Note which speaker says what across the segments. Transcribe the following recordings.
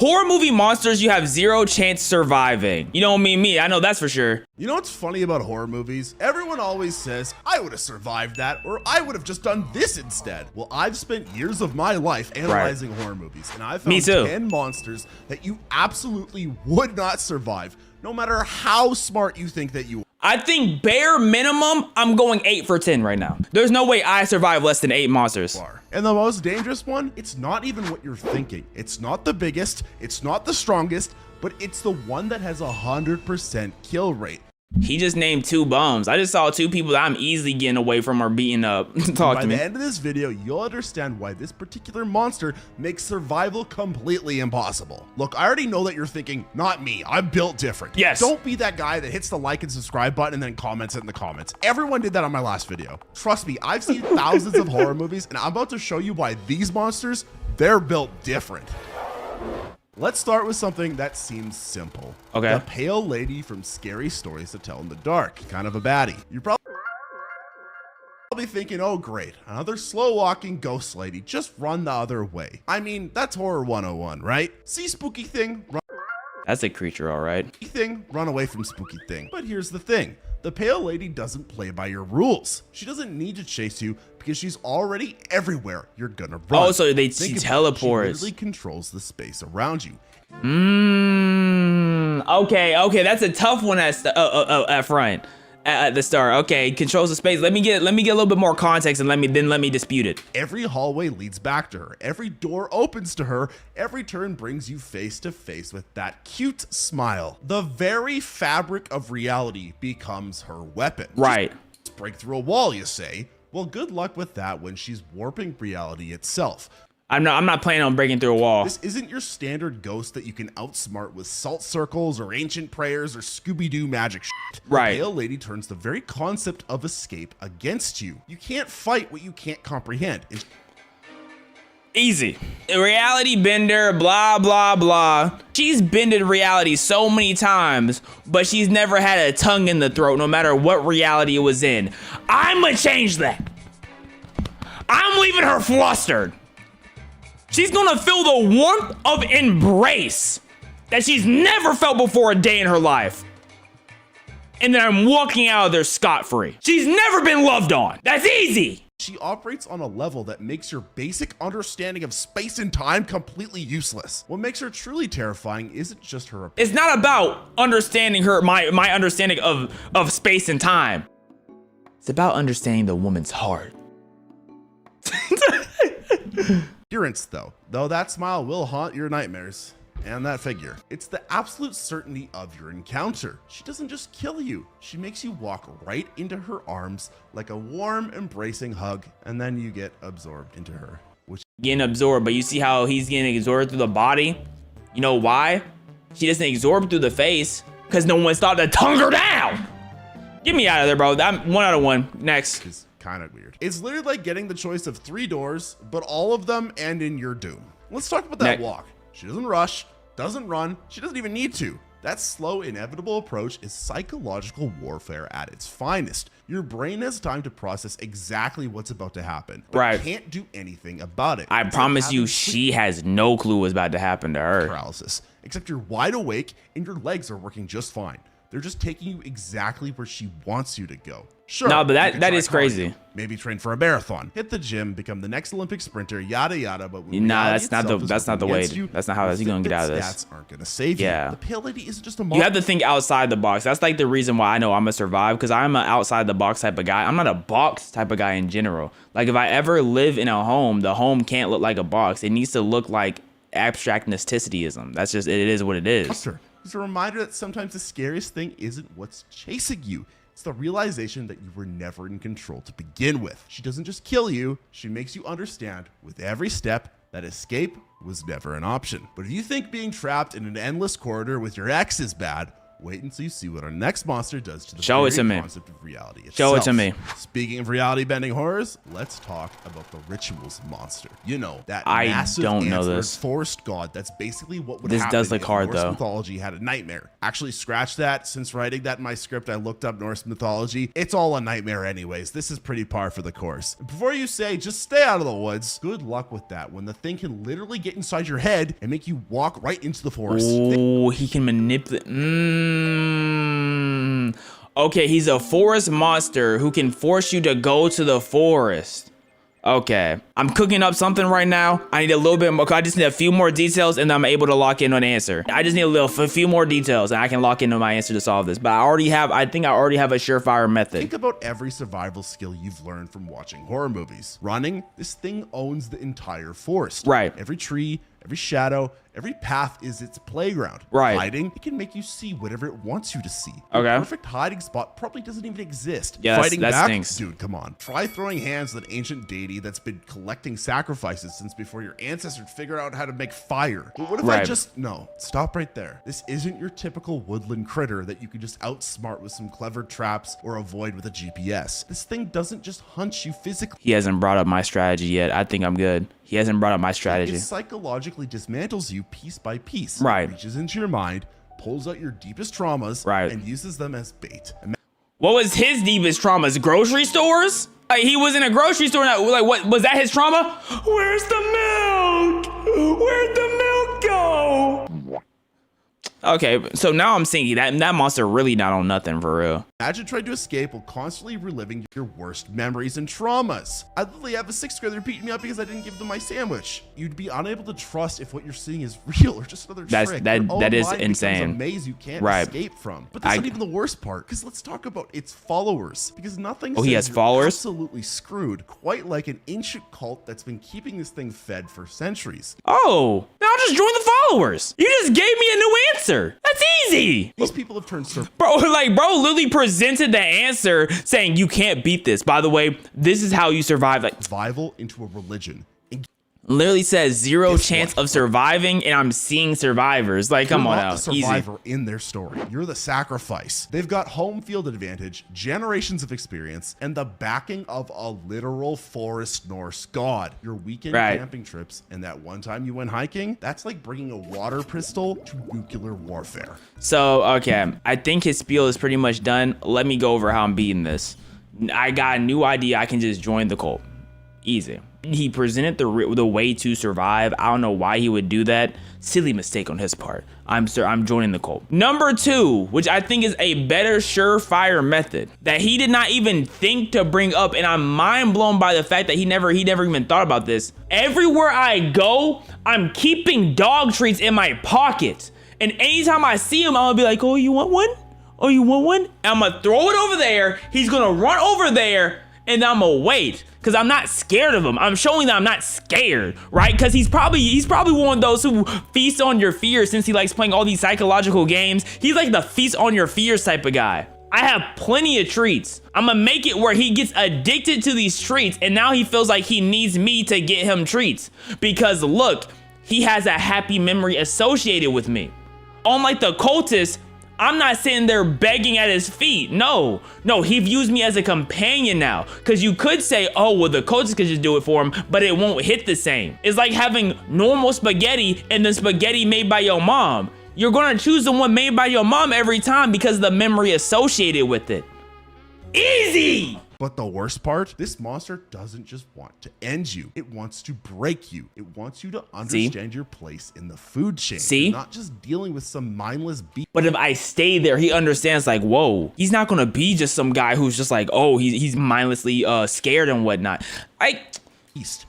Speaker 1: Horror movie monsters, you have zero chance surviving. You don't mean me, I know that's for sure.
Speaker 2: You know what's funny about horror movies? Everyone always says, I would have survived that, or I would have just done this instead. Well, I've spent years of my life analyzing horror movies, and I've found 10 monsters that you absolutely would not survive, no matter how smart you think that you are.
Speaker 1: I think bare minimum, I'm going 8 for 10 right now. There's no way I survive less than 8 monsters.
Speaker 2: And the most dangerous one, it's not even what you're thinking. It's not the biggest, it's not the strongest, but it's the one that has 100% kill rate.
Speaker 1: He just named 2 bums. I just saw 2 people that I'm easily getting away from or beating up. Talk to me.
Speaker 2: By the end of this video, you'll understand why this particular monster makes survival completely impossible. Look, I already know that you're thinking, not me, I'm built different.
Speaker 1: Yes.
Speaker 2: Don't be that guy that hits the like and subscribe button and then comments it in the comments. Everyone did that on my last video. Trust me, I've seen thousands of horror movies, and I'm about to show you why these monsters, they're built different. Let's start with something that seems simple.
Speaker 1: Okay.
Speaker 2: The pale lady from Scary Stories to Tell in the Dark. Kind of a baddie. You're probably thinking, oh great, another slow walking ghost lady, just run the other way. I mean, that's horror 101, right? See spooky thing, run.
Speaker 1: That's a creature, all right.
Speaker 2: Run away from spooky thing. But here's the thing. The pale lady doesn't play by your rules. She doesn't need to chase you because she's already everywhere you're gonna run.
Speaker 1: Oh, so she teleports.
Speaker 2: She literally controls the space around you.
Speaker 1: Okay, that's a tough one at front. At the start. Okay, controls the space. Let me get a little bit more context and let me dispute it.
Speaker 2: Every hallway leads back to her. Every door opens to her. Every turn brings you face to face with that cute smile. The very fabric of reality becomes her weapon.
Speaker 1: Right.
Speaker 2: Just break through a wall, you say? Well, good luck with that when she's warping reality itself.
Speaker 1: I'm not planning on breaking through a wall.
Speaker 2: This isn't your standard ghost that you can outsmart with salt circles or ancient prayers or Scooby-Doo magic shit.
Speaker 1: Right.
Speaker 2: The pale lady turns the very concept of escape against you. You can't fight what you can't comprehend.
Speaker 1: Easy. Reality bender, blah, blah, blah. She's bended reality so many times, but she's never had a tongue in the throat no matter what reality it was in. I'ma change that. I'm leaving her flustered. She's gonna feel the warmth of embrace that she's never felt before a day in her life. And then I'm walking out of there scot-free. She's never been loved on. That's easy.
Speaker 2: She operates on a level that makes your basic understanding of space and time completely useless. What makes her truly terrifying isn't just her appearance.
Speaker 1: It's not about understanding my understanding of space and time. It's about understanding the woman's heart.
Speaker 2: Appearance though that smile will haunt your nightmares. And that figure. It's the absolute certainty of your encounter. She doesn't just kill you. She makes you walk right into her arms like a warm, embracing hug, and then you get absorbed into her.
Speaker 1: Getting absorbed, but you see how he's getting absorbed through the body? You know why? She doesn't absorb through the face, because no one thought to tongue her down. Get me out of there, bro. I'm 1 out of 1. Next.
Speaker 2: It's kind of weird. It's literally like getting the choice of 3 doors, but all of them end in your doom. Let's talk about that walk. She doesn't rush, doesn't run, she doesn't even need to. That slow, inevitable approach is psychological warfare at its finest. Your brain has time to process exactly what's about to happen, but can't do anything about it.
Speaker 1: I promise you, she has no clue what's about to happen to her.
Speaker 2: Paralysis. Except you're wide awake and your legs are working just fine. They're just taking you exactly where she wants you to go. Sure.
Speaker 1: No, but that is crazy.
Speaker 2: Maybe train for a marathon, hit the gym, become the next Olympic sprinter, yada yada. But
Speaker 1: that's not the way. That's not how he's gonna get out of this.
Speaker 2: Stats aren't gonna save you. The pale lady isn't just a monster.
Speaker 1: You have to think outside the box. That's like the reason why I know I'm gonna survive, because I'm an outside the box type of guy. I'm not a box type of guy in general. Like if I ever live in a home, the home can't look like a box. It needs to look like abstract necessitiism. That's just, it is what it is.
Speaker 2: It's a reminder that sometimes the scariest thing isn't what's chasing you. It's the realization that you were never in control to begin with. She doesn't just kill you, she makes you understand with every step that escape was never an option. But if you think being trapped in an endless corridor with your ex is bad, wait until you see what our next monster does to the
Speaker 1: Show it
Speaker 2: very
Speaker 1: to me.
Speaker 2: concept of reality itself.
Speaker 1: Show it to me.
Speaker 2: Speaking of reality-bending horrors, let's talk about the Rituals monster. You know, that
Speaker 1: I
Speaker 2: massive
Speaker 1: don't know
Speaker 2: antlered
Speaker 1: this.
Speaker 2: forest god. That's basically what would
Speaker 1: This
Speaker 2: happen
Speaker 1: does look
Speaker 2: if
Speaker 1: hard,
Speaker 2: Norse
Speaker 1: though.
Speaker 2: mythology had a nightmare. Actually, scratch that. Since writing that in my script, I looked up Norse mythology. It's all a nightmare anyways. This is pretty par for the course. Before you say, just stay out of the woods, good luck with that when the thing can literally get inside your head and make you walk right into the forest.
Speaker 1: Oh, he can manipulate. Okay, he's a forest monster who can force you to go to the forest. Okay, I'm cooking up something right now. I need a little bit more. I just need a few more details and I'm able to lock in on an answer. I just need a few more details and I can lock into my answer to solve this. But I think I already have a surefire method.
Speaker 2: Think about every survival skill you've learned from watching horror movies. Running, this thing owns the entire forest.
Speaker 1: Right.
Speaker 2: Every tree, every shadow, every path is its playground.
Speaker 1: Right.
Speaker 2: Hiding, it can make you see whatever it wants you to see.
Speaker 1: Okay.
Speaker 2: The perfect hiding spot probably doesn't even exist.
Speaker 1: Yeah,
Speaker 2: Fighting
Speaker 1: that
Speaker 2: back,
Speaker 1: stinks.
Speaker 2: dude, come on. Try throwing hands with an ancient deity that's been collecting sacrifices since before your ancestors figured out how to make fire. But what if I
Speaker 1: Right.
Speaker 2: just, no, stop right there. This isn't your typical woodland critter that you can just outsmart with some clever traps or avoid with a GPS. This thing doesn't just hunt you physically.
Speaker 1: He hasn't brought up my strategy yet. I think I'm good. He hasn't brought up my strategy.
Speaker 2: It psychologically dismantles you piece by piece.
Speaker 1: Right.
Speaker 2: Reaches into your mind, pulls out your deepest traumas,
Speaker 1: Right.
Speaker 2: and uses them as bait.
Speaker 1: What was his deepest traumas? Grocery stores? Like he was in a grocery store. Like what was that? His trauma? Where's the milk? Where'd the milk go? Okay, so now I'm thinking that monster really not on nothing for real.
Speaker 2: Imagine trying to escape while constantly reliving your worst memories and traumas. I literally have a 6th grader beating me up because I didn't give them my sandwich. You'd be unable to trust if what you're seeing is real or just another trick.
Speaker 1: That
Speaker 2: Your own
Speaker 1: is
Speaker 2: mind becomes
Speaker 1: insane.
Speaker 2: a maze you can't
Speaker 1: Right.
Speaker 2: escape from. But that's not even the worst part, because let's talk about its followers. Because nothing
Speaker 1: Oh, he
Speaker 2: says
Speaker 1: has
Speaker 2: you're
Speaker 1: followers?
Speaker 2: absolutely screwed, quite like an ancient cult that's been keeping this thing fed for centuries.
Speaker 1: Oh, now I'll just join the followers. You just gave me a new answer. That's easy.
Speaker 2: These people have turned
Speaker 1: Bro literally presented the answer saying you can't beat this. By the way, this is how you survive. Like
Speaker 2: survival into a religion. And
Speaker 1: literally says zero
Speaker 2: Guess
Speaker 1: chance
Speaker 2: what?
Speaker 1: of surviving, and I'm seeing survivors. Like, come
Speaker 2: you're
Speaker 1: on
Speaker 2: not
Speaker 1: out.
Speaker 2: the
Speaker 1: Easy.
Speaker 2: survivor in their story. You're the sacrifice. They've got home field advantage, generations of experience, and the backing of a literal forest Norse god. Your weekend
Speaker 1: Right.
Speaker 2: camping trips and that one time you went hiking, that's like bringing a water pistol to nuclear warfare.
Speaker 1: So, okay, I think his spiel is pretty much done. Let me go over how I'm beating this. I got a new idea. I can just join the cult. Easy. He presented the way to survive. I don't know why he would do that. Silly mistake on his part. I'm joining the cult. Number 2, which I think is a better surefire method that he did not even think to bring up, and I'm mind blown by the fact that he never even thought about this. Everywhere I go, I'm keeping dog treats in my pocket, and anytime I see him, I'm gonna be like, "Oh, you want one? Oh, you want one?" And I'm gonna throw it over there. He's gonna run over there, and I'm gonna wait. Cause I'm not scared of him. I'm showing that I'm not scared, right? Cause he's probably one of those who feasts on your fears since he likes playing all these psychological games. He's like the feast on your fears type of guy. I have plenty of treats. I'm gonna make it where he gets addicted to these treats and now he feels like he needs me to get him treats. Because look, he has a happy memory associated with me. Unlike the cultist, I'm not sitting there begging at his feet. No, he views me as a companion now. Cause you could say, oh, well, the cultist could just do it for him, but it won't hit the same. It's like having normal spaghetti and the spaghetti made by your mom. You're gonna choose the one made by your mom every time because of the memory associated with it. Easy!
Speaker 2: But the worst part, this monster doesn't just want to end you. It wants to break you. It wants you to understand your place in the food chain.
Speaker 1: See?
Speaker 2: You're not just dealing with some mindless beast.
Speaker 1: But if I stay there, he understands like, whoa, he's not gonna be just some guy who's just like, oh, he's mindlessly scared and whatnot.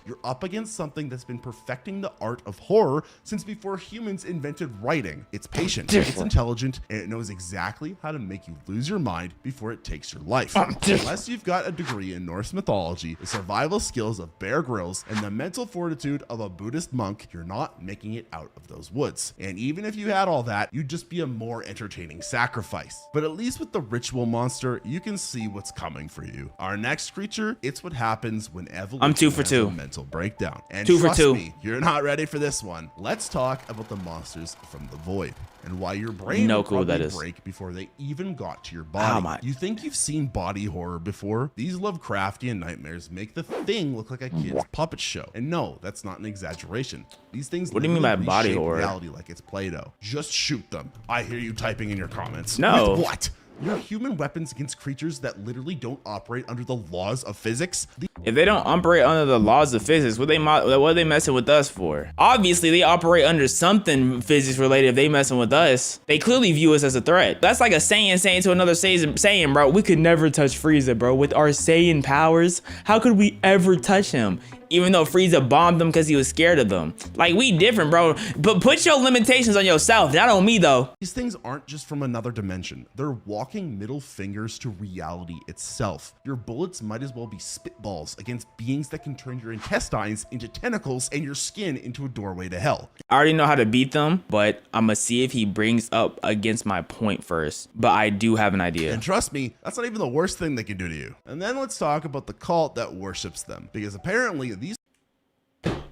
Speaker 2: You're up against something that's been perfecting the art of horror since before humans invented writing. It's patient, it's intelligent, and it knows exactly how to make you lose your mind before it takes your life. Unless you've got a degree in Norse mythology, the survival skills of Bear Grylls, and the mental fortitude of a Buddhist monk, you're not making it out of those woods. And even if you had all that, you'd just be a more entertaining sacrifice. But at least with the ritual monster, you can see what's coming for you. Our next creature, it's what happens when evolution.
Speaker 1: I'm 2 for two.
Speaker 2: A mental breakdown. And
Speaker 1: 2 for
Speaker 2: trust
Speaker 1: 2.
Speaker 2: me, you're not ready for this one. Let's talk about the monsters from the void and why your brain
Speaker 1: No
Speaker 2: will
Speaker 1: clue what that
Speaker 2: probably
Speaker 1: is.
Speaker 2: break before they even got to your body. You think you've seen body horror before? These Lovecraftian nightmares make the Thing look like a kid's puppet show. And no, that's not an exaggeration. These things
Speaker 1: What do you mean by
Speaker 2: literally
Speaker 1: body
Speaker 2: reshape
Speaker 1: horror?
Speaker 2: reality like it's Play-Doh. Just shoot them. I hear you typing in your comments.
Speaker 1: No.
Speaker 2: With what? Your human weapons against creatures that literally don't operate under the laws of physics?
Speaker 1: If they don't operate under the laws of physics, what are they messing with us for? Obviously, they operate under something physics related. If they messing with us, they clearly view us as a threat. That's like a Saiyan saying to another Saiyan, bro, we could never touch Frieza, bro. With our Saiyan powers, how could we ever touch him? Even though Frieza bombed them because he was scared of them. Like, we different, bro. But put your limitations on yourself, not on me, though.
Speaker 2: These things aren't just from another dimension. They're walking middle fingers to reality itself. Your bullets might as well be spitballs against beings that can turn your intestines into tentacles and your skin into a doorway to hell.
Speaker 1: I already know how to beat them, but I'm gonna see if he brings up against my point first. But I do have an idea.
Speaker 2: And trust me, that's not even the worst thing they can do to you. And then let's talk about the cult that worships them, because apparently these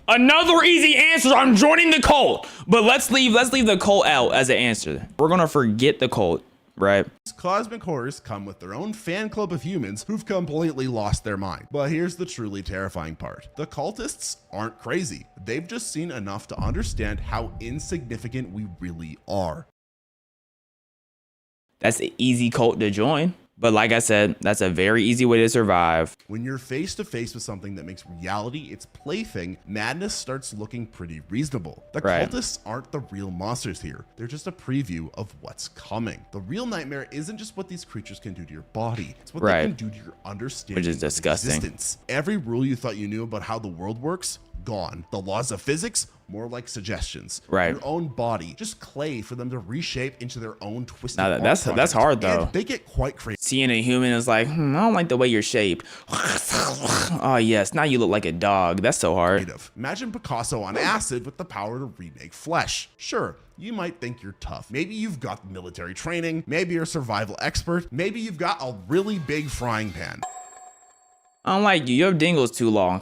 Speaker 1: Another easy answer, I'm joining the cult. But let's leave the cult out as an answer. We're gonna forget the cult, right?
Speaker 2: cosmic horrors come with their own fan club of humans who've completely lost their mind. But here's the truly terrifying part. The cultists aren't crazy. They've just seen enough to understand how insignificant we really are.
Speaker 1: That's an easy cult to join. But like I said, that's a very easy way to survive.
Speaker 2: When you're face to face with something that makes reality its plaything, madness starts looking pretty reasonable. The cultists aren't the real monsters here. They're just a preview of what's coming. The real nightmare isn't just what these creatures can do to your body. It's what they can do to your understanding.
Speaker 1: Which is disgusting.
Speaker 2: Of existence. Every rule you thought you knew about how the world works, gone. The laws of physics, more like suggestions.
Speaker 1: Right.
Speaker 2: Your own body, just clay for them to reshape into their own twisted.
Speaker 1: Now that's hard though.
Speaker 2: And they get quite crazy.
Speaker 1: Seeing a human is like, I don't like the way you're shaped. Oh yes, now you look like a dog. That's so hard.
Speaker 2: Imagine Picasso on acid with the power to remake flesh. Sure, you might think you're tough. Maybe you've got military training. Maybe you're a survival expert. Maybe you've got a really big frying pan.
Speaker 1: I don't like you. Your dingle's too long.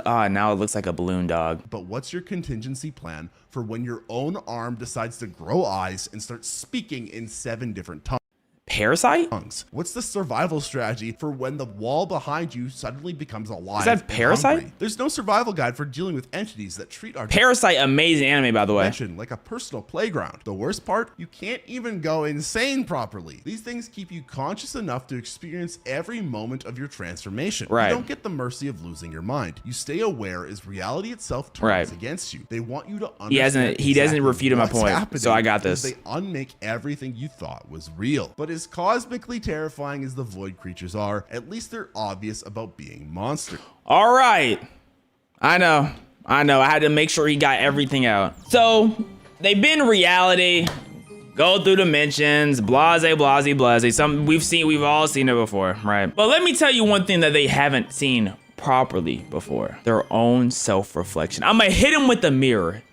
Speaker 1: Now it looks like a balloon dog.
Speaker 2: But what's your contingency plan for when your own arm decides to grow eyes and start speaking in 7 different tongues?
Speaker 1: Parasite?
Speaker 2: What's the survival strategy for when the wall behind you suddenly becomes alive?
Speaker 1: Is that Parasite?
Speaker 2: There's no survival guide for dealing with entities that treat our
Speaker 1: Parasite, amazing anime, by the way.
Speaker 2: Like a personal playground. The worst part, you can't even go insane properly. These things keep you conscious enough to experience every moment of your transformation.
Speaker 1: Right.
Speaker 2: You don't get the mercy of losing your mind. You stay aware as reality itself turns against you. They want you to understand.
Speaker 1: He doesn't refute my point, so I got this.
Speaker 2: They unmake everything you thought was real. But as cosmically terrifying as the void creatures are, at least they're obvious about being monsters.
Speaker 1: All right. I know. I had to make sure he got everything out. So they've been reality, go through dimensions, blase. We've all seen it before, right? But let me tell you one thing that they haven't seen properly before: their own self-reflection. I'm gonna hit them with the mirror.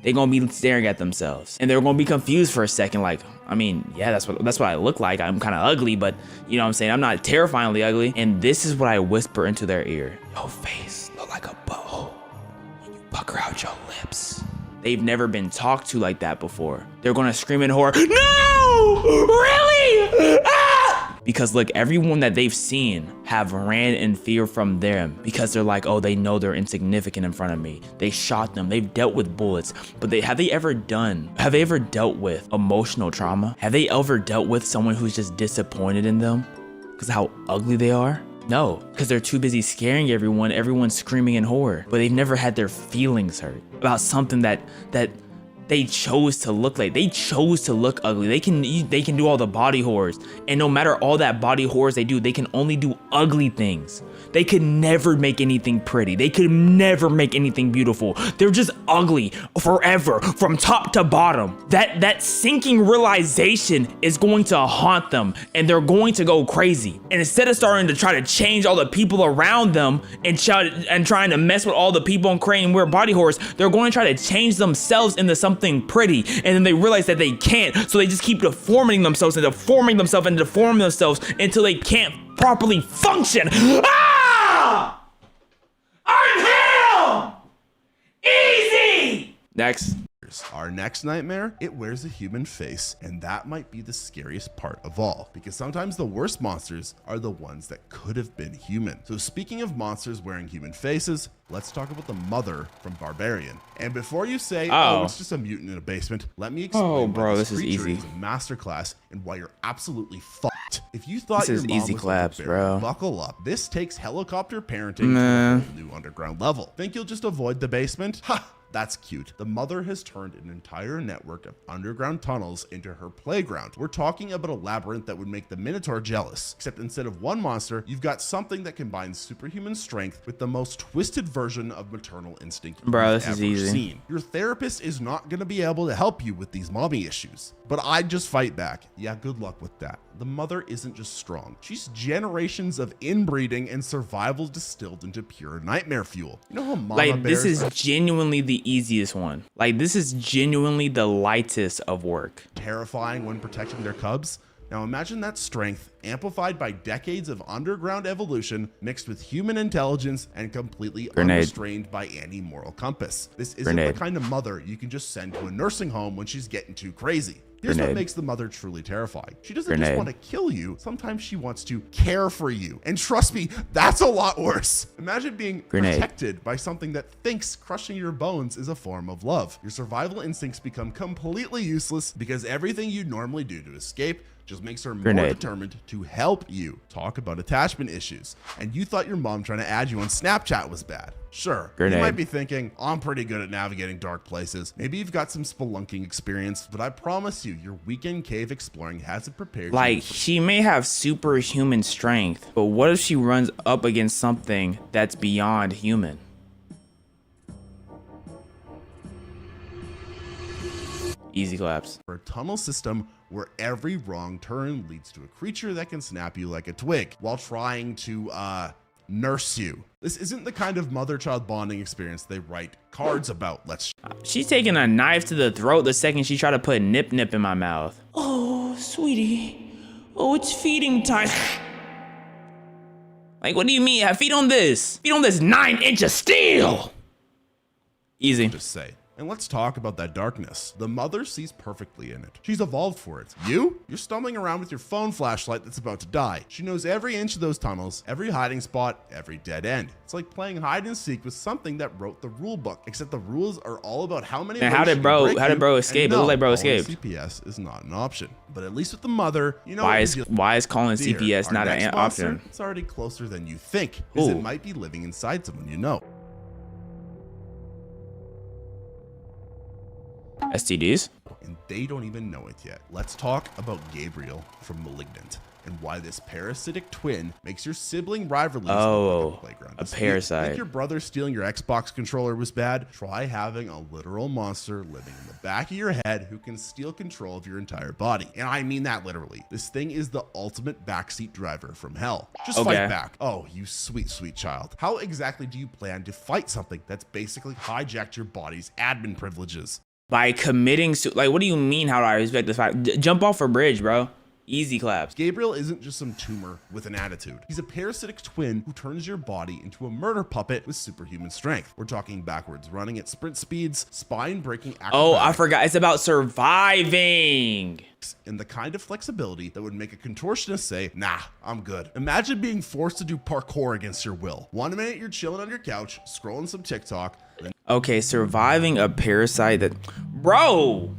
Speaker 1: They're gonna be staring at themselves, and they're gonna be confused for a second. Like, I mean, yeah, that's what I look like. I'm kind of ugly, but you know what I'm saying? I'm not terrifyingly ugly. And this is what I whisper into their ear: your face look like a bow when you pucker out your lips. They've never been talked to like that before. They're gonna scream in horror, no, really? Because look, everyone that they've seen have ran in fear from them because they're like, oh, they know they're insignificant in front of me. They shot them, they've dealt with bullets, but have they ever dealt with emotional trauma? Have they ever dealt with someone who's just disappointed in them because of how ugly they are? No, because they're too busy scaring everyone's screaming in horror, but they've never had their feelings hurt about something that they chose to look like. They chose to look ugly. They can do all the body horrors, and no matter all that body horrors they do, they can only do ugly things. They could never make anything pretty. They could never make anything beautiful. They're just ugly forever, from top to bottom. That sinking realization is going to haunt them, and they're going to go crazy. And instead of starting to try to change all the people around them and trying to mess with all the people and creating weird body horrors, they're going to try to change themselves into something pretty, and then they realize that they can't, so they just keep deforming themselves until they can't properly function. I'm Next.
Speaker 2: Our next nightmare, it wears a human face, and that might be the scariest part of all, because sometimes the worst monsters are the ones that could have been human. So speaking of monsters wearing human faces, let's talk about the mother from Barbarian. And before you say, oh, it's just a mutant in a basement, let me explain
Speaker 1: bro,
Speaker 2: why
Speaker 1: this is
Speaker 2: creature
Speaker 1: easy.
Speaker 2: is a masterclass and why you're absolutely fucked. If you thought
Speaker 1: This
Speaker 2: your
Speaker 1: is
Speaker 2: mom
Speaker 1: easy
Speaker 2: was
Speaker 1: claps,
Speaker 2: like a bear,
Speaker 1: bro.
Speaker 2: buckle up. This takes helicopter parenting to a whole new underground level. Think you'll just avoid the basement? Ha! That's cute. The mother has turned an entire network of underground tunnels into her playground. We're talking about a labyrinth that would make the Minotaur jealous, except instead of one monster, you've got something that combines superhuman strength with the most twisted version of maternal instinct
Speaker 1: Bro,
Speaker 2: you've
Speaker 1: this is
Speaker 2: ever
Speaker 1: easy.
Speaker 2: seen. Your therapist is not going to be able to help you with these mommy issues, but I'd just fight back. Yeah, good luck with that. The mother isn't just strong. She's generations of inbreeding and survival distilled into pure nightmare fuel. You know how mama
Speaker 1: Like,
Speaker 2: bears
Speaker 1: this is genuinely the easiest one. Like, this is genuinely the lightest of work.
Speaker 2: terrifying when protecting their cubs? Now imagine that strength amplified by decades of underground evolution mixed with human intelligence and completely unrestrained by any moral compass. This isn't the kind of mother you can just send to a nursing home when she's getting too crazy. Here's what makes the mother truly terrifying. She doesn't just want to kill you. Sometimes she wants to care for you. And trust me, that's a lot worse. Imagine being protected by something that thinks crushing your bones is a form of love. Your survival instincts become completely useless because everything you normally do to escape just makes her more determined to help you. Talk about attachment issues. And you thought your mom trying to add you on Snapchat was bad. Sure, you might be thinking, I'm pretty good at navigating dark places. Maybe you've got some spelunking experience, but I promise you, your weekend cave exploring hasn't prepared you.
Speaker 1: Like, she may have superhuman strength, but what if she runs up against something that's beyond human? Easy claps.
Speaker 2: For a tunnel system where every wrong turn leads to a creature that can snap you like a twig while trying to nurse you. This isn't the kind of mother-child bonding experience they write cards about.
Speaker 1: She's taking a knife to the throat the second she tried to put nip nip in my mouth. Oh, sweetie. Oh, it's feeding time. Like, what do you mean? Feed on this. Feed on this 9-inch of steel. Easy.
Speaker 2: Just say. And let's talk about that darkness. The mother sees perfectly in it. She's evolved for it. You're stumbling around with your phone flashlight that's about to die. She knows every inch of those tunnels, every hiding spot, every dead end. It's like playing hide and seek with something that wrote the rule book, except the rules are all about how many.
Speaker 1: And how did bro escape? It looked like bro escaped.
Speaker 2: CPS is not an option. But at least with the mother, you know.
Speaker 1: Why is calling CPS not an option?
Speaker 2: It's already closer than you think, because it might be living inside someone you know.
Speaker 1: STDs?
Speaker 2: And they don't even know it yet. Let's talk about Gabriel from Malignant and why this parasitic twin makes your sibling rivalries playground.
Speaker 1: A parasite.
Speaker 2: Think your brother stealing your Xbox controller was bad? Try having a literal monster living in the back of your head who can steal control of your entire body. And I mean that literally. This thing is the ultimate backseat driver from hell. Just fight back. Oh, you sweet, sweet child. How exactly do you plan to fight something that's basically hijacked your body's admin privileges?
Speaker 1: By committing like, what do you mean? How do I respect this fight? Jump off a bridge, bro. Easy claps.
Speaker 2: Gabriel isn't just some tumor with an attitude. He's a parasitic twin who turns your body into a murder puppet with superhuman strength. We're talking backwards running at sprint speeds, spine breaking acrobatics.
Speaker 1: Oh, I forgot. It's about surviving.
Speaker 2: And the kind of flexibility that would make a contortionist say, nah, I'm good. Imagine being forced to do parkour against your will. 1 minute you're chilling on your couch, scrolling some TikTok.
Speaker 1: Okay, surviving a parasite that, bro,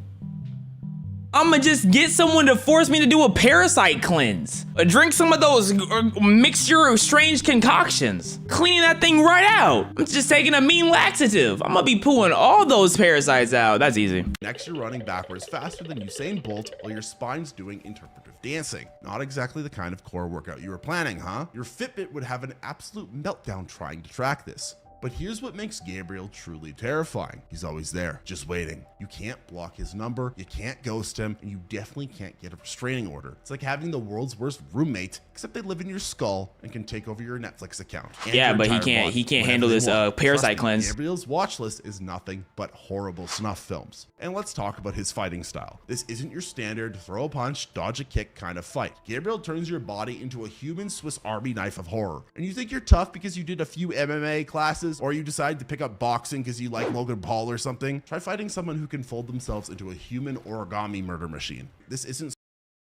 Speaker 1: I'ma just get someone to force me to do a parasite cleanse. Or drink some of those mixture of strange concoctions. Cleaning that thing right out. I'm just taking a mean laxative. I'm gonna be pulling all those parasites out. That's easy.
Speaker 2: Next, you're running backwards faster than Usain Bolt while your spine's doing interpretive dancing. Not exactly the kind of core workout you were planning, huh? Your Fitbit would have an absolute meltdown trying to track this. But here's what makes Gabriel truly terrifying. He's always there, just waiting. You can't block his number, you can't ghost him, and you definitely can't get a restraining order. It's like having the world's worst roommate, except they live in your skull and can take over your Netflix account.
Speaker 1: Yeah, but he can't handle this parasite cleanse.
Speaker 2: Gabriel's watch list is nothing but horrible snuff films. And let's talk about his fighting style. This isn't your standard throw a punch, dodge a kick kind of fight. Gabriel turns your body into a human Swiss Army knife of horror. And you think you're tough because you did a few MMA classes classes, or you decide to pick up boxing because you like Logan Paul or something, try fighting someone who can fold themselves into a human origami murder machine. This isn't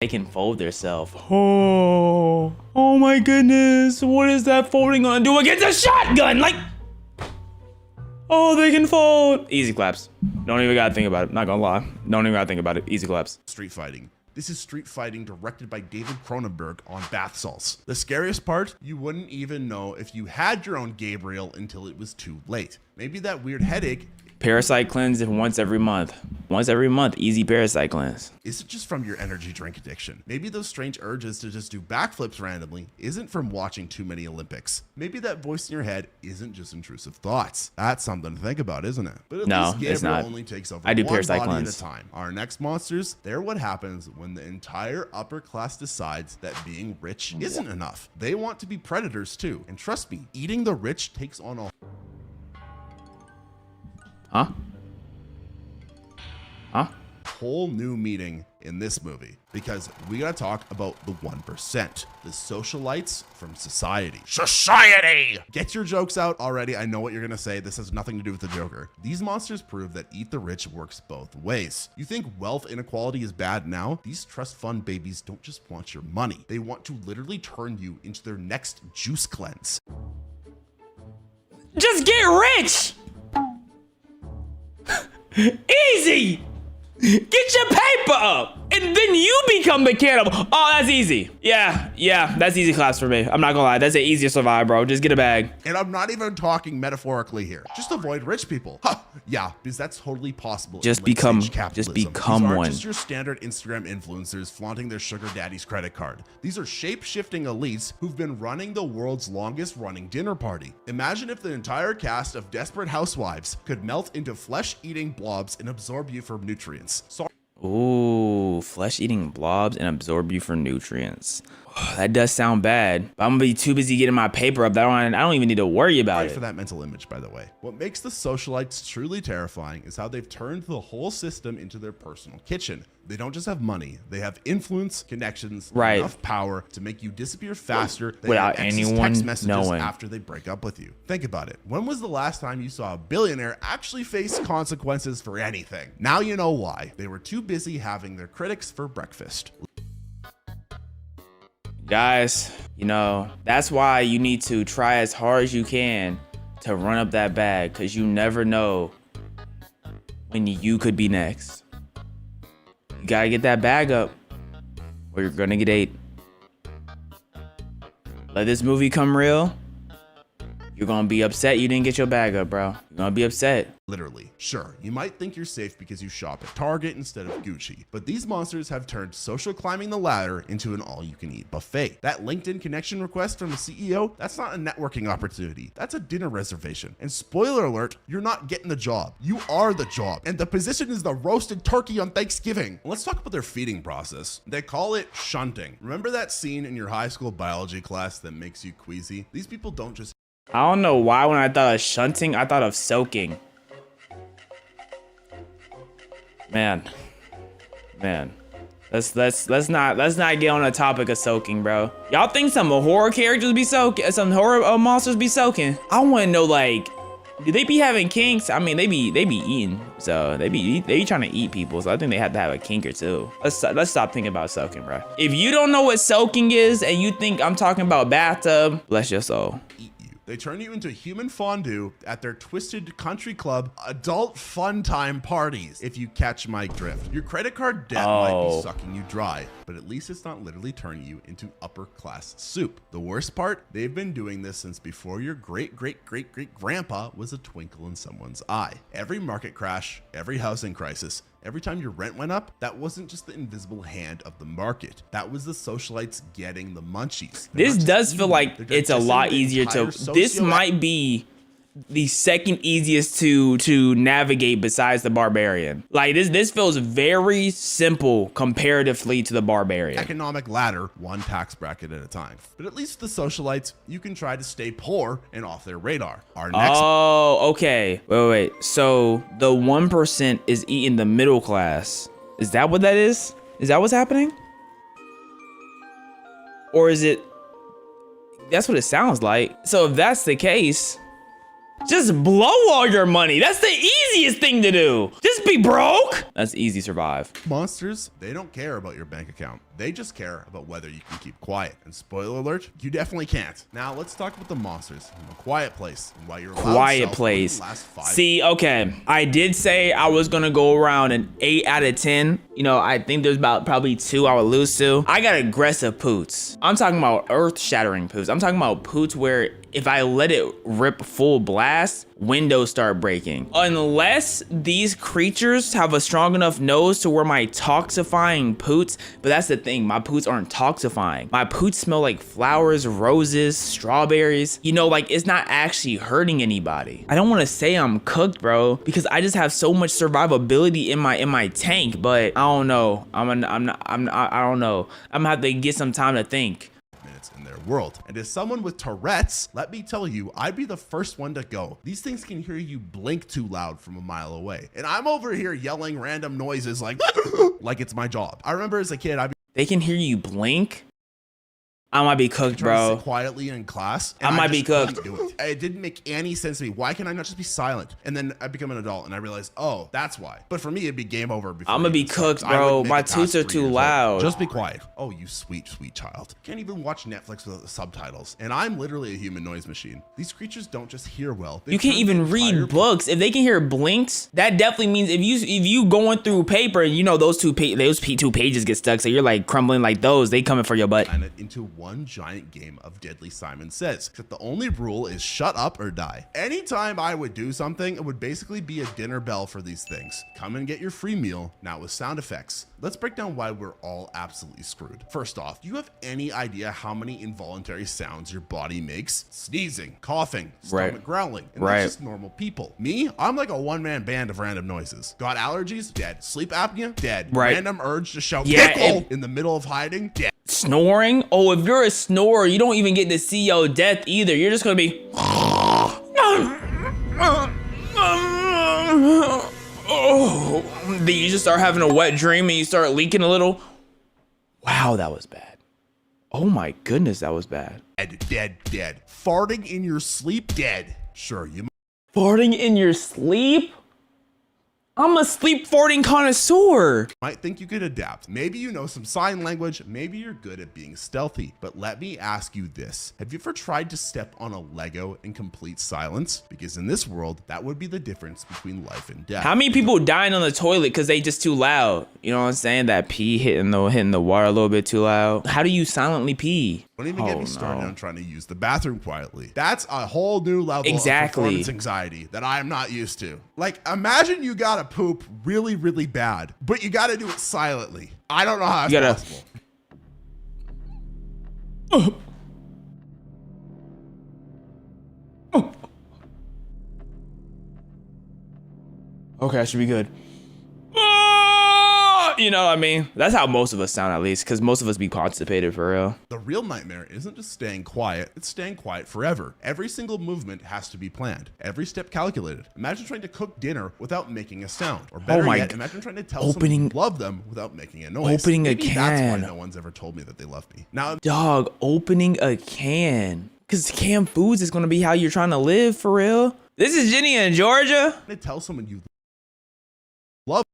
Speaker 1: They can fold themselves. Oh my goodness. What is that folding gonna do against a shotgun? Like, oh, they can fold. Easy claps. Don't even gotta think about it. Not gonna lie. Don't even gotta think about it. Easy claps.
Speaker 2: street fighting. This is Street Fighting directed by David Cronenberg on bath salts. The scariest part, you wouldn't even know if you had your own Gabriel until it was too late. Maybe that weird headache
Speaker 1: Parasite cleanse once every month. Once every month, easy parasite cleanse.
Speaker 2: isn't just from your energy drink addiction. Maybe those strange urges to just do backflips randomly isn't from watching too many Olympics. Maybe that voice in your head isn't just intrusive thoughts. That's something to think about, isn't it? But at
Speaker 1: No,
Speaker 2: least Gabriel
Speaker 1: it's not.
Speaker 2: only takes over
Speaker 1: I do
Speaker 2: one
Speaker 1: parasite
Speaker 2: body
Speaker 1: cleanse.
Speaker 2: at a time. Our next monsters, they're what happens when the entire upper class decides that being rich isn't enough. They want to be predators too. And trust me, eating the rich takes on a
Speaker 1: Huh? Huh?
Speaker 2: whole new meaning in this movie, because we gotta talk about the 1%, the socialites from society. Society! Get your jokes out already. I know what you're gonna say. This has nothing to do with the Joker. These monsters prove that eat the rich works both ways. You think wealth inequality is bad now? These trust fund babies don't just want your money. They want to literally turn you into their next juice cleanse.
Speaker 1: Just get rich! Easy! Get your paper up! And then you become the cannibal. Oh, that's easy. Yeah, that's easy claps for me. I'm not gonna lie, that's an easier survive, bro. Just get a bag.
Speaker 2: And I'm not even talking metaphorically here. Just avoid rich people. Huh, yeah, because that's totally possible.
Speaker 1: Just
Speaker 2: in late-stage
Speaker 1: become
Speaker 2: capitalism. These aren't
Speaker 1: one.
Speaker 2: just your standard Instagram influencers flaunting their sugar daddy's credit card. These are shape-shifting elites who've been running the world's longest running dinner party. Imagine if the entire cast of Desperate Housewives could melt into flesh-eating blobs and absorb you for nutrients. Sorry
Speaker 1: Ooh, flesh-eating blobs and absorb you for nutrients. That does sound bad, but I'm gonna be too busy getting my paper up that I don't even need to worry about
Speaker 2: for
Speaker 1: it.
Speaker 2: that mental image, by the way. What makes the socialites truly terrifying is how they've turned the whole system into their personal kitchen. They don't just have money, they have influence, connections, and
Speaker 1: Right.
Speaker 2: enough power to make you disappear faster than
Speaker 1: Without
Speaker 2: your ex's
Speaker 1: anyone
Speaker 2: text messages
Speaker 1: knowing.
Speaker 2: after they break up with you. Think about it. When was the last time you saw a billionaire actually face consequences for anything? Now you know why. They were too busy having their critics for breakfast.
Speaker 1: Guys, you know, that's why you need to try as hard as you can to run up that bag, because you never know when you could be next. You gotta get that bag up or you're gonna get ate. Let this movie come real. You're gonna be upset you didn't get your bag up, bro. You're gonna be upset.
Speaker 2: Literally. Sure, you might think you're safe because you shop at Target instead of Gucci, but these monsters have turned social climbing the ladder into an all-you-can-eat buffet. That LinkedIn connection request from the CEO, that's not a networking opportunity. That's a dinner reservation. And spoiler alert, you're not getting the job. You are the job. And the position is the roasted turkey on Thanksgiving. Let's talk about their feeding process. They call it shunting. Remember that scene in your high school biology class that makes you queasy? These people don't just
Speaker 1: I don't know why when I thought of shunting, I thought of soaking. Man. Let's not get on the topic of soaking, bro. Y'all think some horror characters be soaking, some horror monsters be soaking? I want to know, like, do they be having kinks? I mean, they be eating, so they be trying to eat people. So I think they have to have a kink or two. Let's stop thinking about soaking, bro. If you don't know what soaking is and you think I'm talking about bathtub, bless your soul.
Speaker 2: eat you. They turn you into human fondue at their Twisted Country Club adult fun time parties, if you catch my drift. Your credit card debt might be sucking you dry, but at least it's not literally turning you into upper class soup. The worst part, they've been doing this since before your great-great-great-great-grandpa was a twinkle in someone's eye. Every market crash, every housing crisis, every time your rent went up, that wasn't just the invisible hand of the market. That was the socialites getting the munchies. They're
Speaker 1: This
Speaker 2: not just
Speaker 1: does feel
Speaker 2: eating,
Speaker 1: like
Speaker 2: they're
Speaker 1: it's a
Speaker 2: digesting
Speaker 1: lot
Speaker 2: the
Speaker 1: easier to.
Speaker 2: entire
Speaker 1: This might be the second easiest to navigate besides the barbarian. Like this feels very simple comparatively to the barbarian.
Speaker 2: economic ladder, one tax bracket at a time. But at least the socialites, you can try to stay poor and off their radar. Our next
Speaker 1: Oh, okay. Wait. So the 1% is eating the middle class. Is that what that is? Is that what's happening? Or is it? That's what it sounds like. So if that's the case, Just blow all your money. That's the easiest thing to do. Just be broke. That's easy survive.
Speaker 2: Monsters, they don't care about your bank account. They just care about whether you can keep quiet. And spoiler alert, you definitely can't. Now let's talk about the monsters in the quiet place and why your
Speaker 1: Quiet place. See, okay. I did say I was gonna go around an 8 out of 10. You know, I think there's about probably 2 I would lose to. I got aggressive poots. I'm talking about earth-shattering poots. I'm talking about poots where if I let it rip full blast, windows start breaking. Unless these creatures have a strong enough nose to where my toxifying poots, but that's the thing, my poots aren't toxifying. My poots smell like flowers, roses, strawberries. You know, like it's not actually hurting anybody. I don't want to say I'm cooked, bro, because I just have so much survivability in my tank, but I don't know. I don't know. I'm gonna have to get some time to think.
Speaker 2: In their world. And as someone with Tourette's, let me tell you, I'd be the first one to go. These things can hear you blink too loud from a mile away. And I'm over here yelling random noises like, like it's my job. I remember as a kid,
Speaker 1: They can hear you blink? I might be cooked, bro.
Speaker 2: Sit quietly in class.
Speaker 1: I might be cooked.
Speaker 2: It didn't make any sense to me. Why can I not just be silent? And then I become an adult and I realized, oh, that's why. But for me, it'd be game over.
Speaker 1: I'm gonna be cooked, bro. My toots are too loud.
Speaker 2: Just be quiet. Oh, you sweet, sweet child. Can't even watch Netflix without the subtitles. And I'm literally a human noise machine. These creatures don't just hear well.
Speaker 1: You can't even read books. If they can hear blinks, that definitely means if you going through paper and you know those two pages get stuck, so you're like crumbling like those, they coming for your butt.
Speaker 2: And into one giant game of Deadly Simon Says, except the only rule is shut up or die. Anytime I would do something, it would basically be a dinner bell for these things. Come and get your free meal, now with sound effects. Let's break down why we're all absolutely screwed. First off, do you have any idea how many involuntary sounds your body makes? Sneezing, coughing, stomach growling, and that's just normal people. Me, I'm like a one-man band of random noises. Got allergies? Dead. Sleep apnea? Dead. Random urge to shout pickle in the middle of hiding? Dead.
Speaker 1: Snoring? Oh, if you're a snorer, you don't even get to see your death either. You're just gonna be. Oh, then you just start having a wet dream and you start leaking a little. Wow, that was bad. Oh my goodness, that was bad.
Speaker 2: Dead. Farting in your sleep? Dead. Sure, you.
Speaker 1: Farting in your sleep? I'm a sleep farting connoisseur.
Speaker 2: Might think you could adapt. Maybe you know some sign language. Maybe you're good at being stealthy. But let me ask you this. Have you ever tried to step on a Lego in complete silence? Because in this world, that would be the difference between life and death.
Speaker 1: How many people dying on the toilet because they just too loud? You know what I'm saying? That pee hitting the water a little bit too loud. How do you silently pee?
Speaker 2: Don't even get me started on trying to use the bathroom quietly. That's a whole new level of performance anxiety that I'm not used to. Like, imagine you gotta poop really, really bad, but you gotta do it silently. I don't know how that's possible. Okay, I should be good. You know what I mean? That's how most of us sound, at least, because most of us be constipated for real. The real nightmare isn't just staying quiet, it's staying quiet forever. Every single movement has to be planned, every step calculated. Imagine trying to cook dinner without making a sound. Or better yet, imagine trying to tell someone you love them without making a noise.
Speaker 1: Opening
Speaker 2: Maybe
Speaker 1: a can.
Speaker 2: That's why no one's ever told me that they love me. Now,
Speaker 1: dog, opening a can. Because canned foods is going to be how you're trying to live for real. This is Ginny in Georgia.
Speaker 2: To tell someone you love.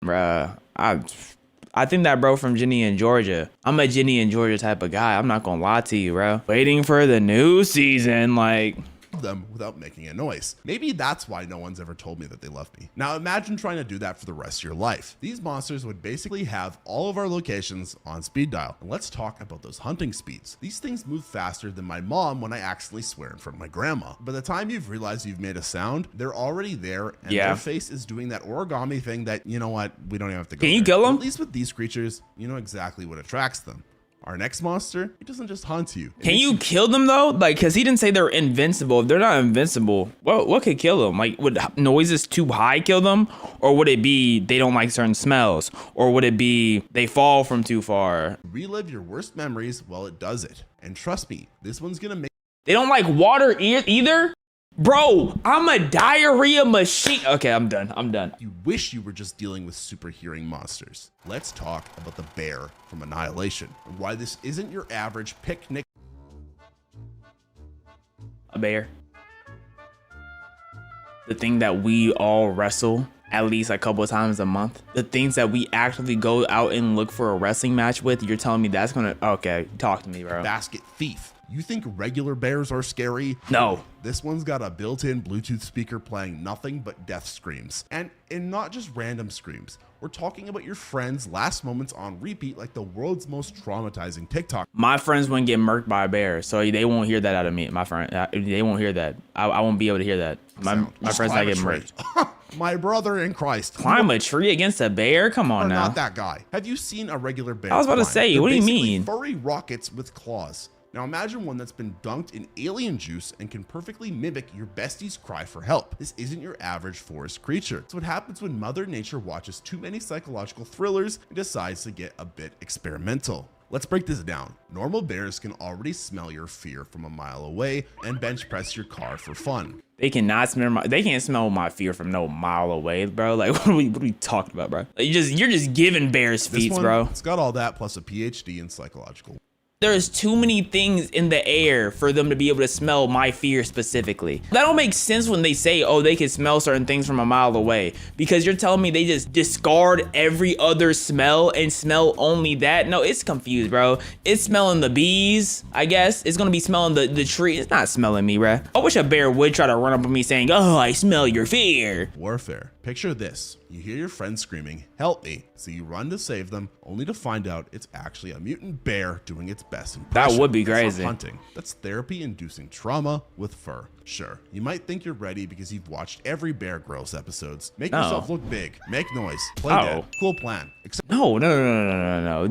Speaker 1: Bruh, I think that bro from Ginny in Georgia. I'm a Ginny in Georgia type of guy. I'm not gonna lie to you, bro. Waiting for the new season, like.
Speaker 2: Them without making a noise. Maybe that's why no one's ever told me that they love me. Now imagine trying to do that for the rest of your life. These monsters would basically have all of our locations on speed dial. And let's talk about those hunting speeds. These things move faster than my mom when I accidentally swear in front of my grandma. By the time you've realized you've made a sound, they're already there and their face is doing that origami thing that, you know what, we don't even have to go.
Speaker 1: Can you kill them?
Speaker 2: At least with these creatures, you know exactly what attracts them. Our next monster, it doesn't just hunt you.
Speaker 1: Can you kill them though? Like, cause he didn't say they're invincible. If they're not invincible, what could kill them? Like, would noises too high kill them? Or would it be they don't like certain smells? Or would it be they fall from too far?
Speaker 2: Relive your worst memories while it does it. And trust me, this one's gonna make.
Speaker 1: They don't like water either? Bro, I'm a diarrhea machine. Okay, I'm done.
Speaker 2: You wish you were just dealing with super hearing monsters. Let's talk about the bear from Annihilation and why this isn't your average picnic.
Speaker 1: A bear. The thing that we all wrestle at least a couple of times a month. The things that we actually go out and look for a wrestling match with, you're telling me that's gonna, okay, talk to me, bro.
Speaker 2: Basket thief. You think regular bears are scary?
Speaker 1: No.
Speaker 2: This one's got a built-in Bluetooth speaker playing nothing but death screams. And not just random screams. We're talking about your friend's last moments on repeat like the world's most traumatizing TikTok.
Speaker 1: My friends wouldn't get murked by a bear, so they won't hear that out of me. My friend, they won't hear that. I won't be able to hear that. My friends not get murked.
Speaker 2: My brother in Christ.
Speaker 1: Climb a tree against a bear? Come on now.
Speaker 2: Not that guy. Have you seen a regular bear?
Speaker 1: I was about to say, what do you mean?
Speaker 2: Furry rockets with claws. Now imagine one that's been dunked in alien juice and can perfectly mimic your bestie's cry for help. This isn't your average forest creature. It's what happens when Mother Nature watches too many psychological thrillers and decides to get a bit experimental. Let's break this down. Normal bears can already smell your fear from a mile away and bench press your car for fun.
Speaker 1: They cannot smell they can't smell my fear from no mile away, bro. Like, what are we talking about, bro? Like, you're just giving bears feats, bro.
Speaker 2: It's got all that plus a PhD in psychological.
Speaker 1: There's too many things in the air for them to be able to smell my fear specifically. That don't make sense when they say, oh, they can smell certain things from a mile away, because you're telling me they just discard every other smell and smell only that. No, it's confused, bro. It's smelling the bees, I guess. It's gonna be smelling the tree. It's not smelling me, bro. I wish a bear would try to run up on me saying, oh, I smell your fear.
Speaker 2: Warfare. Picture this. You hear your friend screaming, help me. So you run to save them, only to find out it's actually a mutant bear doing its best impression.
Speaker 1: That would be
Speaker 2: That's
Speaker 1: crazy.
Speaker 2: not hunting. That's therapy-inducing trauma with fur. Sure, you might think you're ready because you've watched every Bear Grylls episodes. Make yourself look big, make noise, play dead. Cool plan. Except
Speaker 1: No.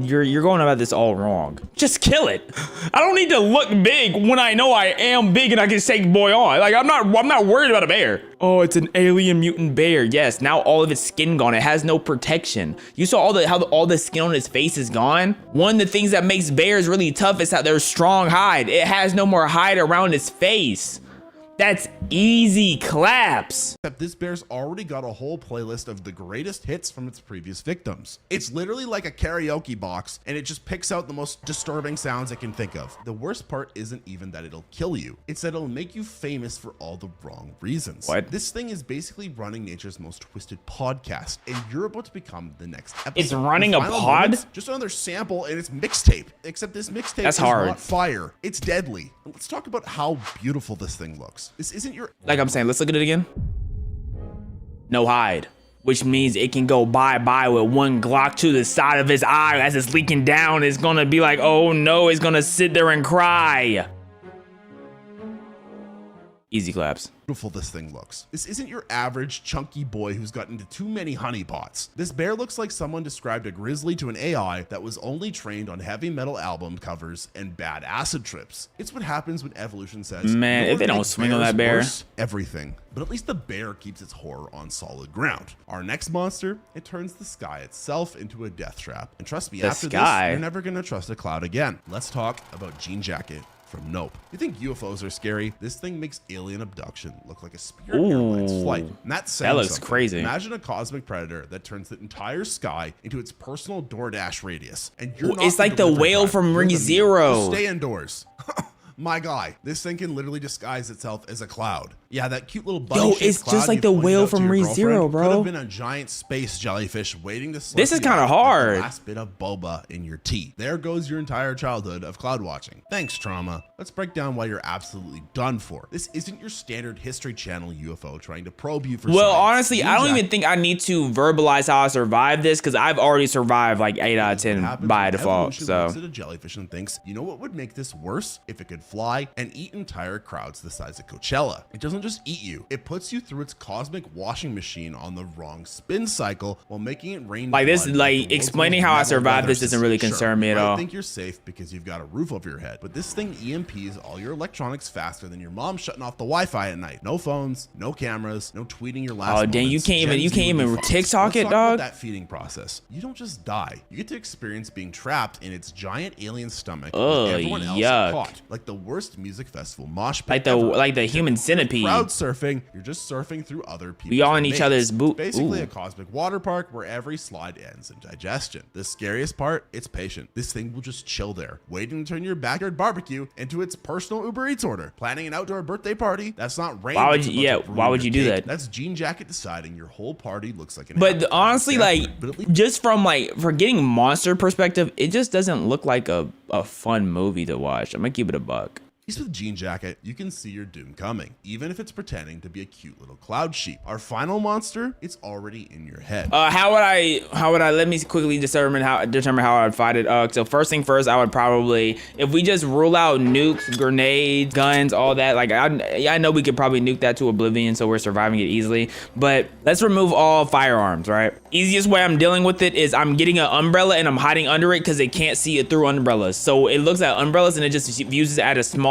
Speaker 1: You're going about this all wrong. Just kill it. I don't need to look big when I know I am big and I can take boy on. Like, I'm not worried about a bear. Oh, it's an alien mutant bear. Yes, now all of its skin gone. It has no protection. You saw how all the skin on its face is gone? One of the things that makes bears really tough is that they're strong hide. It has no more hide around its face. That's easy claps.
Speaker 2: Except this bear's already got a whole playlist of the greatest hits from its previous victims. It's literally like a karaoke box, and it just picks out the most disturbing sounds it can think of. The worst part isn't even that it'll kill you. It's that it'll make you famous for all the wrong reasons.
Speaker 1: What?
Speaker 2: This thing is basically running nature's most twisted podcast, and you're about to become the next episode.
Speaker 1: It's running a
Speaker 2: Final
Speaker 1: pod?
Speaker 2: Moments, just another sample, and it's mixtape. Except this mixtape is
Speaker 1: hard.
Speaker 2: not fire. It's deadly. And let's talk about how beautiful this thing looks. This isn't your...
Speaker 1: Like I'm saying, let's look at it again. No hide, which means it can go bye-bye with one Glock to the side of his eye as it's leaking down. It's gonna be like, oh no, it's gonna sit there and cry. Easy claps.
Speaker 2: Beautiful this thing looks. This isn't your average chunky boy who's gotten into too many honey pots. This bear looks like someone described a grizzly to an AI that was only trained on heavy metal album covers and bad acid trips. It's what happens when evolution says,
Speaker 1: Man,
Speaker 2: "You know
Speaker 1: if they
Speaker 2: what
Speaker 1: don't
Speaker 2: makes
Speaker 1: swing on
Speaker 2: bears
Speaker 1: that bear?"
Speaker 2: worse? Everything. But at least the bear keeps its horror on solid ground. Our next monster, it turns the sky itself into a death trap. And trust me, after
Speaker 1: sky?
Speaker 2: this, you're never gonna trust a cloud again. Let's talk about Jean Jacket from Nope. You think UFOs are scary? This thing makes alien abduction look like a Spirit Airlines flight. And that's saying
Speaker 1: That looks
Speaker 2: something.
Speaker 1: crazy.
Speaker 2: Imagine a cosmic predator that turns the entire sky into its personal DoorDash radius. And you're not
Speaker 1: It's like the
Speaker 2: delivery
Speaker 1: whale
Speaker 2: driver.
Speaker 1: from
Speaker 2: You're the
Speaker 1: ReZero.
Speaker 2: meal. Just stay indoors. My guy, this thing can literally disguise itself as a cloud. Yeah, that cute little bunny.
Speaker 1: it's just like the whale from ReZero, bro.
Speaker 2: Could have been a giant space jellyfish waiting to slip
Speaker 1: This is
Speaker 2: you out
Speaker 1: kinda
Speaker 2: like the
Speaker 1: hard.
Speaker 2: last bit of boba in your tea. There goes your entire childhood of cloud watching. Thanks, trauma. Let's break down why you're absolutely done for. This isn't your standard History Channel UFO trying to probe you for
Speaker 1: Well,
Speaker 2: science.
Speaker 1: honestly, I don't
Speaker 2: Jean
Speaker 1: even think I need to verbalize how I survived this, because I've already survived like 8 out of 10
Speaker 2: happens
Speaker 1: by
Speaker 2: when
Speaker 1: default.
Speaker 2: evolution
Speaker 1: So
Speaker 2: looks at a jellyfish and thinks, you know what would make this worse? If it could fly and eat entire crowds the size of Coachella. It doesn't just eat you, it puts you through its cosmic washing machine on the wrong spin cycle while making it rain
Speaker 1: Like this,
Speaker 2: blood
Speaker 1: like,
Speaker 2: the world's
Speaker 1: explaining
Speaker 2: most
Speaker 1: how I
Speaker 2: metal
Speaker 1: survived
Speaker 2: weather
Speaker 1: this doesn't really
Speaker 2: system.
Speaker 1: concern me
Speaker 2: You
Speaker 1: at
Speaker 2: might
Speaker 1: all.
Speaker 2: think you're safe because you've got a roof over your head, but this thing EMPs all your electronics faster than your mom shutting off the Wi-Fi at night. No phones, no cameras, no tweeting your last
Speaker 1: Oh, dang, you
Speaker 2: moments.
Speaker 1: can't even-
Speaker 2: Gen
Speaker 1: you
Speaker 2: Z
Speaker 1: can't
Speaker 2: would be
Speaker 1: even
Speaker 2: fucked.
Speaker 1: TikTok
Speaker 2: Let's
Speaker 1: it,
Speaker 2: talk about
Speaker 1: dog?
Speaker 2: that feeding process. You don't just die. You get to experience being trapped in its giant alien stomach
Speaker 1: Ugh,
Speaker 2: with everyone else
Speaker 1: yuck.
Speaker 2: caught. Like the worst music festival mosh pit
Speaker 1: like the
Speaker 2: ever.
Speaker 1: like the human centipede.
Speaker 2: crowd surfing, you're just surfing through other people's
Speaker 1: We all in each
Speaker 2: maze.
Speaker 1: other's boot.
Speaker 2: Basically
Speaker 1: Ooh.
Speaker 2: a cosmic water park where every slide ends in digestion. The scariest part, it's patient. This thing will just chill there, waiting to turn your backyard barbecue into its personal Uber Eats order. Planning an outdoor birthday party, that's not rain.
Speaker 1: Why would
Speaker 2: that's
Speaker 1: you-
Speaker 2: about
Speaker 1: yeah,
Speaker 2: to ruin
Speaker 1: why would
Speaker 2: your
Speaker 1: you do
Speaker 2: cake.
Speaker 1: that?
Speaker 2: That's Jean Jacket deciding your whole party looks like an
Speaker 1: But
Speaker 2: apple.
Speaker 1: honestly,
Speaker 2: Stanford.
Speaker 1: like,
Speaker 2: But at least
Speaker 1: just from like for getting monster perspective, it just doesn't look like a fun movie to watch. I'm gonna keep it a buck.
Speaker 2: with Jean Jacket, you can see your doom coming, even if it's pretending to be a cute little cloud sheep. Our final monster, it's already in your head.
Speaker 1: How would I let me quickly determine how I would fight it. So first thing first, I would probably, if we just rule out nukes, grenades, guns, all that, like I know we could probably nuke that to oblivion so we're surviving it easily, but let's remove all firearms, right? Easiest way I'm dealing with it is I'm getting an umbrella and I'm hiding under it because it can't see it through umbrellas. So it looks at umbrellas and it just uses it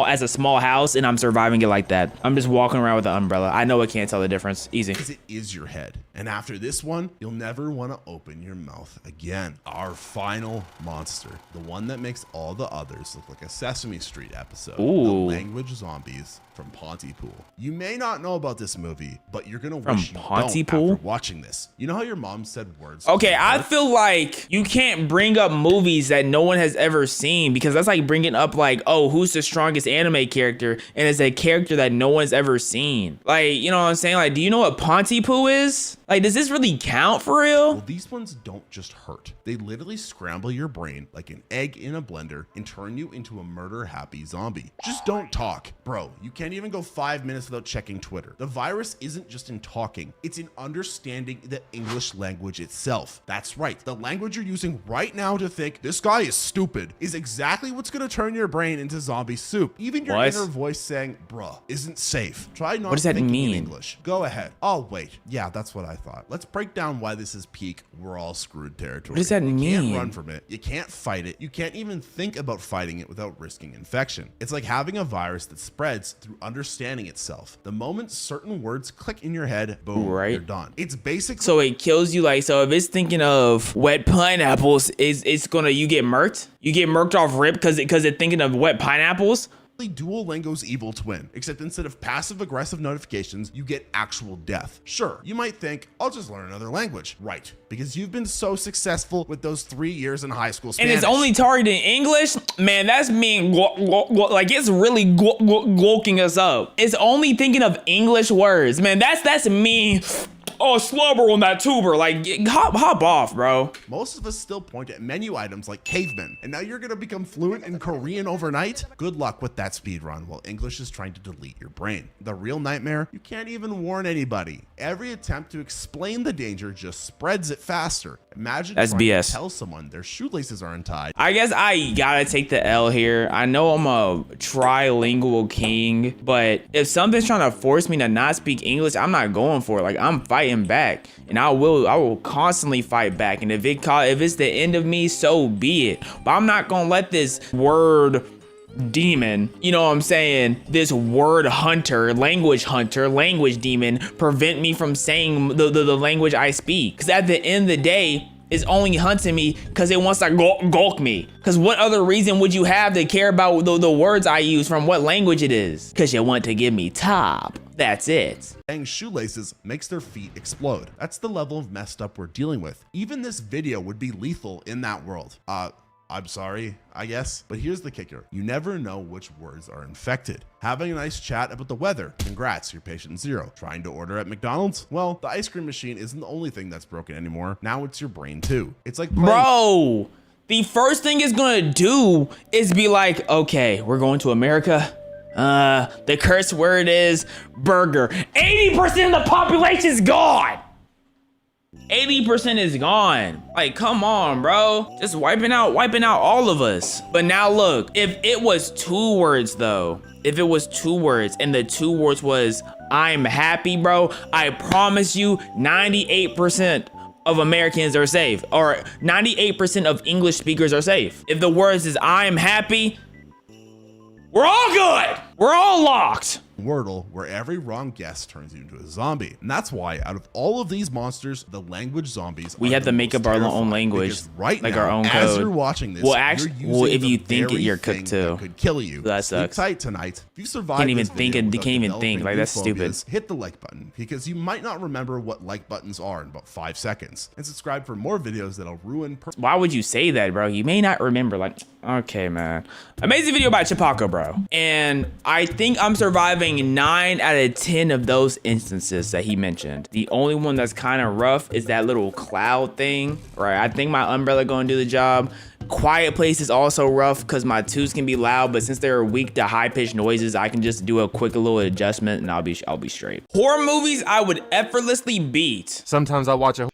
Speaker 1: as a small house, and I'm surviving it like that. I'm just walking around with an umbrella. I know it can't tell the difference. Easy.
Speaker 2: Because it is your head. And after this one, you'll never want to open your mouth again. Our final monster, the one that makes all the others look like a Sesame Street episode.
Speaker 1: Ooh.
Speaker 2: The Language Zombies from Pontypool. You may not know about this movie, but you're gonna wish you don't
Speaker 1: Pontypool?
Speaker 2: after watching this. You know how your mom said words?
Speaker 1: Okay, I feel like you can't bring up movies that no one has ever seen, because that's like bringing up like, oh, who's the strongest anime character, and it's a character that no one's ever seen. Like, you know what I'm saying? Like, do you know what Pontypool is? Like, does this really count for real?
Speaker 2: Well, these ones don't just hurt. They literally scramble your brain like an egg in a blender and turn you into a murder-happy zombie. Just don't talk. Bro, you can't even go 5 minutes without checking Twitter. The virus isn't just in talking, it's in understanding the English language itself. That's right, the language you're using right now to think this guy is stupid is exactly what's gonna turn your brain into zombie soup. Even your
Speaker 1: What?
Speaker 2: inner voice saying, bruh, isn't safe. Try not
Speaker 1: What does that
Speaker 2: thinking
Speaker 1: mean?
Speaker 2: in English. Go ahead. Oh, wait. Yeah, that's what I thought. Let's break down why this is peak we're all screwed territory.
Speaker 1: What does that
Speaker 2: You
Speaker 1: mean?
Speaker 2: can't run from it. You can't fight it. You can't even think about fighting it without risking infection. It's like having a virus that spreads through understanding itself. The moment certain words click in your head, boom,
Speaker 1: Right.
Speaker 2: you're done. It's basically
Speaker 1: So it kills you. Like, so if it's thinking of wet pineapples, it's gonna, you get murked? You get murked off rip because it's thinking of wet pineapples?
Speaker 2: Duolingo's evil twin, except instead of passive-aggressive notifications, you get actual death. Sure, you might think, I'll just learn another language. Right, because you've been so successful with those 3 years in high school Spanish.
Speaker 1: And it's only targeting English? Man, that's mean, like, it's really gawking us up. It's only thinking of English words. Man, that's mean. Oh, slobber on that tuber. Like, hop off, bro.
Speaker 2: Most of us still point at menu items like cavemen, and now you're gonna become fluent in Korean overnight? Good luck with that speed run while English is trying to delete your brain. The real nightmare, you can't even warn anybody. Every attempt to explain the danger just spreads it faster. Imagine
Speaker 1: That's
Speaker 2: trying
Speaker 1: BS.
Speaker 2: to tell someone their shoelaces are untied.
Speaker 1: I guess I gotta take the L here. I know I'm a trilingual king, but if something's trying to force me to not speak English, I'm not going for it. Like, I'm fighting back, and I will constantly fight back. And if it's the end of me, so be it. But I'm not gonna let this word demon, you know what I'm saying, this word hunter, language demon, prevent me from saying the language I speak. Because at the end of the day, it's only hunting me because it wants to gulk me. Because what other reason would you have to care about the words I use from what language it is? Because you want to give me top. That's it.
Speaker 2: Tying shoelaces makes their feet explode. That's the level of messed up we're dealing with. Even this video would be lethal in that world. I'm sorry, I guess. But here's the kicker. You never know which words are infected. Having a nice chat about the weather. Congrats, you're patient zero. Trying to order at McDonald's? Well, the ice cream machine isn't the only thing that's broken anymore. Now it's your brain too. It's like
Speaker 1: Bro, the first thing it's gonna do is be like, okay, we're going to America. The curse word is burger. 80% of the population's gone. 80% is gone. Like, come on, bro. Just wiping out all of us. But now look, if it was 2 words though, if it was 2 words and the 2 words was I'm happy, bro, I promise you 98% of Americans are safe, or 98% of English speakers are safe. If the words is I'm happy, we're all good. We're all locked.
Speaker 2: Wordle, where every wrong guess turns you into a zombie. And that's why, out of all of these monsters, the language zombies
Speaker 1: We
Speaker 2: are
Speaker 1: have
Speaker 2: the
Speaker 1: to make
Speaker 2: most
Speaker 1: up our own
Speaker 2: terrifying,
Speaker 1: language,
Speaker 2: because right
Speaker 1: like
Speaker 2: now,
Speaker 1: our own
Speaker 2: as
Speaker 1: code.
Speaker 2: you're watching this,
Speaker 1: Well,
Speaker 2: you're
Speaker 1: actually,
Speaker 2: using
Speaker 1: if
Speaker 2: the
Speaker 1: you think it,
Speaker 2: very
Speaker 1: you're
Speaker 2: thing
Speaker 1: cooked
Speaker 2: that
Speaker 1: too.
Speaker 2: could kill you.
Speaker 1: That
Speaker 2: Sleep
Speaker 1: sucks.
Speaker 2: tight tonight. If you survive
Speaker 1: Can't even
Speaker 2: this
Speaker 1: think
Speaker 2: video
Speaker 1: and
Speaker 2: without
Speaker 1: can't even
Speaker 2: developing
Speaker 1: think. Like,
Speaker 2: new
Speaker 1: that's stupid.
Speaker 2: phobias, hit the like button, because you might not remember what like buttons are in about 5 seconds. And subscribe for more videos that'll ruin
Speaker 1: Why would you say that, bro? You may not remember. Like, okay, man. Amazing video about Chapaco, bro. And I think I'm surviving 9 out of 10 of those instances that he mentioned. The only one that's kind of rough is that little cloud thing, right? I think my umbrella gonna do the job. Quiet place is also rough because my twos can be loud, but since they're weak to high-pitched noises, I can just do a quick little adjustment and I'll be straight. Horror movies I would effortlessly beat.
Speaker 3: Sometimes I watch a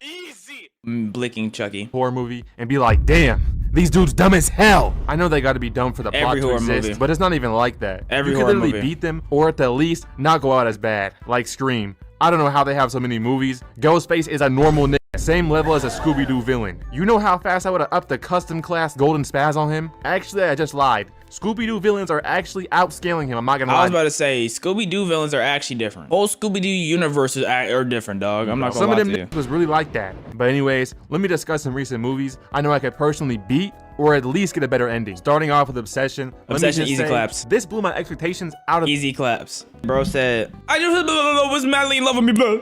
Speaker 1: Blicking Chucky.
Speaker 3: horror movie and be like, damn, these dudes dumb as hell. I know they got to be dumb for the plot
Speaker 1: Every
Speaker 3: to
Speaker 1: horror
Speaker 3: exist,
Speaker 1: movie.
Speaker 3: but it's not even like that.
Speaker 1: Every
Speaker 3: you could
Speaker 1: horror
Speaker 3: literally
Speaker 1: movie.
Speaker 3: beat them, or at the least, not go out as bad, like Scream. I don't know how they have so many movies. Ghostface is a normal nigga, same level as a Scooby-Doo villain. You know how fast I would have upped the custom class Golden Spaz on him? Actually, I just lied. Scooby-Doo villains are actually outscaling him, I'm not gonna
Speaker 1: I
Speaker 3: lie.
Speaker 1: was about to say, Scooby-Doo villains are actually different. Whole Scooby-Doo universes are different, dog. I'm not gonna
Speaker 3: Some
Speaker 1: lie
Speaker 3: of them
Speaker 1: to you.
Speaker 3: niggas was really like that. But anyways, let me discuss some recent movies I know I could personally beat or at least get a better ending. Starting off with Obsession. Let me
Speaker 1: Obsession,
Speaker 3: just
Speaker 1: easy
Speaker 3: say,
Speaker 1: claps.
Speaker 3: This blew my expectations out of
Speaker 1: Easy claps. Bro said, I just was madly in love with me, bro.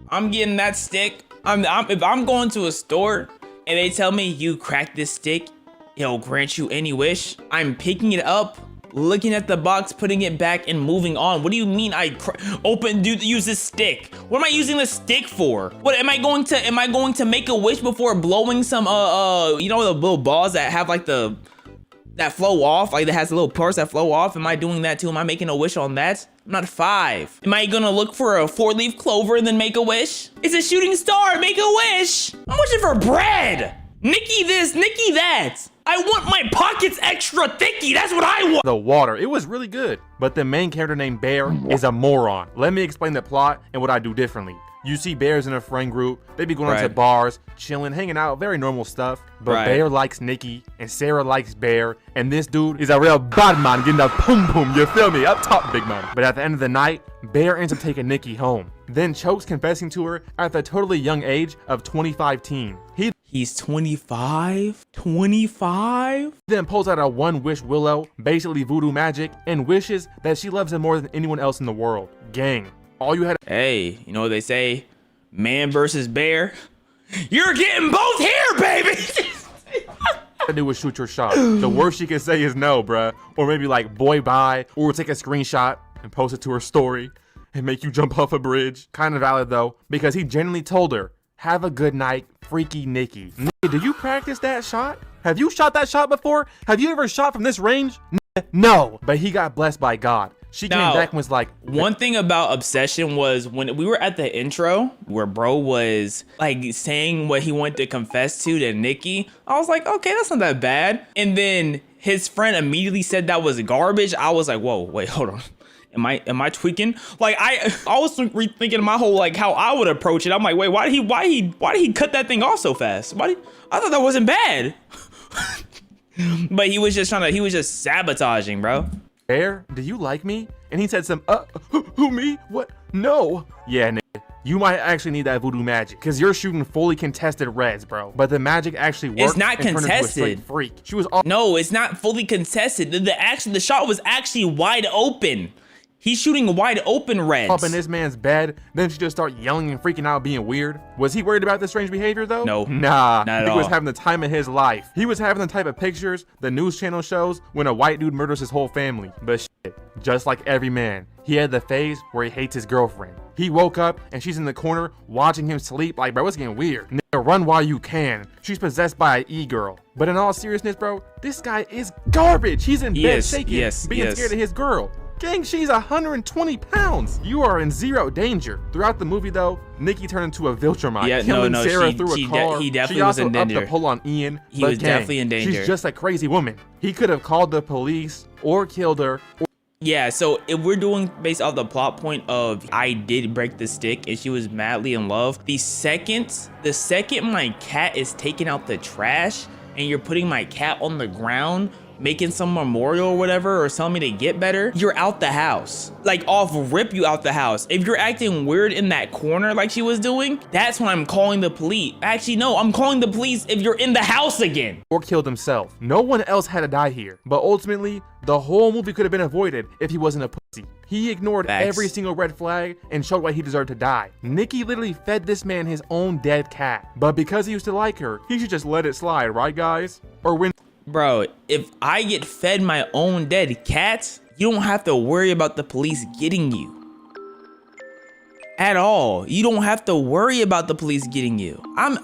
Speaker 1: I'm getting that stick. If I'm going to a store and they tell me you crack this stick, it'll grant you any wish, I'm picking it up, looking at the box, putting it back, and moving on. What do you mean use this stick? What am I using this stick for? What am I going to make a wish before blowing some you know the little balls that have like that flow off, like that has little parts that flow off? Am I doing that too? Am I making a wish on that? I'm not 5. Am I gonna look for a 4-leaf clover and then make a wish? It's a shooting star, make a wish. I'm wishing for bread. Nikki this, Nikki that. I want my pockets extra thicky. That's what I want.
Speaker 3: the water. It was really good. But the main character named Bear is a moron. Let me explain the plot and what I do differently. You see bears in a friend group. They be going out to
Speaker 1: Right.
Speaker 3: bars, chilling, hanging out, very normal stuff. But
Speaker 1: Right.
Speaker 3: Bear likes Nikki, and Sarah likes Bear, and this dude is a real bad man getting a pum pum, you feel me? Up top, big man. But at the end of the night, Bear ends up taking Nikki home. Then chokes confessing to her at the totally young age of 25 teen.
Speaker 1: He's 25? 25?
Speaker 3: Then pulls out a one-wish willow, basically voodoo magic, and wishes that she loves him more than anyone else in the world. Gang. All you had
Speaker 1: Hey, you know what they say? Man versus bear. You're getting both here, baby.
Speaker 3: to do was shoot your shot. The worst she can say is no, bruh. Or maybe like, boy, bye. Or take a screenshot and post it to her story and make you jump off a bridge. Kind of valid though, because he genuinely told her, have a good night, freaky Nikki. Nigga, do you practice that shot? Have you shot that shot before? Have you ever shot from this range? No. But he got blessed by God. She came
Speaker 1: Now,
Speaker 3: back and was like,
Speaker 1: one thing about Obsession was when we were at the intro where bro was like saying what he wanted to confess to Nikki, I was like, okay, that's not that bad. And then his friend immediately said that was garbage. I was like, whoa, wait, hold on. Am I tweaking? Like I was rethinking my whole like how I would approach it. I'm like, wait, why did he cut that thing off so fast? I thought that wasn't bad. But he was just sabotaging, bro.
Speaker 3: Bear, do you like me? And he said who me? What? No. Yeah, nigga. You might actually need that voodoo magic, because you're shooting fully contested reds, bro. But the magic actually worked.
Speaker 1: It's not
Speaker 3: and turned her into a straight
Speaker 1: contested.
Speaker 3: freak. She was all
Speaker 1: No, it's not fully contested. The shot was actually wide open. He's shooting wide open reds.
Speaker 3: up in this man's bed. Then she just start yelling and freaking out, being weird. Was he worried about this strange behavior though?
Speaker 1: No.
Speaker 3: Nah.
Speaker 1: Not at
Speaker 3: He was
Speaker 1: all.
Speaker 3: having the time of his life. He was having the type of pictures the news channel shows when a white dude murders his whole family. But shit, just like every man, he had the phase where he hates his girlfriend. He woke up and she's in the corner watching him sleep. Like, bro, it's getting weird. Nigga, run while you can. She's possessed by an e-girl. But in all seriousness, bro, this guy is garbage. He's in bed
Speaker 1: Yes,
Speaker 3: shaking,
Speaker 1: yes,
Speaker 3: being
Speaker 1: yes.
Speaker 3: scared of his girl. Gang, she's 120 pounds. You are in zero danger. Throughout the movie, though, Nikki turned into a Viltrumite,
Speaker 1: Yeah,
Speaker 3: killing
Speaker 1: no,
Speaker 3: Sarah
Speaker 1: she-
Speaker 3: through
Speaker 1: she
Speaker 3: a
Speaker 1: de-
Speaker 3: car.
Speaker 1: he definitely
Speaker 3: she
Speaker 1: was
Speaker 3: also
Speaker 1: in
Speaker 3: upped
Speaker 1: danger.
Speaker 3: the pull on Ian.
Speaker 1: He
Speaker 3: but
Speaker 1: was
Speaker 3: gang,
Speaker 1: definitely in danger.
Speaker 3: She's just a crazy woman. He could have called the police or killed her.
Speaker 1: Yeah, so if we're doing based off the plot point of I did break the stick and she was madly in love, the second my cat is taking out the trash and you're putting my cat on the ground, making some memorial or whatever, or telling me to get better, you're out the house. Like off rip, you out the house. If you're acting weird in that corner like she was doing, that's when I'm calling the police. Actually, no, I'm calling the police if you're in the house again.
Speaker 3: Or killed himself. No one else had to die here. But ultimately, the whole movie could have been avoided if he wasn't a pussy. He ignored
Speaker 1: Facts.
Speaker 3: every single red flag and showed why he deserved to die. Nikki literally fed this man his own dead cat. But because he used to like her, he should just let it slide, right guys? Or when
Speaker 1: Bro, if I get fed my own dead cats, you don't have to worry about the police getting you. At all. You don't have to worry about the police getting you. I'm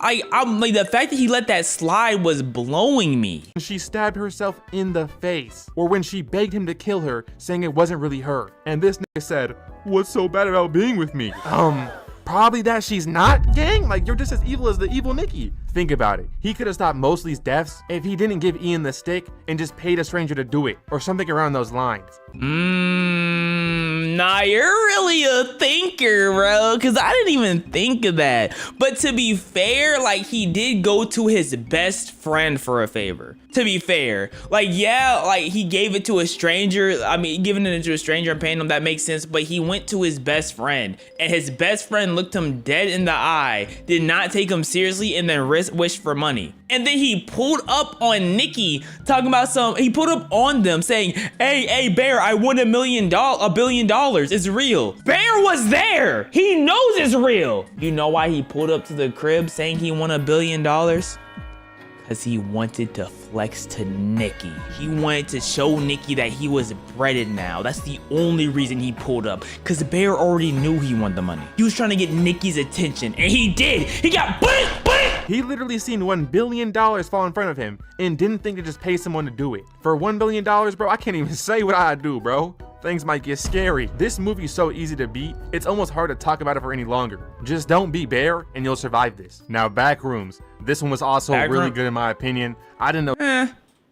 Speaker 1: like, the fact that he let that slide was blowing me.
Speaker 3: she stabbed herself in the face. Or when she begged him to kill her, saying it wasn't really her. And this nigga said, "What's so bad about being with me?" Probably that she's not, gang? Like, you're just as evil as the evil Nikki. Think about it. He could have stopped most of these deaths if he didn't give Ian the stick and just paid a stranger to do it, or something around those lines.
Speaker 1: Nah, you're really a thinker, bro, because I didn't even think of that. But to be fair, like, he did go to his best friend for a favor. To be fair, like, yeah, like, he gave it to a stranger. I mean, giving it to a stranger and paying him, that makes sense. But he went to his best friend, and his best friend looked him dead in the eye, did not take him seriously, and then wished for money. And then he pulled up on Nikki talking about he pulled up on them saying, hey, Bear, I won $1 billion. It's real. Bear was there. He knows it's real. You know why he pulled up to the crib saying he won $1 billion? Because he wanted to flex to Nikki. He wanted to show Nikki that he was breaded now. That's the only reason he pulled up. Because Bear already knew he wanted the money. He was trying to get Nikki's attention, and he did. He got blit.
Speaker 3: He literally seen $1 billion fall in front of him and didn't think to just pay someone to do it. For $1 billion, bro, I can't even say what I do, bro. Things might get scary. This movie's so easy to beat, it's almost hard to talk about it for any longer. Just don't be Bear and you'll survive this. Now, Backrooms. This one was also really good in my opinion. I didn't know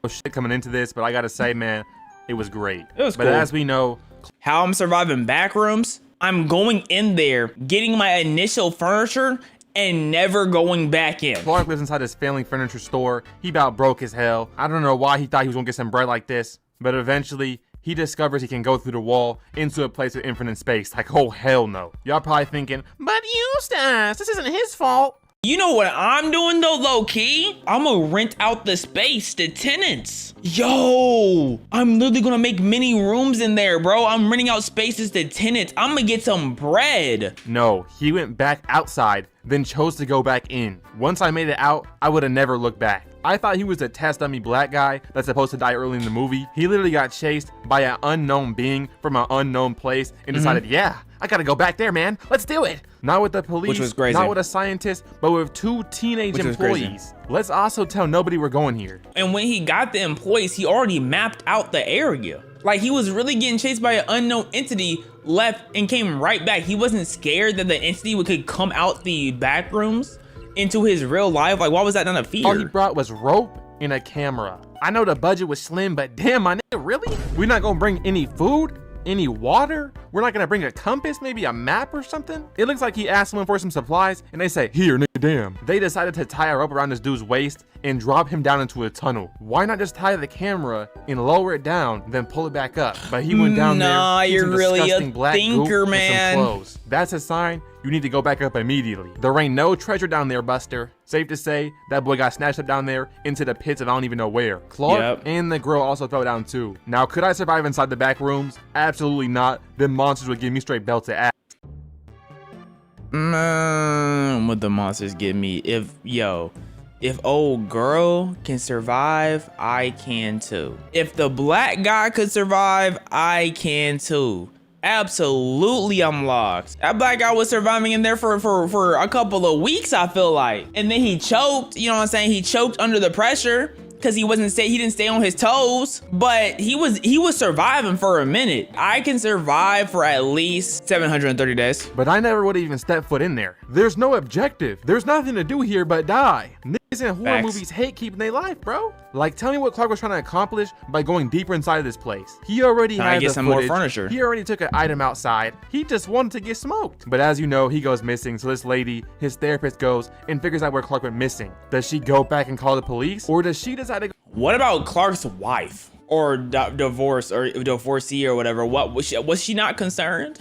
Speaker 3: shit coming into this, but I gotta say, man, it was great.
Speaker 1: It was
Speaker 3: but
Speaker 1: cool.
Speaker 3: as we know,
Speaker 1: how I'm surviving Backrooms, I'm going in there, getting my initial furniture, and never going back in.
Speaker 3: Clark lives inside his family furniture store. He about broke as hell. I don't know why he thought he was gonna get some bread like this, but eventually, he discovers he can go through the wall into a place with infinite space. Like, oh, hell no. Y'all probably thinking, but Eustace, this isn't his fault.
Speaker 1: You know what I'm doing though, low key? I'm gonna rent out the space to tenants. Yo, I'm literally gonna make mini rooms in there, bro. I'm renting out spaces to tenants. I'm gonna get some bread.
Speaker 3: No, he went back outside, then chose to go back in. Once I made it out, I would have never looked back. I thought he was a test dummy black guy that's supposed to die early in the movie. He literally got chased by an unknown being from an unknown place and decided, yeah, I gotta go back there, man. Let's do it. Not with the police,
Speaker 1: Which was crazy.
Speaker 3: not with a scientist, but with 2 teenage employees. Let's also tell nobody we're going here.
Speaker 1: And when he got the employees, he already mapped out the area. Like, he was really getting chased by an unknown entity, left and came right back. He wasn't scared that the entity could come out the back rooms into his real life. Like, why was that not a fear?
Speaker 3: All he brought was rope and a camera. I know the budget was slim, but damn, my nigga, really? We're not gonna bring any food? Any water? We're not gonna bring a compass, maybe a map or something? It looks like he asked someone for some supplies and they say, here, nigga, damn. They decided to tie a rope around this dude's waist and drop him down into a tunnel. Why not just tie the camera and lower it down, then pull it back up? But he went down
Speaker 1: Nah,
Speaker 3: there,
Speaker 1: you're
Speaker 3: some
Speaker 1: really
Speaker 3: disgusting
Speaker 1: a
Speaker 3: black
Speaker 1: thinker,
Speaker 3: goop
Speaker 1: man.
Speaker 3: And some clothes. That's a sign you need to go back up immediately. There ain't no treasure down there, Buster. Safe to say, that boy got snatched up down there into the pits of I don't even know where. Clark and the girl also fell down too. Now, could I survive inside the back rooms? Absolutely not. Them monsters would give me straight belted ass.
Speaker 1: What the monsters give me? If old girl can survive, I can too. If the black guy could survive, I can too. Absolutely, I'm locked. That black guy was surviving in there for a couple of weeks, I feel like. And then he choked, you know what I'm saying? He choked under the pressure because he didn't stay on his toes, but he was surviving for a minute. I can survive for at least 730 days.
Speaker 3: But I never would have even stepped foot in there. There's no objective. There's nothing to do here but die. Niggas in horror movies hate keeping their life, bro. Like, tell me what Clark was trying to accomplish by going deeper inside of this place. He already had the
Speaker 1: some
Speaker 3: footage.
Speaker 1: more furniture.
Speaker 3: He already took an item outside. He just wanted to get smoked. But as you know, he goes missing. So this lady, his therapist, goes and figures out where Clark went missing. Does she go back and call the police? Or does she decide to go?
Speaker 1: What about Clark's wife? or divorce or divorcee or whatever, what was she not concerned?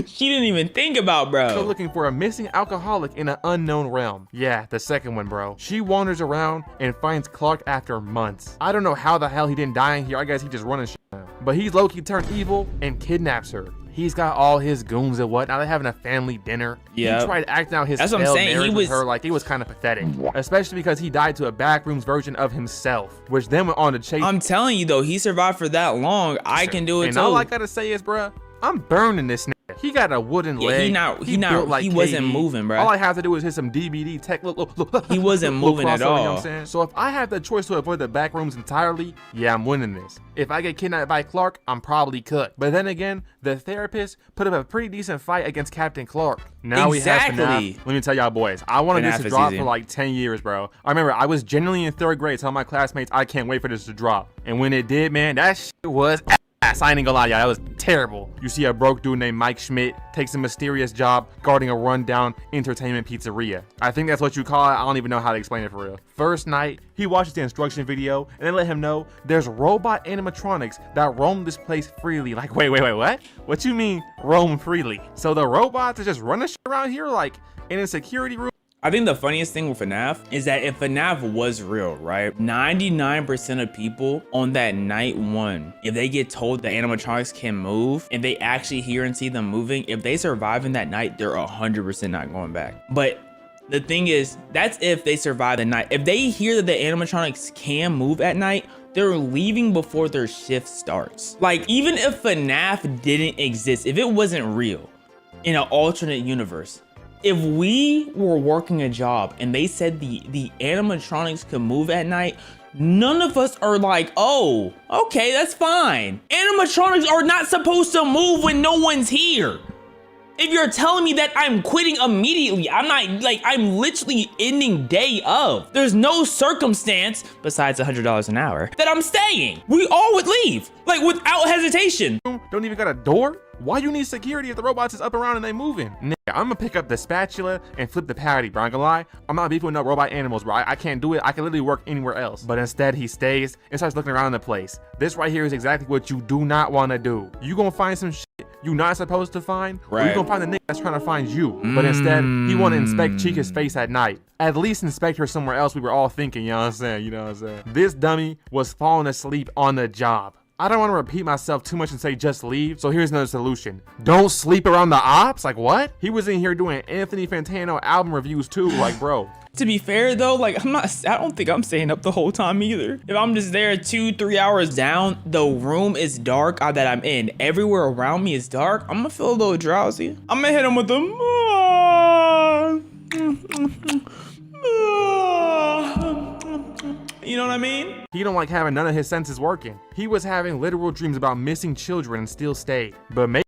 Speaker 1: She didn't even think about, bro.
Speaker 3: Looking for a missing alcoholic in an unknown realm. Yeah, the second one, bro. She wanders around and finds Clark after months. I don't know how the hell he didn't die in here. I guess he just running shit now. But he's low-key turned evil and kidnaps her. He's got all his goons and whatnot. They're having a family dinner.
Speaker 1: Yeah.
Speaker 3: He tried acting out his
Speaker 1: That's what I'm
Speaker 3: failed
Speaker 1: saying.
Speaker 3: marriage
Speaker 1: He
Speaker 3: with
Speaker 1: was-
Speaker 3: her like it was kind of pathetic. Especially because he died to a backrooms version of himself, which then went on to chase.
Speaker 1: I'm telling you though, he survived for that long. I can do it
Speaker 3: And
Speaker 1: too.
Speaker 3: all I gotta say is, bruh, I'm burning this nigga. He got a wooden
Speaker 1: Yeah,
Speaker 3: leg.
Speaker 1: he wasn't moving, bruh.
Speaker 3: All I have to do is hit some DBD tech. Look.
Speaker 1: He wasn't
Speaker 3: little
Speaker 1: moving at
Speaker 3: crossover, you know what
Speaker 1: all.
Speaker 3: I'm saying? So if I have the choice to avoid the back rooms entirely, yeah, I'm winning this. If I get kidnapped by Clark, I'm probably cooked. But then again, the therapist put up a pretty decent fight against Captain Clark. Now we have
Speaker 1: Exactly.
Speaker 3: FNAF. Let me tell y'all boys, I wanted this
Speaker 1: FNAF
Speaker 3: to
Speaker 1: is
Speaker 3: drop
Speaker 1: easy.
Speaker 3: for like 10 years, bro. I remember I was genuinely in 3rd grade telling my classmates I can't wait for this to drop. And when it did, man, that shit was ass. I ain't gonna lie, y'all, that was terrible. You see a broke dude named Mike Schmidt takes a mysterious job guarding a rundown entertainment pizzeria. I think that's what you call it. I don't even know how to explain it for real. First night, he watches the instruction video and they let him know there's robot animatronics that roam this place freely. Like, wait, what? What you mean roam freely? So the robots are just running shit around here like in a security room?
Speaker 1: I think the funniest thing with FNAF is that if FNAF was real, right? 99% of people on that night one, if they get told the animatronics can move and they actually hear and see them moving, if they survive in that night, they're 100% not going back. But the thing is, that's if they survive the night. If they hear that the animatronics can move at night, they're leaving before their shift starts. Like, even if FNAF didn't exist, if it wasn't real in an alternate universe, if we were working a job and they said the animatronics could move at night, none of us are like, oh, okay, that's fine. Animatronics are not supposed to move when no one's here. If you're telling me that I'm quitting immediately, I'm not, like, I'm literally ending day of. There's no circumstance, besides $100 an hour, that I'm staying. We all would leave, like, without hesitation.
Speaker 3: Don't even got a door? Why you need security if the robots is up around and they moving? Nigga, I'm gonna pick up the spatula and flip the patty, bro. I ain't gonna lie. I'm not beefing with no robot animals, bro. I can't do it. I can literally work anywhere else. But instead, he stays and starts looking around the place. This right here is exactly what you do not want to do. You gonna find some shit you not supposed to find, or you
Speaker 1: Right.
Speaker 3: gonna find the nigga that's trying to find you. But instead, he want to inspect Chica's face at night. At least inspect her somewhere else, we were all thinking, you know what I'm saying? You know what I'm saying? This dummy was falling asleep on the job. I don't want to repeat myself too much and say just leave, so here's another solution. Don't sleep around the ops? Like what? He was in here doing Anthony Fantano album reviews too, like bro.
Speaker 1: To be fair though, like I don't think I'm staying up the whole time either. If I'm just there 2-3 hours down, the room is dark that I'm in. Everywhere around me is dark. I'm gonna feel a little drowsy. I'm gonna hit him with the you know what I mean?
Speaker 3: He don't like having none of his senses working. He was having literal dreams about missing children and still stayed. But maybe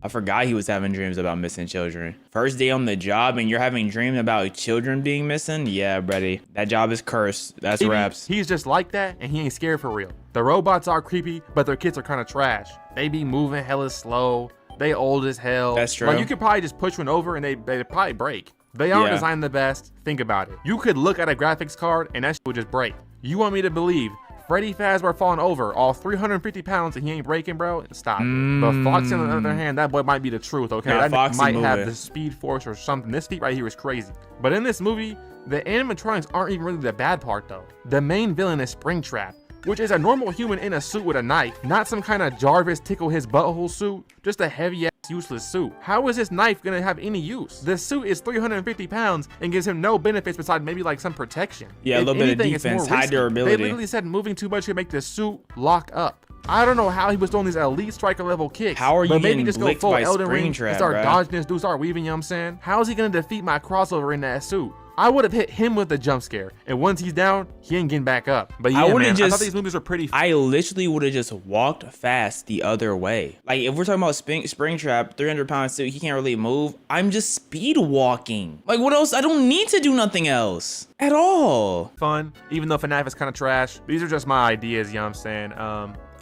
Speaker 1: I forgot he was having dreams about missing children. First day on the job and you're having dreams about children being missing? Yeah, buddy. That job is cursed. That's raps.
Speaker 3: he's just like that and he ain't scared for real. The robots are creepy, but their kids are kind of trash. They be moving hella slow. They old as hell.
Speaker 1: That's true.
Speaker 3: Like you could probably just push one over and they'd probably break. They aren't
Speaker 1: Yeah.
Speaker 3: designed the best. Think about it. You could look at a graphics card and that shit would just break. You want me to believe Freddy Fazbear falling over, all 350 pounds, and he ain't breaking, bro? Stop it. But Foxy, on the other hand, that boy might be the truth, okay?
Speaker 1: Nah,
Speaker 3: That
Speaker 1: Foxy
Speaker 3: might have
Speaker 1: moving.
Speaker 3: the speed force or something. This feat right here is crazy. But in this movie, the animatronics aren't even really the bad part, though. The main villain is Springtrap, which is a normal human in a suit with a knife, not some kind of Jarvis tickle his butthole suit, just a heavy ass useless suit. How is this knife gonna have any use? The suit is 350 pounds and gives him no benefits besides maybe like some protection.
Speaker 1: Yeah, a
Speaker 3: If
Speaker 1: little bit of
Speaker 3: anything, it's more
Speaker 1: defense, high
Speaker 3: risky.
Speaker 1: durability.
Speaker 3: They literally said moving too much could make the suit lock up. I don't know how he was throwing these elite striker level kicks.
Speaker 1: How are you
Speaker 3: but maybe
Speaker 1: getting
Speaker 3: just go
Speaker 1: blicked
Speaker 3: full
Speaker 1: by
Speaker 3: Elden Ring
Speaker 1: Springtrap,
Speaker 3: and start
Speaker 1: bruh?
Speaker 3: dodging this dude, start weaving, you know what I'm saying? How is he gonna defeat my crossover in that suit? I would have hit him with the jump scare, and once he's down, he ain't getting back up. But yeah,
Speaker 1: I would've
Speaker 3: man, I thought
Speaker 1: just-
Speaker 3: these movies were pretty.
Speaker 1: I literally would have just walked fast the other way. Like if we're talking about Springtrap, 300-pound suit, he can't really move. I'm just speed walking. Like what else? I don't need to do nothing else at all.
Speaker 3: Fun, even though FNAF is kind of trash. These are just my ideas, you know what I'm saying?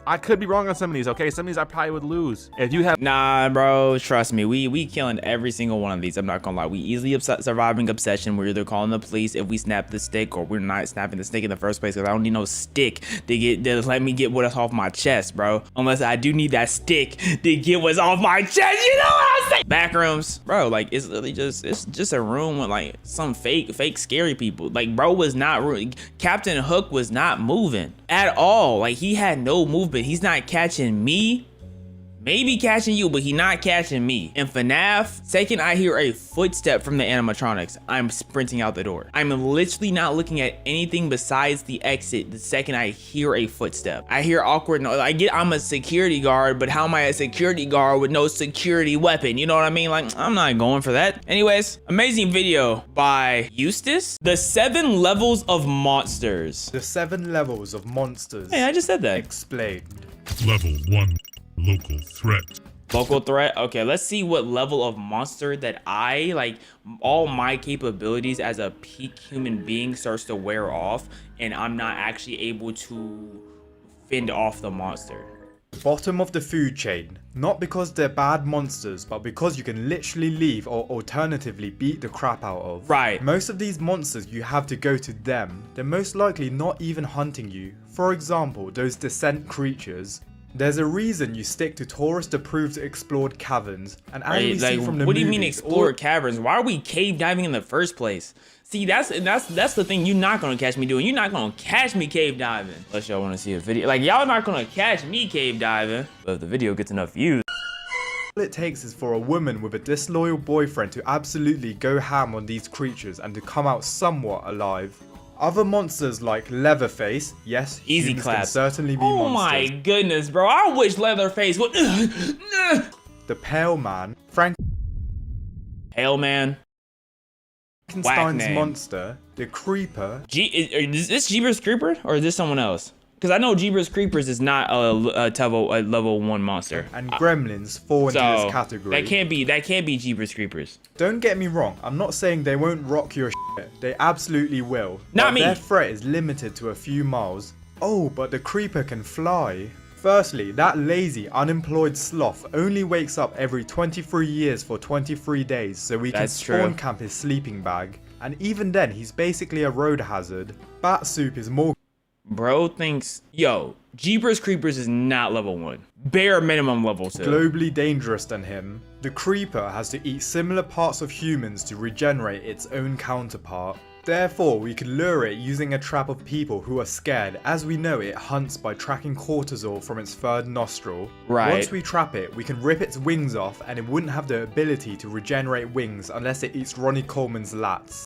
Speaker 3: I could be wrong on some of these, okay? Some of these I probably would lose. If you have
Speaker 1: Nah, bro, trust me. We killing every single one of these. I'm not gonna lie. We easily surviving obsession. We're either calling the police if we snap the stick, or we're not snapping the stick in the first place, because I don't need no stick to let me get what's off my chest, bro. Unless I do need that stick to get what's off my chest. You know what I'm saying? Backrooms, bro. Like it's literally just a room with like some fake scary people. Like bro was not Captain Hook was not moving at all. Like he had no movement. He's not catching me. Maybe catching you, but he not catching me. In FNAF, second I hear a footstep from the animatronics, I'm sprinting out the door. I'm literally not looking at anything besides the exit the second I hear a footstep. I hear awkward noise. I'm a security guard, but how am I a security guard with no security weapon? You know what I mean? Like, I'm not going for that. Anyways, amazing video by Eustace. The 7 levels of monsters.
Speaker 4: The 7 levels of monsters.
Speaker 1: Hey, I just said that.
Speaker 4: Explained.
Speaker 5: Level 1. Local threat.
Speaker 1: Local threat. Okay, let's see what level of monster that I like. All my capabilities as a peak human being starts to wear off, and I'm not actually able to fend off the monster.
Speaker 4: Bottom of the food chain. Not because they're bad monsters, but because you can literally leave or alternatively beat the crap out of.
Speaker 1: Right.
Speaker 4: Most of these monsters you have to go to them. They're most likely not even hunting you. For example, those descent creatures. There's a reason you stick to tourist approved explored caverns, and as we see from the
Speaker 1: what do you mean
Speaker 4: movies,
Speaker 1: explored caverns? Why are we cave diving in the first place? See, that's the thing you're not gonna catch me doing. You're not gonna catch me cave diving. Unless y'all wanna see a video. Like y'all not gonna catch me cave diving. But if the video gets enough views.
Speaker 4: all it takes is for a woman with a disloyal boyfriend to absolutely go ham on these creatures and to come out somewhat alive. Other monsters like Leatherface, yes,
Speaker 1: Easy
Speaker 4: humans
Speaker 1: clap.
Speaker 4: can certainly be
Speaker 1: Oh
Speaker 4: monsters.
Speaker 1: my goodness, bro. I wish Leatherface would.
Speaker 4: The Pale Man,
Speaker 1: Hell man.
Speaker 4: Frankenstein's
Speaker 1: name.
Speaker 4: monster, the Creeper,
Speaker 1: Is this Jeepers Creeper or is this someone else? Because I know Jeepers Creepers is not a level 1 monster.
Speaker 4: and Gremlins fall into
Speaker 1: So
Speaker 4: this category.
Speaker 1: that can't be Jeepers Creepers.
Speaker 4: Don't get me wrong, I'm not saying they won't rock your shit. They absolutely will.
Speaker 1: Not
Speaker 4: but
Speaker 1: me.
Speaker 4: Their threat is limited to a few miles. Oh, but the Creeper can fly. Firstly, that lazy, unemployed sloth only wakes up every 23 years for 23 days, so we can
Speaker 1: That's
Speaker 4: spawn
Speaker 1: true.
Speaker 4: camp his sleeping bag. And even then, he's basically a road hazard. Bat Soup is more
Speaker 1: Bro thinks, yo, Jeepers Creepers is not level 1. Bare minimum level 2.
Speaker 4: globally dangerous than him. The Creeper has to eat similar parts of humans to regenerate its own counterpart. Therefore, we can lure it using a trap of people who are scared, as we know it hunts by tracking cortisol from its third nostril.
Speaker 1: Right.
Speaker 4: Once we trap it, we can rip its wings off and it wouldn't have the ability to regenerate wings unless it eats Ronnie Coleman's lats.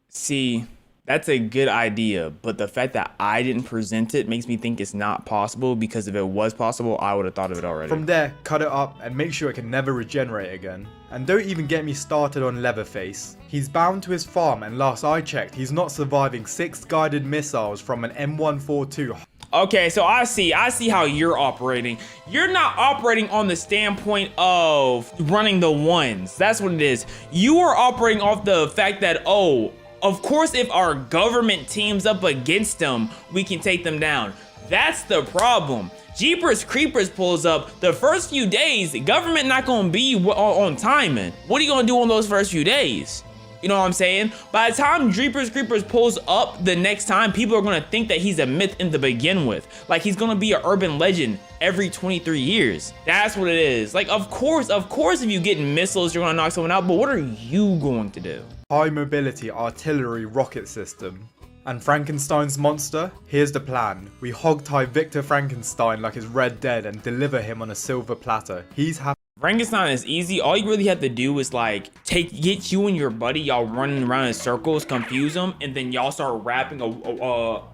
Speaker 1: See, that's a good idea, but the fact that I didn't present it makes me think it's not possible, because if it was possible, I would have thought of it already.
Speaker 4: From there, cut it up and make sure it can never regenerate again. And don't even get me started on Leatherface. He's bound to his farm, and last I checked, he's not surviving 6 guided missiles from an M142.
Speaker 1: Okay, so I see how you're operating. You're not operating on the standpoint of running the ones. That's what it is. You are operating off the fact that, oh, of course, if our government teams up against them, we can take them down. That's the problem. Jeepers Creepers pulls up the first few days, the government not gonna be on timing. What are you gonna do on those first few days? You know what I'm saying? By the time Jeepers Creepers pulls up the next time, people are gonna think that he's a myth in the begin with. Like he's gonna be an urban legend every 23 years. That's what it is. Like, of course, if you get missiles, you're gonna knock someone out, but what are you going to do?
Speaker 4: High mobility artillery rocket system. And Frankenstein's monster? Here's the plan. We hogtie Victor Frankenstein like his Red Dead and deliver him on a silver platter. He's happy.
Speaker 1: Frankenstein is easy. All you really have to do is like get you and your buddy, y'all running around in circles, confuse him, and then y'all start wrapping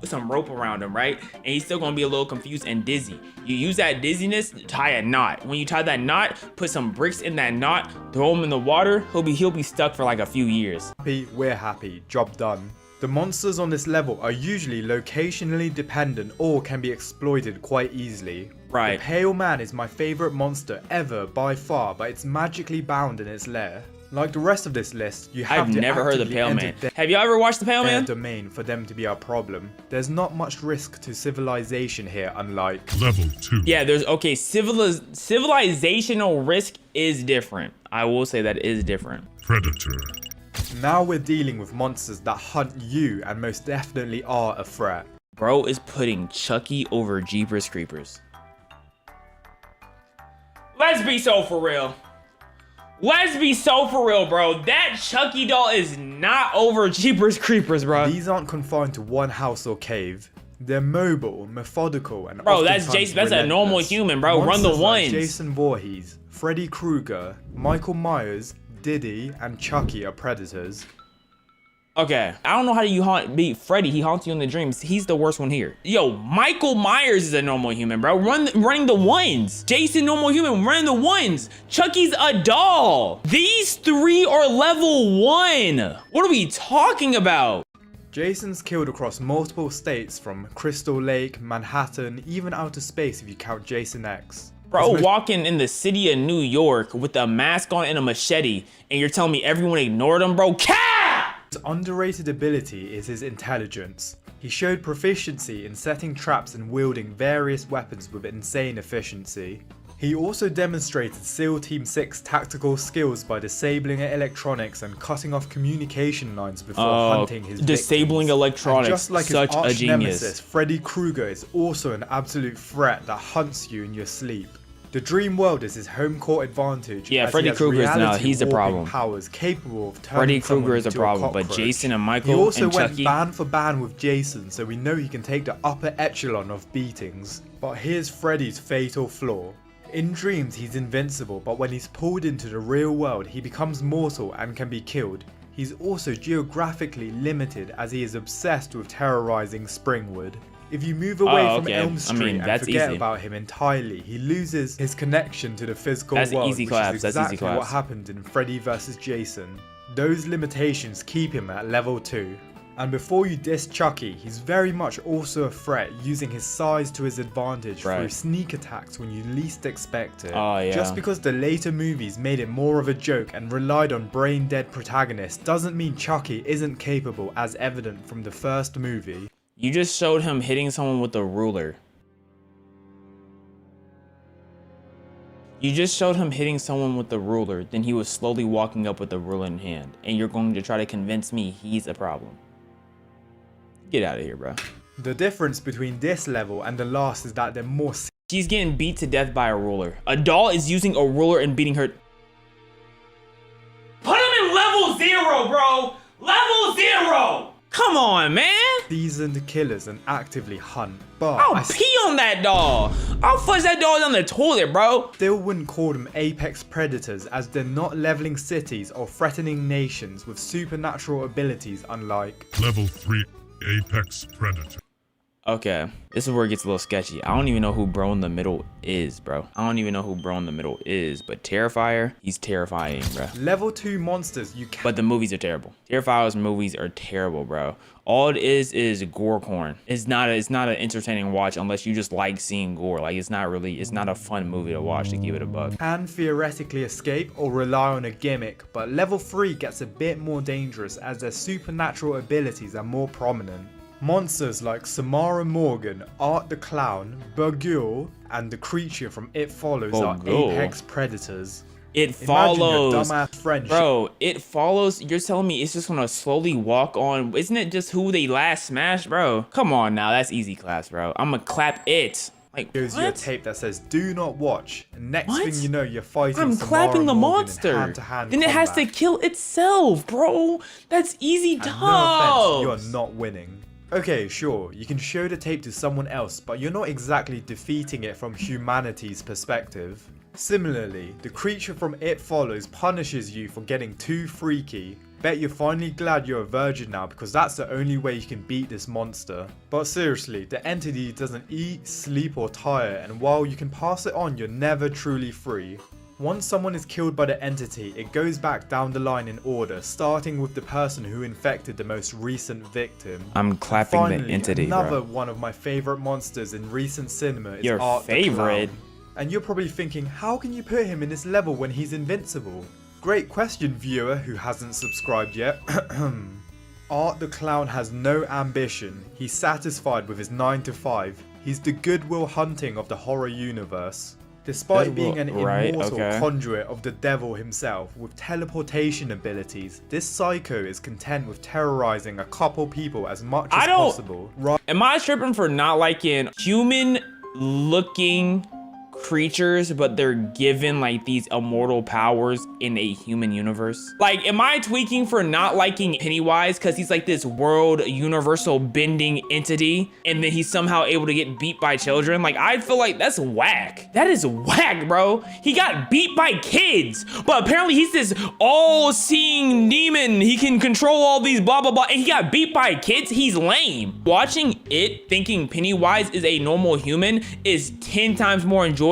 Speaker 1: some rope around him, right? And he's still gonna be a little confused and dizzy. You use that dizziness to tie a knot. When you tie that knot, put some bricks in that knot, throw him in the water. He'll be stuck for like a few years.
Speaker 4: We're happy. Job done. The monsters on this level are usually locationally dependent or can be exploited quite easily.
Speaker 1: Right.
Speaker 4: The Pale Man is my favorite monster ever by far, but it's magically bound in its lair. Like the rest of this list, you have
Speaker 1: I've
Speaker 4: to
Speaker 1: never heard of the
Speaker 4: actively
Speaker 1: Pale
Speaker 4: enter
Speaker 1: Man. Have you ever watched the Pale
Speaker 4: their
Speaker 1: Man?
Speaker 4: domain for them to be our problem. There's not much risk to civilization here, unlike
Speaker 5: Level 2.
Speaker 1: Yeah, there's okay. Civilizational risk is different. I will say that is different.
Speaker 5: Predator.
Speaker 4: now we're dealing with monsters that hunt you and most definitely are a threat.
Speaker 1: Bro is putting Chucky over Jeepers Creepers. Let's be so for real. Let's be so for real, bro. That Chucky doll is not over Jeepers Creepers, bro.
Speaker 4: These aren't confined to one house or cave. They're mobile, methodical, and
Speaker 1: Bro, that's
Speaker 4: oftentimes
Speaker 1: Jason. That's a normal
Speaker 4: relentless.
Speaker 1: human, bro. Run the
Speaker 4: Monsters like
Speaker 1: ones.
Speaker 4: Jason Voorhees, Freddy Krueger, Michael Myers, Diddy, and Chucky are predators.
Speaker 1: Okay, I don't know how you beat Freddy. He haunts you in the dreams. He's the worst one here. Yo, Michael Myers is a normal human, bro. Running the ones. Jason, normal human, running the ones. Chucky's a doll. These three are level 1. What are we talking about?
Speaker 4: Jason's killed across multiple states from Crystal Lake, Manhattan, even outer space if you count Jason X.
Speaker 1: Bro, walking in the city of New York with a mask on and a machete, and you're telling me everyone ignored him, bro? Cap!
Speaker 4: His underrated ability is his intelligence. He showed proficiency in setting traps and wielding various weapons with insane efficiency. He also demonstrated SEAL Team 6 tactical skills by disabling electronics and cutting off communication lines before hunting his
Speaker 1: disabling
Speaker 4: victims.
Speaker 1: electronics,
Speaker 4: And just like
Speaker 1: such
Speaker 4: his
Speaker 1: a
Speaker 4: arch
Speaker 1: genius.
Speaker 4: nemesis, Freddy Krueger is also an absolute threat that hunts you in your sleep. The dream world is his home court advantage.
Speaker 1: Yeah,
Speaker 4: as he
Speaker 1: Freddy
Speaker 4: has
Speaker 1: Krueger is not.
Speaker 4: reality
Speaker 1: He's the
Speaker 4: warping
Speaker 1: problem.
Speaker 4: Powers capable of turning
Speaker 1: Freddy
Speaker 4: someone
Speaker 1: Krueger is a
Speaker 4: into
Speaker 1: problem, but
Speaker 4: cockroach.
Speaker 1: Jason and
Speaker 4: He
Speaker 1: Michael
Speaker 4: also
Speaker 1: and
Speaker 4: went
Speaker 1: Chucky.
Speaker 4: ban for ban with Jason, so we know he can take the upper echelon of beatings. But here's Freddy's fatal flaw. In dreams, he's invincible, but when he's pulled into the real world, he becomes mortal and can be killed. He's also geographically limited as he is obsessed with terrorizing Springwood. If you move away from
Speaker 1: okay.
Speaker 4: Elm Street and
Speaker 1: that's
Speaker 4: forget
Speaker 1: easy.
Speaker 4: about him entirely, he loses his connection to the physical
Speaker 1: That's
Speaker 4: world,
Speaker 1: easy
Speaker 4: which
Speaker 1: claps,
Speaker 4: is
Speaker 1: that's easy
Speaker 4: exactly what
Speaker 1: claps.
Speaker 4: happened in Freddy vs. Jason. Those limitations keep him at level 2. And before you diss Chucky, he's very much also a threat, using his size to his advantage through
Speaker 1: Right.
Speaker 4: sneak attacks when you least expect it.
Speaker 1: Oh, yeah.
Speaker 4: Just because the later movies made it more of a joke and relied on brain-dead protagonists doesn't mean Chucky isn't capable, as evident from the first movie.
Speaker 1: You just showed him hitting someone with a ruler. You just showed him hitting someone with the ruler, then he was slowly walking up with the ruler in hand, and you're going to try to convince me he's a problem. Get out of here, bro.
Speaker 4: The difference between this level and the last is that they're more
Speaker 1: She's getting beat to death by a ruler. A doll is using a ruler and beating her. Put him in level 0, bro! Level 0! Come on, man!
Speaker 4: seasoned killers and actively hunt. But
Speaker 1: I'll
Speaker 4: I
Speaker 1: pee on that doll! I'll flush that doll down the toilet, bro!
Speaker 4: still wouldn't call them apex predators, as they're not leveling cities or threatening nations with supernatural abilities unlike
Speaker 5: Level 3 Apex Predator.
Speaker 1: Okay, this is where it gets a little sketchy. I don't even know who bro in the middle is, bro. I don't even know who bro in the middle is, but Terrifier, he's terrifying, bro.
Speaker 4: level 2 monsters you can
Speaker 1: But the movies are terrible. Terrifier's movies are terrible, bro. All it is gore corn. It's not an entertaining watch unless you just like seeing gore. Like it's not a fun movie to watch, to give it a buck.
Speaker 4: can theoretically escape or rely on a gimmick, but level 3 gets a bit more dangerous as their supernatural abilities are more prominent. Monsters like Samara Morgan, Art the Clown, Burgul, and the creature from It Follows are
Speaker 1: Burgul?
Speaker 4: apex predators.
Speaker 1: It
Speaker 4: Imagine
Speaker 1: follows.
Speaker 4: your dumbass friend.
Speaker 1: Bro, it follows. You're telling me it's just gonna slowly walk on. Isn't it just who they last smashed, bro? Come on now, that's easy class, bro. I'm gonna clap it. Like,
Speaker 4: Shows you a
Speaker 1: what?
Speaker 4: tape that says "Do not watch." And next
Speaker 1: What?
Speaker 4: thing you know, you're fighting.
Speaker 1: I'm
Speaker 4: Samara
Speaker 1: clapping the
Speaker 4: Morgan in
Speaker 1: monster.
Speaker 4: hand-to-hand
Speaker 1: Then it has to
Speaker 4: combat.
Speaker 1: kill itself, bro. That's easy
Speaker 4: And
Speaker 1: dubs.
Speaker 4: no offense, you're not winning. Okay, sure, you can show the tape to someone else, but you're not exactly defeating it from humanity's perspective. Similarly, the creature from It Follows punishes you for getting too freaky. Bet you're finally glad you're a virgin now, because that's the only way you can beat this monster. But seriously, the entity doesn't eat, sleep or tire, and while you can pass it on, you're never truly free. Once someone is killed by the entity, it goes back down the line in order, starting with the person who infected the most recent victim.
Speaker 1: I'm clapping
Speaker 4: Finally,
Speaker 1: the entity,
Speaker 4: another
Speaker 1: bro.
Speaker 4: one of my favorite monsters in recent cinema is
Speaker 1: Your
Speaker 4: Art the
Speaker 1: favorite?
Speaker 4: Clown. And you're probably thinking, how can you put him in this level when he's invincible? Great question, viewer who hasn't subscribed yet. Art the Clown has no ambition. He's satisfied with his 9 to 5. He's the Goodwill Hunting of the horror universe. Despite being an immortal conduit of the devil himself with teleportation abilities, this psycho is content with terrorizing a couple people as much as possible.
Speaker 1: Am I tripping for not liking human looking creatures, but they're given like these immortal powers in a human universe? Like, am I tweaking for not liking Pennywise because he's like this world universal bending entity and then he's somehow able to get beat by children? Like, I feel like that's whack. That is whack, bro. He got beat by kids, but apparently he's this all-seeing demon. He can control all these blah blah blah, and he got beat by kids. He's lame. Watching it thinking Pennywise is a normal human is 10 times more enjoyable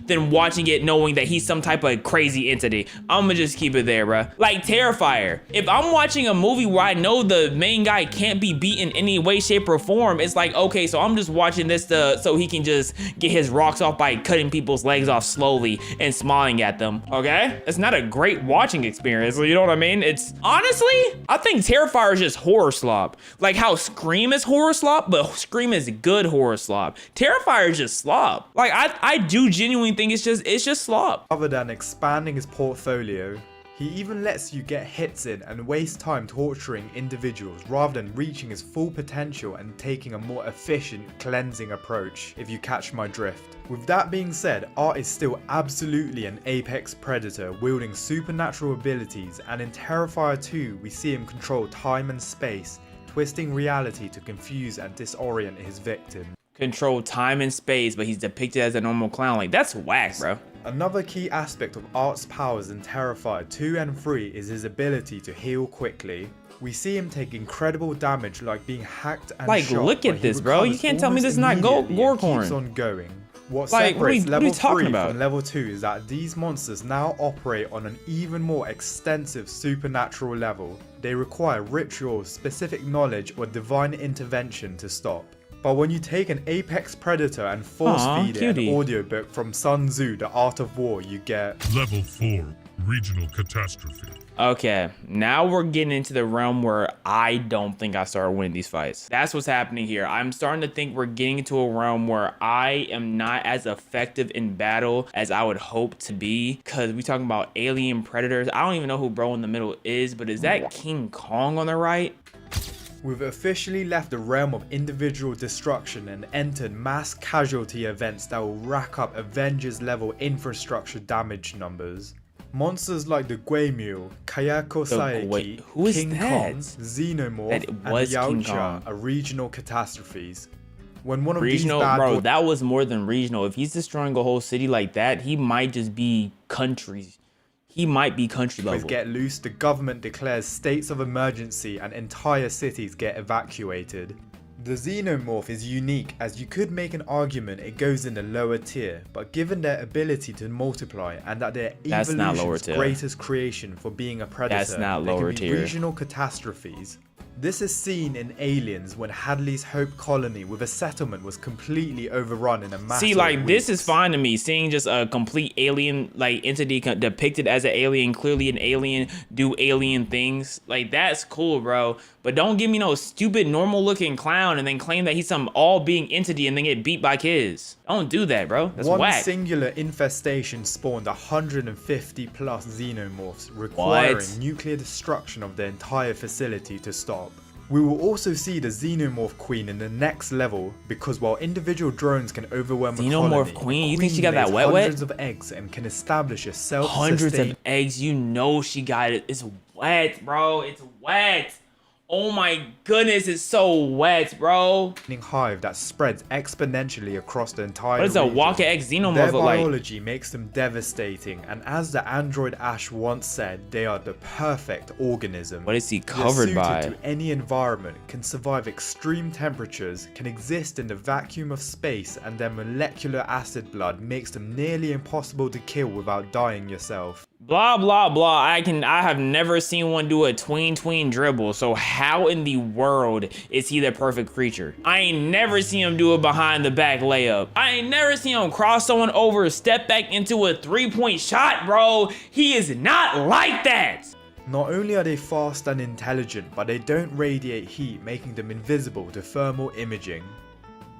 Speaker 1: than watching it knowing that he's some type of crazy entity. I'ma just keep it there, bruh. Like Terrifier. If I'm watching a movie where I know the main guy can't be beat in any way, shape, or form, it's like, okay, so I'm just watching this so he can just get his rocks off by cutting people's legs off slowly and smiling at them, okay? It's not a great watching experience, you know what I mean? It's, honestly, I think Terrifier is just horror slop. Like how Scream is horror slop, but Scream is good horror slop. Terrifier is just slop. Like, I do genuinely think it's just slop.
Speaker 4: Other than expanding his portfolio, he even lets you get hits in and waste time torturing individuals rather than reaching his full potential and taking a more efficient cleansing approach, if you catch my drift. With that being said, Art is still absolutely an apex predator wielding supernatural abilities, and in Terrifier 2 we see him control time and space, twisting reality to confuse and disorient his victim.
Speaker 1: Control time and space, but he's depicted as a normal clown. Like, that's whack, bro.
Speaker 4: Another key aspect of Art's powers in Terrifier 2 and 3 is his ability to heal quickly. We see him take incredible damage like being hacked and
Speaker 1: like,
Speaker 4: shot,
Speaker 1: look at this, bro. You can't tell me this is not
Speaker 4: immediately and
Speaker 1: Gorecorn.
Speaker 4: keeps on going. What
Speaker 1: Like,
Speaker 4: separates
Speaker 1: what are
Speaker 4: level
Speaker 1: you talking
Speaker 4: 3
Speaker 1: about?
Speaker 4: from level 2 is that these monsters now operate on an even more extensive supernatural level. They require rituals, specific knowledge, or divine intervention to stop. But when you take an apex predator and force feed it an audiobook from Sun Tzu, The Art of War, you get
Speaker 5: Level 4, Regional Catastrophe.
Speaker 1: Okay, now we're getting into the realm where I don't think I started winning these fights. That's what's happening here. I'm starting to think we're getting into a realm where I am not as effective in battle as I would hope to be, because we talking about alien predators. I don't even know who bro in the middle is, but is that King Kong on the right?
Speaker 4: We've officially left the realm of individual destruction and entered mass casualty events that will rack up Avengers level infrastructure damage numbers. Monsters like the Guemul, Kayako Saeki,
Speaker 1: who is
Speaker 4: King
Speaker 1: that?
Speaker 4: Kong, Xenomorph,
Speaker 1: That
Speaker 4: and
Speaker 1: was King
Speaker 4: Yautja
Speaker 1: Kong.
Speaker 4: are regional catastrophes. When one of
Speaker 1: Regional,
Speaker 4: these bad
Speaker 1: bro,
Speaker 4: boys
Speaker 1: that was more than regional. If he's destroying a whole city like that, he might just be countries. He might be country level.
Speaker 4: get loose, the government declares states of emergency and entire cities get evacuated. The Xenomorph is unique, as you could make an argument it goes in the lower tier, but given their ability to multiply and that their
Speaker 1: That's not lower
Speaker 4: evolution's
Speaker 1: tier.
Speaker 4: greatest creation for being a predator,
Speaker 1: That's not
Speaker 4: they
Speaker 1: lower
Speaker 4: can be
Speaker 1: tier.
Speaker 4: regional catastrophes. This is seen in Aliens when Hadley's Hope colony with a settlement was completely overrun in a matter
Speaker 1: See,
Speaker 4: of
Speaker 1: like, this is
Speaker 4: weeks.
Speaker 1: fine to me. Seeing just a complete alien, like, entity depicted as an alien, clearly an alien, do alien things. Like, that's cool, bro. But don't give me no stupid, normal-looking clown and then claim that he's some all-being entity and then get beat by kids. Don't do that, bro. That's
Speaker 4: One
Speaker 1: whack.
Speaker 4: singular infestation spawned 150 plus xenomorphs, requiring nuclear destruction of the entire facility to stop. We will also see the Xenomorph Queen in the next level, because while individual drones can overwhelm a
Speaker 1: Xenomorph
Speaker 4: colony,
Speaker 1: Queen? You
Speaker 4: the
Speaker 1: think she got that
Speaker 4: lays
Speaker 1: wet wet?
Speaker 4: hundreds of eggs and can establish a
Speaker 1: Hundreds
Speaker 4: self-sustained
Speaker 1: of eggs. You know she got it. It's wet, bro. It's wet. Oh my goodness, it's so wet, bro.
Speaker 4: hive that spreads exponentially across the entire
Speaker 1: What is a
Speaker 4: region.
Speaker 1: Walker X Xenomorph
Speaker 4: Their
Speaker 1: look like?
Speaker 4: biology makes them devastating, and as the android Ash once said, they are the perfect organism.
Speaker 1: What is he
Speaker 4: They're
Speaker 1: covered
Speaker 4: suited
Speaker 1: by?
Speaker 4: to any environment, can survive extreme temperatures, can exist in the vacuum of space, and their molecular acid blood makes them nearly impossible to kill without dying yourself.
Speaker 1: Blah blah blah. I have never seen one do a tween dribble. So how in the world is he the perfect creature? I ain't never seen him do a behind the back layup. I ain't never seen him cross someone over, step back into a 3-point shot, bro. He is not like that.
Speaker 4: Not only are they fast and intelligent, but they don't radiate heat, making them invisible to thermal imaging.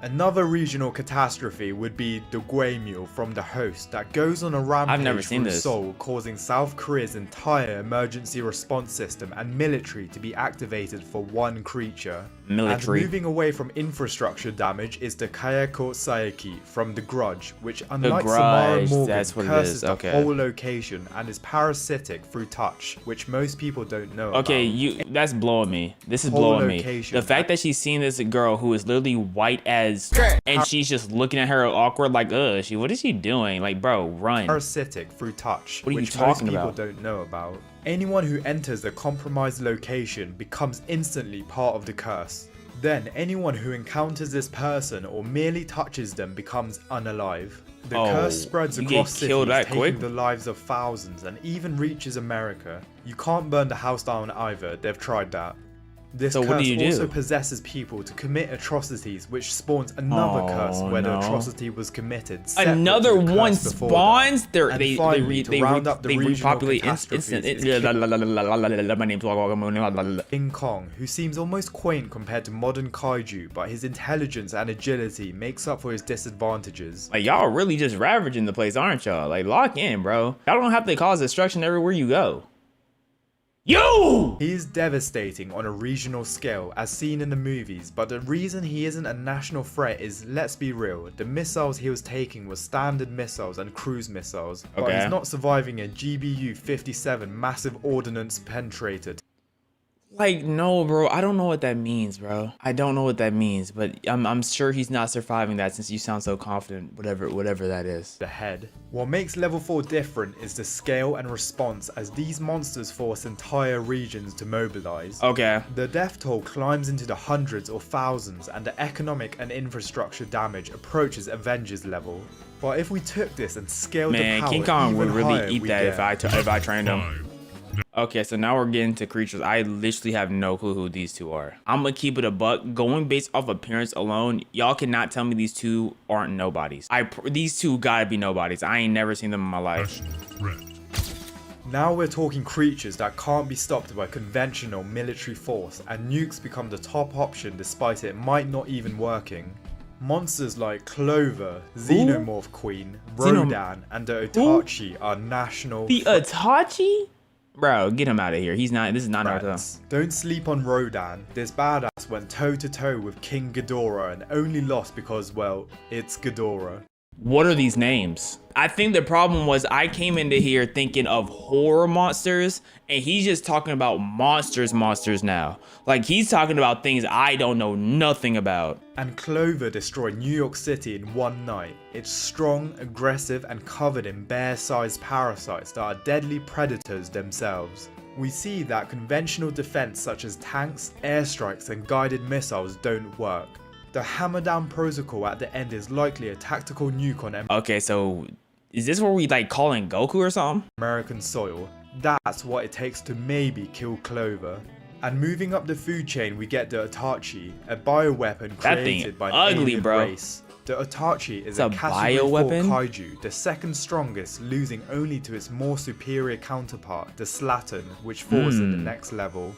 Speaker 4: Another regional catastrophe would be the Guemul from The Host that goes on a rampage
Speaker 1: never seen
Speaker 4: through
Speaker 1: this.
Speaker 4: Seoul, causing South Korea's entire emergency response system and military to be activated for one creature.
Speaker 1: Military.
Speaker 4: And moving away from infrastructure damage is the Kayako Saeki from The Grudge, which unlike Samara
Speaker 1: Grudge,
Speaker 4: Morgan
Speaker 1: that's what it
Speaker 4: curses
Speaker 1: is,
Speaker 4: the
Speaker 1: okay.
Speaker 4: whole location and is parasitic through touch, which most people don't know
Speaker 1: Okay,
Speaker 4: about.
Speaker 1: that's blowing me. This is
Speaker 4: Whole
Speaker 1: blowing me.
Speaker 4: location.
Speaker 1: The fact that she's seeing this girl who is literally white as, and she's just looking at her awkward like, what is she doing? Like, bro, run.
Speaker 4: Parasitic through touch,
Speaker 1: What are you
Speaker 4: which
Speaker 1: talking
Speaker 4: most people
Speaker 1: about?
Speaker 4: don't know about. Anyone who enters a compromised location becomes instantly part of the curse. Then anyone who encounters this person or merely touches them becomes unalive. The
Speaker 1: Oh,
Speaker 4: curse spreads
Speaker 1: you
Speaker 4: across
Speaker 1: get killed
Speaker 4: cities,
Speaker 1: that
Speaker 4: taking
Speaker 1: quick?
Speaker 4: the lives of thousands and even reaches America. You can't burn the house down either, they've tried that. This
Speaker 1: So what
Speaker 4: curse
Speaker 1: do you do?
Speaker 4: also possesses people to commit atrocities, which spawns another curse
Speaker 1: Oh,
Speaker 4: where the
Speaker 1: no.
Speaker 4: atrocity was committed. separate
Speaker 1: Another
Speaker 4: to the
Speaker 1: one
Speaker 4: curse before
Speaker 1: spawns.
Speaker 4: that. And
Speaker 1: They
Speaker 4: finally, to round up the regional
Speaker 1: repopulate
Speaker 4: catastrophes
Speaker 1: instant.
Speaker 4: is
Speaker 1: My name's
Speaker 4: King Kong, who seems almost quaint compared to modern kaiju, but his intelligence and agility makes up for his disadvantages.
Speaker 1: Like, y'all really just ravaging the place, aren't y'all? Like, lock in, bro. Y'all don't have to cause destruction everywhere you go. You!
Speaker 4: He is devastating on a regional scale as seen in the movies, but the reason he isn't a national threat is, let's be real, the missiles he was taking were standard missiles and cruise missiles, but
Speaker 1: Okay.
Speaker 4: he's not surviving a GBU-57 massive ordnance penetrator.
Speaker 1: Like, no, bro. I don't know what that means, bro. I don't know what that means, but I'm sure he's not surviving that since you sound so confident, whatever that is.
Speaker 4: The head. What makes level 4 different is the scale and response, as these monsters force entire regions to mobilize.
Speaker 1: Okay.
Speaker 4: The death toll climbs into the hundreds or thousands, and the economic and infrastructure damage approaches Avengers level. But if we took this and scaled the
Speaker 1: Man,
Speaker 4: power
Speaker 1: King Kong would
Speaker 4: even
Speaker 1: really
Speaker 4: higher,
Speaker 1: eat
Speaker 4: we
Speaker 1: that
Speaker 4: get
Speaker 1: if I trained him.
Speaker 5: 5,
Speaker 1: Okay, so now we're getting to creatures. I literally have no clue who these two are. I'm gonna keep it a buck. Going based off appearance alone, y'all cannot tell me these two aren't nobodies. These two gotta be nobodies. I ain't never seen them in my life.
Speaker 5: national threat.
Speaker 4: Now we're talking creatures that can't be stopped by conventional military force, and nukes become the top option despite it might not even working. Monsters like Clover, Xenomorph Queen, Rodan, and the Otachi are national
Speaker 1: The Itachi? Bro, get him out of here. He's not. This is not Naruto.
Speaker 4: threats. Don't sleep on Rodan. This badass went toe to toe with King Ghidorah and only lost because, well, it's Ghidorah.
Speaker 1: What are these names? I think the problem was I came into here thinking of horror monsters, and he's just talking about monsters now. Like, he's talking about things I don't know nothing about.
Speaker 4: And Clover destroyed New York City in one night. It's strong, aggressive, and covered in bear-sized parasites that are deadly predators themselves. We see that conventional defense such as tanks, airstrikes, and guided missiles don't work. The Hammer Down Protocol at the end is likely a tactical nuke on
Speaker 1: Okay, so is this where we like calling Goku or something?
Speaker 4: American soil. That's what it takes to maybe kill Clover. And moving up the food chain, we get the Itachi, a bioweapon
Speaker 1: That thing
Speaker 4: created by an
Speaker 1: ugly,
Speaker 4: alien
Speaker 1: bro.
Speaker 4: race. The Itachi is
Speaker 1: It's
Speaker 4: a
Speaker 1: a
Speaker 4: category 4
Speaker 1: bioweapon?
Speaker 4: kaiju, the second strongest, losing only to its more superior counterpart, the Slattern, which falls at the next level.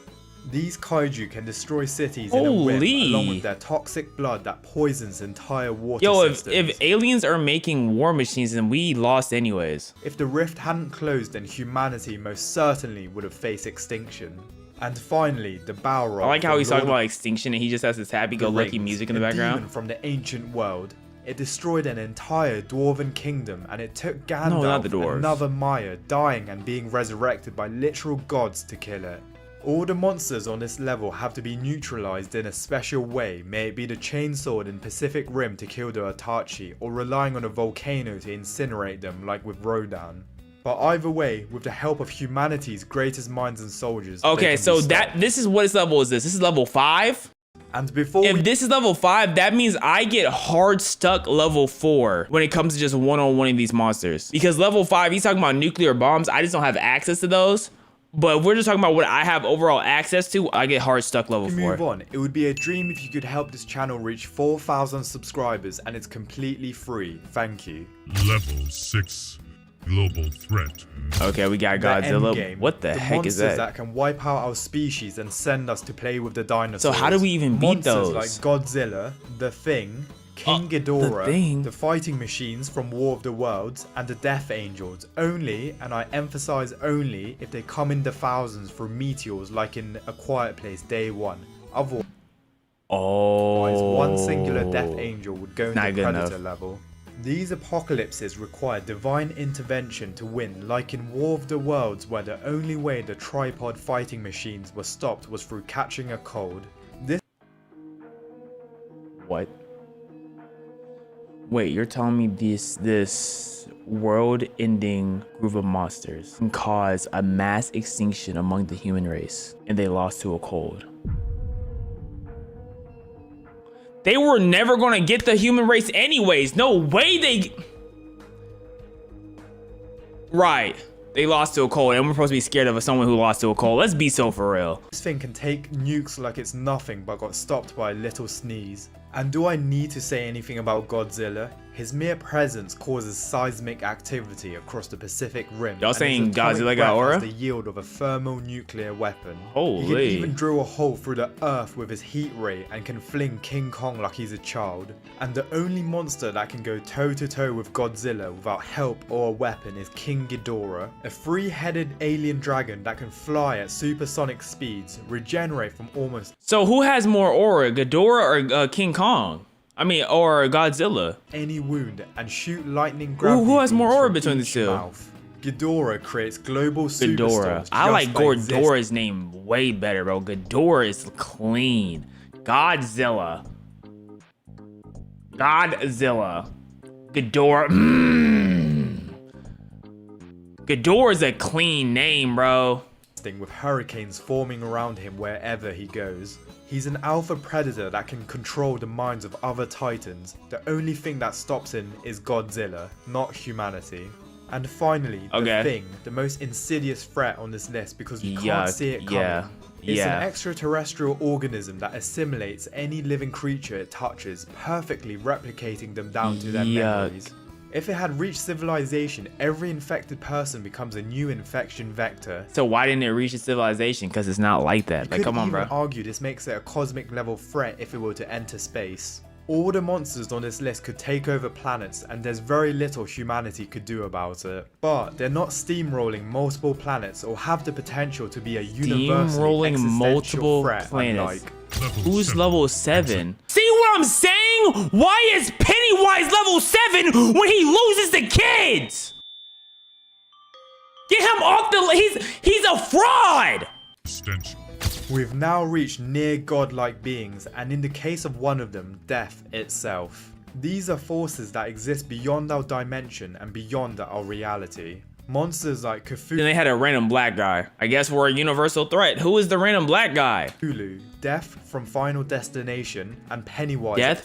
Speaker 4: These kaiju can destroy cities in a whip,
Speaker 1: Holy.
Speaker 4: along with their toxic blood that poisons entire water
Speaker 1: Yo,
Speaker 4: systems.
Speaker 1: if aliens are making war machines, then we lost anyways.
Speaker 4: If the rift hadn't closed, then humanity most certainly would have faced extinction. And finally, the Balrog.
Speaker 1: I like how
Speaker 4: from
Speaker 1: he's
Speaker 4: Lord
Speaker 1: talking
Speaker 4: of
Speaker 1: about extinction and he just has this
Speaker 4: the
Speaker 1: happy-go-lucky
Speaker 4: Rings,
Speaker 1: music in the
Speaker 4: a
Speaker 1: background.
Speaker 4: demon from the ancient world. It destroyed an entire dwarven kingdom, and it took
Speaker 1: No, not the
Speaker 4: Gandalf,
Speaker 1: dwarves.
Speaker 4: another Maya, dying and being resurrected by literal gods to kill it. All the monsters on this level have to be neutralized in a special way, may it be the chainsword in Pacific Rim to kill the Itachi, or relying on a volcano to incinerate them like with Rodan. But either way, with the help of humanity's greatest minds and soldiers. they
Speaker 1: Okay,
Speaker 4: can
Speaker 1: so
Speaker 4: be stopped.
Speaker 1: this is what its level is. This is level 5.
Speaker 4: And before
Speaker 1: If this is level 5, that means I get hard stuck level 4 when it comes to just one-on-one of these monsters. Because level 5, he's talking about nuclear bombs. I just don't have access to those. But if we're just talking about what I have overall access to, I get hard stuck level 4.
Speaker 4: move on, it would be a dream if you could help this channel reach 4,000 subscribers, and it's completely free. Thank you.
Speaker 5: Level 6. Global threat.
Speaker 1: Okay, we got
Speaker 4: The
Speaker 1: Godzilla.
Speaker 4: endgame,
Speaker 1: What the heck is
Speaker 4: monsters
Speaker 1: that?
Speaker 4: can wipe out our species and send us to play with the dinosaurs.
Speaker 1: So how do we even beat
Speaker 4: Monsters
Speaker 1: those?
Speaker 4: like Godzilla, The Thing, King Ghidorah,
Speaker 1: The Thing?
Speaker 4: the fighting machines from War of the Worlds, and the Death Angels. Only, and I emphasize only, if they come in the thousands through meteors like in A Quiet Place Day 1. Otherwise, one singular Death Angel would go
Speaker 1: Not
Speaker 4: into
Speaker 1: good
Speaker 4: Predator
Speaker 1: enough.
Speaker 4: level. These apocalypses require divine intervention to win, like in War of the Worlds, where the only way the tripod fighting machines were stopped was through catching a cold. This
Speaker 1: What? Wait, you're telling me this world-ending group of monsters can cause a mass extinction among the human race, and they lost to a cold? They were never gonna get the human race anyways. No way they... Right. They lost to a cold, and we're supposed to be scared of someone who lost to a cold. Let's be so for real.
Speaker 4: thing can take nukes like it's nothing but got stopped by a little sneeze. And do I need to say anything about Godzilla? His mere presence causes seismic activity across the Pacific Rim.
Speaker 1: Y'all
Speaker 4: and his
Speaker 1: saying
Speaker 4: atomic
Speaker 1: Godzilla got
Speaker 4: breath
Speaker 1: aura?
Speaker 4: has the yield of a thermonuclear weapon. He
Speaker 1: Holy.
Speaker 4: can even drill a hole through the earth with his heat ray and can fling King Kong like he's a child. And the only monster that can go toe to toe with Godzilla without help or a weapon is King Ghidorah, a three-headed alien dragon that can fly at supersonic speeds, regenerate from almost
Speaker 1: So who has more aura, Ghidorah or King Kong? I mean, or Godzilla?
Speaker 4: any wound and shoot lightning gravity
Speaker 1: who has more
Speaker 4: beams
Speaker 1: aura
Speaker 4: from
Speaker 1: between the
Speaker 4: each
Speaker 1: two?
Speaker 4: mouth. Ghidorah creates global
Speaker 1: Ghidorah.
Speaker 4: superstars.
Speaker 1: I like
Speaker 4: just by existing.
Speaker 1: Ghidorah's name way better, bro. Ghidorah is clean. Godzilla. Ghidorah. Ghidorah is a clean name, bro.
Speaker 4: With hurricanes forming around him wherever he goes. He's an alpha predator that can control the minds of other titans. The only thing that stops him is Godzilla, not humanity. And finally, the
Speaker 1: Okay.
Speaker 4: Thing, the most insidious threat on this list because you
Speaker 1: Yeah,
Speaker 4: can't see it coming.
Speaker 1: yeah,
Speaker 4: It's
Speaker 1: yeah.
Speaker 4: an extraterrestrial organism that assimilates any living creature it touches, perfectly replicating them down to their
Speaker 1: Yuck.
Speaker 4: memories. If it had reached civilization, every infected person becomes a new infection vector.
Speaker 1: So why didn't it reach the civilization? Because it's not like that. Like,
Speaker 4: Could
Speaker 1: come on,
Speaker 4: even
Speaker 1: bro.
Speaker 4: argue this makes it a cosmic level threat if it were to enter space. All the monsters on this list could take over planets, and there's very little humanity could do about it. But they're not steamrolling multiple planets or have the potential to be a universally
Speaker 1: Steamrolling
Speaker 4: existential
Speaker 1: multiple
Speaker 4: threat,
Speaker 1: planets.
Speaker 4: unlike
Speaker 1: Who's
Speaker 5: 7.
Speaker 1: level 7? See what I'm saying? Why is Pennywise level 7 when he loses the kids? Get him off the... He's a fraud!
Speaker 5: Extension.
Speaker 4: We've now reached near godlike beings, and in the case of one of them, death itself. These are forces that exist beyond our dimension and beyond our reality. Monsters like
Speaker 1: Then
Speaker 4: Cthulhu,
Speaker 1: they had a random black guy. I guess we're a universal threat. Who is the random black guy?
Speaker 4: Death from Final Destination, and Pennywise.
Speaker 1: Death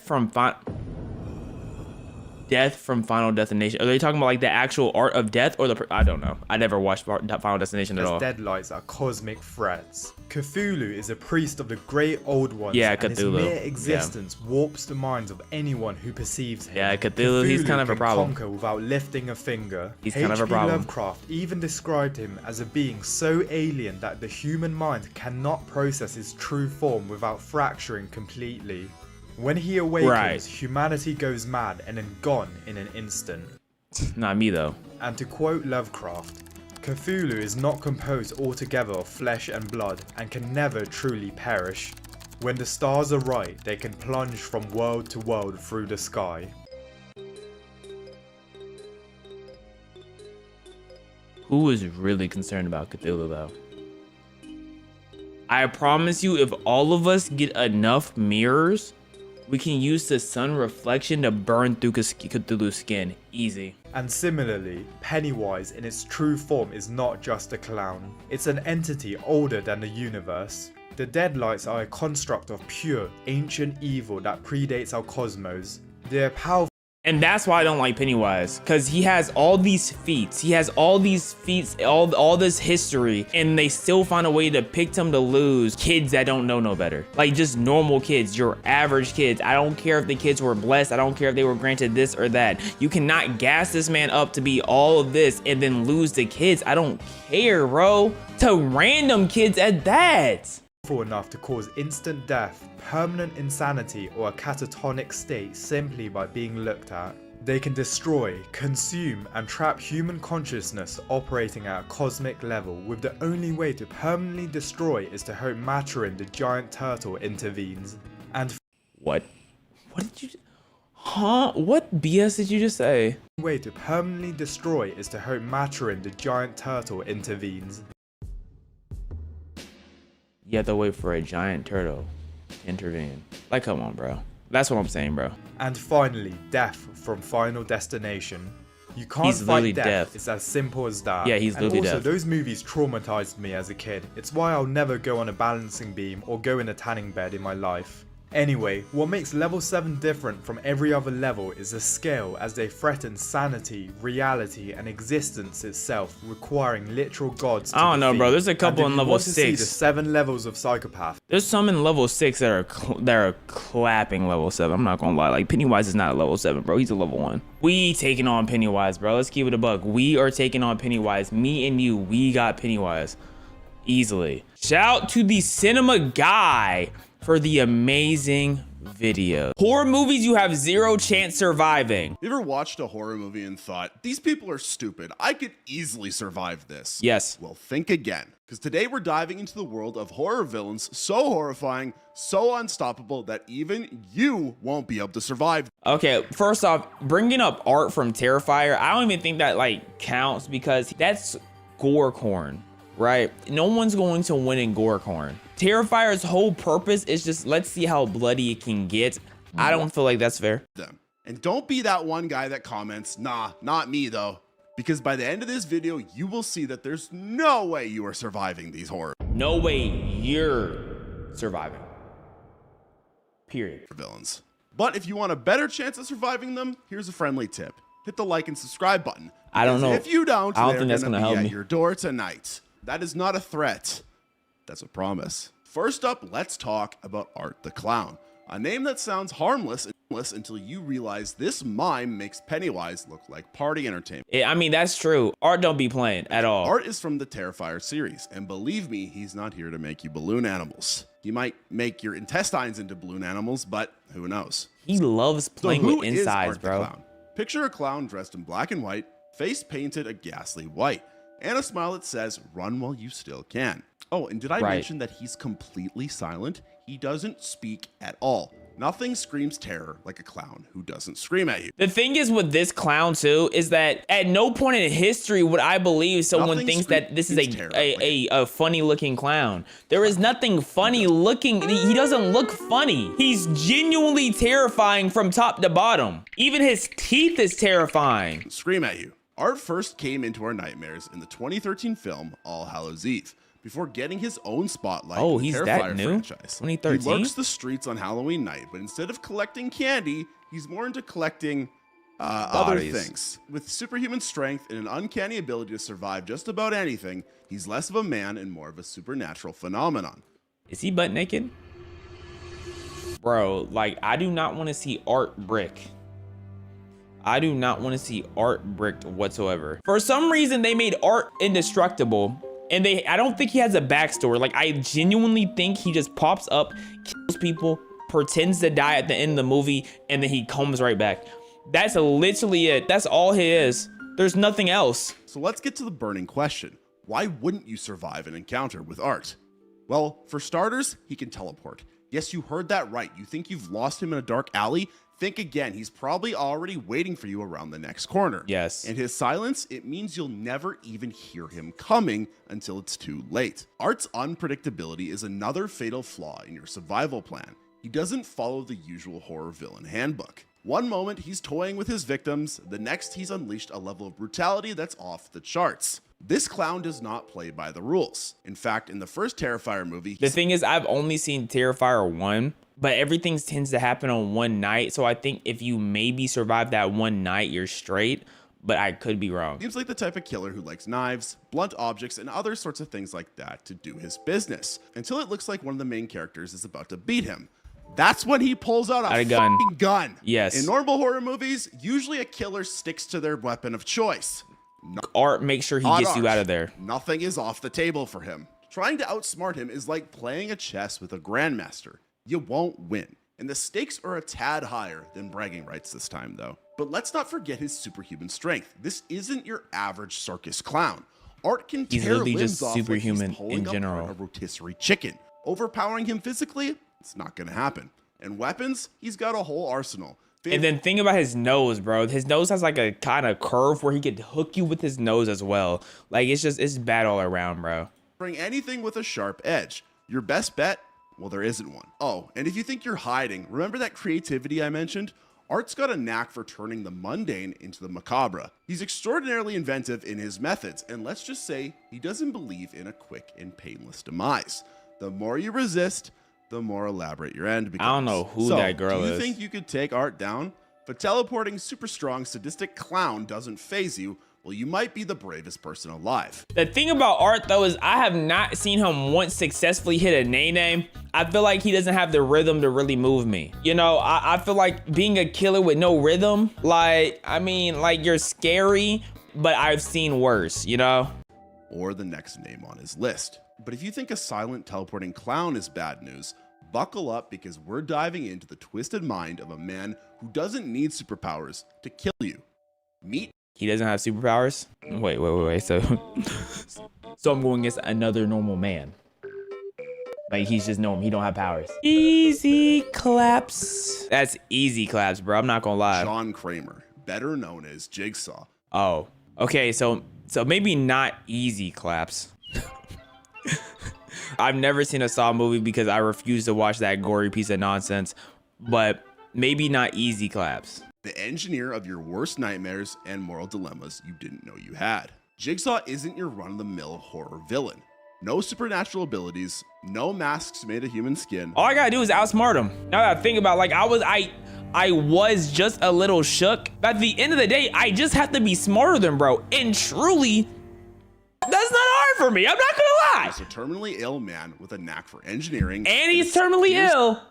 Speaker 1: from Final Destination. Are they talking about like the actual art of death or the... I don't know. I never watched Final Destination at
Speaker 4: as
Speaker 1: all.
Speaker 4: deadlights are cosmic threats. Cthulhu is a priest of the great old ones,
Speaker 1: Yeah,
Speaker 4: and his
Speaker 1: Cthulhu.
Speaker 4: mere
Speaker 1: Yeah.
Speaker 4: existence warps the minds of anyone who perceives him.
Speaker 1: Yeah, Cthulhu, he's kind of a
Speaker 4: can
Speaker 1: problem.
Speaker 4: conquer without lifting a finger.
Speaker 1: He's kind of a
Speaker 4: H.P.
Speaker 1: problem.
Speaker 4: Lovecraft even described him as a being so alien that the human mind cannot process his true form without fracturing completely. When he awakens,
Speaker 1: Right.
Speaker 4: humanity goes mad and then gone in an instant.
Speaker 1: Not me though.
Speaker 4: And to quote Lovecraft, Cthulhu is not composed altogether of flesh and blood and can never truly perish. When the stars are right, they can plunge from world to world through the sky.
Speaker 1: Who is really concerned about Cthulhu though? I promise you, if all of us get enough mirrors, we can use the sun reflection to burn through Cthulhu's skin. Easy.
Speaker 4: And similarly, Pennywise in its true form is not just a clown. It's an entity older than the universe. The Deadlights are a construct of pure, ancient evil that predates our cosmos. They are powerful.
Speaker 1: And that's why I don't like Pennywise, because he has all these feats. He has all these feats, all this history, and they still find a way to pick him to lose kids that don't know no better. Like just normal kids, your average kids. I don't care if the kids were blessed. I don't care if they were granted this or that. You cannot gas this man up to be all of this and then lose the kids. I don't care, bro. To random kids at that.
Speaker 4: Enough to cause instant death, permanent insanity, or a catatonic state simply by being looked at. They can destroy, consume, and trap human consciousness operating at a cosmic level, with the only way to permanently destroy is to hope Maturin the giant turtle intervenes. And
Speaker 1: What? What did you... Huh? What BS did you just say?
Speaker 4: the way to permanently destroy is to hope Maturin the giant turtle intervenes.
Speaker 1: You have to wait for a giant turtle to intervene. Like, come on, bro. That's what I'm saying, bro.
Speaker 4: And finally, death from Final Destination. You can't
Speaker 1: He's literally
Speaker 4: fight
Speaker 1: deaf.
Speaker 4: death. It's as simple as that.
Speaker 1: Yeah, he's literally
Speaker 4: And also,
Speaker 1: deaf.
Speaker 4: those movies traumatized me as a kid. It's why I'll never go on a balancing beam or go in a tanning bed in my life. Anyway, what makes level 7 different from every other level is the scale, as they threaten sanity, reality, and existence itself, requiring literal gods to
Speaker 1: I don't know, bro.
Speaker 4: defeat.
Speaker 1: There's a couple
Speaker 4: And if
Speaker 1: in
Speaker 4: you
Speaker 1: level
Speaker 4: want to see
Speaker 1: 6.
Speaker 4: the 7 levels of Psychopath.
Speaker 1: There's some in level 6 that are clapping level 7. I'm not gonna lie. Like, Pennywise is not a level 7, bro. He's a level 1. We taking on Pennywise, bro. Let's keep it a buck. We are taking on Pennywise. Me and you, we got Pennywise. Easily. Shout out to the cinema guy for the amazing video. Horror movies you have zero chance surviving.
Speaker 2: You ever watched a horror movie and thought, these people are stupid, I could easily survive this?
Speaker 1: Yes.
Speaker 2: Well, think again, because today we're diving into the world of horror villains so horrifying, so unstoppable that even you won't be able to survive.
Speaker 1: Okay, first off, bringing up Art from Terrifier, I don't even think that like counts because that's Gorecorn, right? No one's going to win in Gorecorn. Terrifier's whole purpose is just let's see how bloody it can get. I don't feel like that's fair.
Speaker 2: Them. And don't be that one guy that comments, nah, not me though. Because by the end of this video, you will see that there's no way you are surviving these horror
Speaker 1: No way you're surviving. Period.
Speaker 2: villains. But if you want a better chance of surviving them, here's a friendly tip. Hit the like and subscribe button.
Speaker 1: I don't
Speaker 2: Because
Speaker 1: know.
Speaker 2: If you don't,
Speaker 1: I don't
Speaker 2: they're
Speaker 1: think that's
Speaker 2: gonna
Speaker 1: gonna
Speaker 2: be
Speaker 1: help
Speaker 2: at
Speaker 1: me.
Speaker 2: your door tonight. That is not a threat. That's a promise. First up, let's talk about Art the Clown. A name that sounds harmless until you realize this mime makes Pennywise look like party entertainment.
Speaker 1: I mean, that's true. Art don't be playing at all.
Speaker 2: Art is from the Terrifier series, and believe me, he's not here to make you balloon animals. He might make your intestines into balloon animals, but who knows?
Speaker 1: He loves
Speaker 2: So
Speaker 1: playing
Speaker 2: who
Speaker 1: with
Speaker 2: is
Speaker 1: insides,
Speaker 2: Art the
Speaker 1: bro.
Speaker 2: Clown? Picture a clown dressed in black and white, face painted a ghastly white, and a smile that says, run while you still can. Oh, and did I
Speaker 1: Right.
Speaker 2: mention that he's completely silent? He doesn't speak at all. Nothing screams terror like a clown who doesn't scream at you.
Speaker 1: The thing is with this clown too is that at no point in history would I believe someone
Speaker 2: Nothing
Speaker 1: thinks that this is
Speaker 2: screams terror,
Speaker 1: a funny looking clown. There is nothing funny looking. He doesn't look funny. He's genuinely terrifying from top to bottom. Even his teeth is terrifying.
Speaker 2: Scream at you. Art first came into our nightmares in the 2013 film All Hallows Eve, before getting his own spotlight
Speaker 1: Oh,
Speaker 2: in the
Speaker 1: he's
Speaker 2: Terrifier
Speaker 1: that new?
Speaker 2: franchise.
Speaker 1: 2013?
Speaker 2: He lurks the streets on Halloween night, but instead of collecting candy, he's more into collecting other
Speaker 1: Bodies.
Speaker 2: things. With superhuman strength and an uncanny ability to survive just about anything, he's less of a man and more of a supernatural phenomenon.
Speaker 1: Is he butt naked? Bro, like I do not want to see Art brick. I do not want to see Art bricked whatsoever. For some reason, they made Art indestructible. And I don't think he has a backstory. Like, I genuinely think he just pops up, kills people, pretends to die at the end of the movie, and then he comes right back. That's literally it. That's all he is. There's nothing else.
Speaker 2: So let's get to the burning question. Why wouldn't you survive an encounter with Art? Well, for starters, he can teleport. Yes, you heard that right. You think you've lost him in a dark alley? Think again. He's probably already waiting for you around the next corner.
Speaker 1: Yes.
Speaker 2: And his silence, it means you'll never even hear him coming until it's too late. Art's unpredictability is another fatal flaw in your survival plan. He doesn't follow the usual horror villain handbook. One moment he's toying with his victims, the next he's unleashed a level of brutality that's off the charts. This clown does not play by the rules. In fact, in the first Terrifier movie,
Speaker 1: The thing is, I've only seen Terrifier 1, but everything tends to happen on one night. So I think if you maybe survive that one night, you're straight. But I could be wrong.
Speaker 2: seems like the type of killer who likes knives, blunt objects, and other sorts of things like that to do his business, until it looks like one of the main characters is about to beat him. That's when he pulls out a
Speaker 1: gun.
Speaker 2: fucking gun.
Speaker 1: Yes.
Speaker 2: In normal horror movies, usually a killer sticks to their weapon of choice.
Speaker 1: Art, make sure he
Speaker 2: Not
Speaker 1: gets you
Speaker 2: ours.
Speaker 1: out of there.
Speaker 2: Nothing is off the table for him. Trying to outsmart him is like playing a chess with a grandmaster. You won't win. And the stakes are a tad higher than bragging rights this time, though. But let's not forget his superhuman strength. This isn't your average circus clown. Art can
Speaker 1: He's
Speaker 2: tear
Speaker 1: literally
Speaker 2: limbs
Speaker 1: just
Speaker 2: off like
Speaker 1: superhuman
Speaker 2: he's pulling
Speaker 1: in
Speaker 2: apart
Speaker 1: general.
Speaker 2: a rotisserie chicken. Overpowering him physically? It's not gonna happen. And weapons? He's got a whole arsenal.
Speaker 1: And then think about his nose, bro. His nose has like a kind of curve where he could hook you with his nose as well. Like it's bad all around, bro.
Speaker 2: Bring anything with a sharp edge. Your best bet? Well, there isn't one. Oh, and if you think you're hiding, remember that creativity I mentioned? Art's got a knack for turning the mundane into the macabre. He's extraordinarily inventive in his methods, and let's just say he doesn't believe in a quick and painless demise. The more you resist, the more elaborate your end becomes.
Speaker 1: I don't know who
Speaker 2: So,
Speaker 1: that girl
Speaker 2: do you
Speaker 1: is.
Speaker 2: think you could take Art down? If a teleporting, super strong, sadistic clown doesn't phase you, well, you might be the bravest person alive.
Speaker 1: The thing about Art though is I have not seen him once successfully hit a nay. I feel like he doesn't have the rhythm to really move me. You know, I feel like being a killer with no rhythm, like, I mean, like you're scary, but I've seen worse, you know?
Speaker 2: Or the next name on his list. But if you think a silent teleporting clown is bad news, buckle up because we're diving into the twisted mind of a man who doesn't need superpowers to kill you. Meet
Speaker 1: He doesn't have superpowers? Wait. So I'm going against another normal man. Like he's just normal. He don't have powers. Easy claps. That's easy claps, bro. I'm not gonna lie.
Speaker 2: John Kramer, better known as Jigsaw.
Speaker 1: Oh, okay. So maybe not easy claps. I've never seen a Saw movie because I refuse to watch that gory piece of nonsense. But maybe not easy claps.
Speaker 2: The engineer of your worst nightmares and moral dilemmas you didn't know you had. Jigsaw isn't your run-of-the-mill horror villain. No supernatural abilities, no masks made of human skin.
Speaker 1: All I gotta do is outsmart him. Now that I think about it, like I was just a little shook. But at the end of the day, I just have to be smarter than bro. And truly, that's not hard for me. I'm not gonna lie.
Speaker 2: He's a terminally ill man with a knack for engineering.
Speaker 1: And he's terminally ill.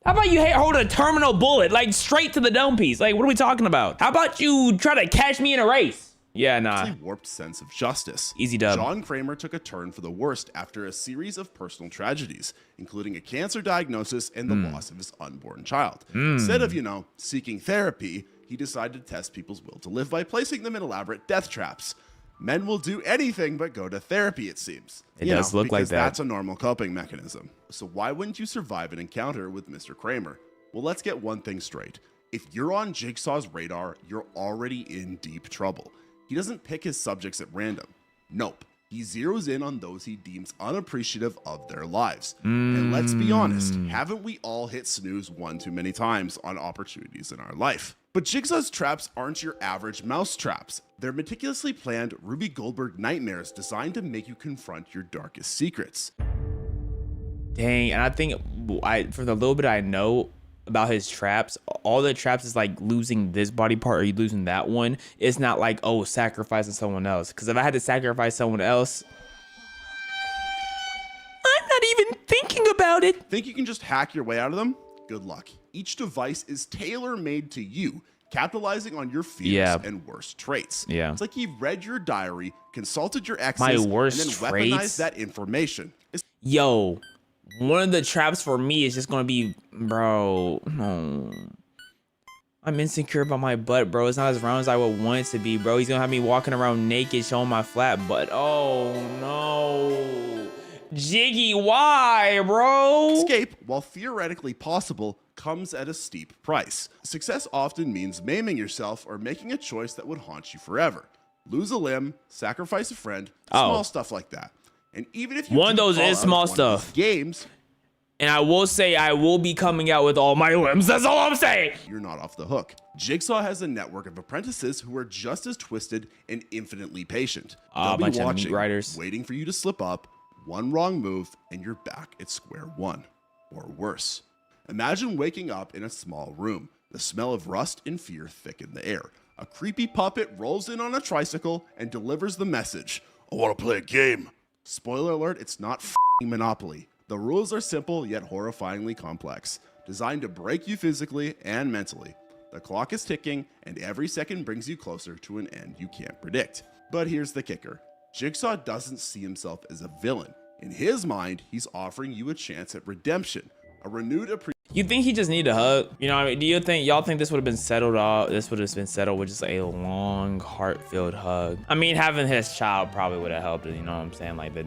Speaker 1: How about you hold a terminal bullet, like straight to the dome piece? Like, what are we talking about? How about you try to catch me in a race? Yeah, nah.
Speaker 2: Warped sense of justice.
Speaker 1: Easy dub.
Speaker 2: John Kramer took a turn for the worst after a series of personal tragedies, including a cancer diagnosis and the loss of his unborn child. Instead of, seeking therapy, he decided to test people's will to live by placing them in elaborate death traps. Men will do anything but go to therapy, it seems.
Speaker 1: It does look like
Speaker 2: because
Speaker 1: that.
Speaker 2: That's a normal coping mechanism. So why wouldn't you survive an encounter with Mr. Kramer? Well, let's get one thing straight. If you're on Jigsaw's radar, you're already in deep trouble. He doesn't pick his subjects at random. Nope. He zeroes in on those he deems unappreciative of their lives. And let's be honest, haven't we all hit snooze one too many times on opportunities in our life? But Jigsaw's traps aren't your average mouse traps. They're meticulously planned Ruby Goldberg nightmares designed to make you confront your darkest secrets.
Speaker 1: Dang, and I think for the little bit I know about his traps, all the traps is like losing this body part or you losing that one. It's not like, oh, sacrificing someone else. Because if I had to sacrifice someone else, I'm not even thinking about it.
Speaker 2: Think you can just hack your way out of them? Good luck. Each device is tailor-made to you, capitalizing on your fears and worst traits.
Speaker 1: Yeah.
Speaker 2: It's like he read your diary, consulted your exes,
Speaker 1: My worst
Speaker 2: and then
Speaker 1: traits?
Speaker 2: weaponized that information.
Speaker 1: Yo, one of the traps for me is just gonna be, bro, no. I'm insecure about my butt, bro. It's not as round as I would want it to be, bro. He's gonna have me walking around naked, showing my flat butt. Oh no. Jiggy, why, bro?
Speaker 2: Escape, while theoretically possible, comes at a steep price. Success often means maiming yourself or making a choice that would haunt you forever. Lose a limb, sacrifice a friend, small stuff like that. And even if you
Speaker 1: One of
Speaker 2: do
Speaker 1: those
Speaker 2: fall
Speaker 1: is
Speaker 2: out
Speaker 1: small
Speaker 2: one of these
Speaker 1: stuff.
Speaker 2: games,
Speaker 1: And I will say I will be coming out with all my limbs. That's all I'm saying.
Speaker 2: You're not off the hook. Jigsaw has a network of apprentices who are just as twisted and infinitely patient.
Speaker 1: A
Speaker 2: They'll be
Speaker 1: bunch of
Speaker 2: watching,
Speaker 1: meat riders.
Speaker 2: waiting for you to slip up, one wrong move, and you're back at square one. Or worse. Imagine waking up in a small room. The smell of rust and fear thicken the air. A creepy puppet rolls in on a tricycle and delivers the message. I want to play a game. Spoiler alert, it's not f***ing Monopoly. The rules are simple yet horrifyingly complex, designed to break you physically and mentally. The clock is ticking, and every second brings you closer to an end you can't predict. But here's the kicker. Jigsaw doesn't see himself as a villain. In his mind, he's offering you a chance at redemption, a renewed appreciation.
Speaker 1: You think he just need a hug? You know what I mean? Do you think y'all think this would have been settled off? This would have been settled with just a long, heart-filled hug. I mean, having his child probably would have helped. You know what I'm saying? Like the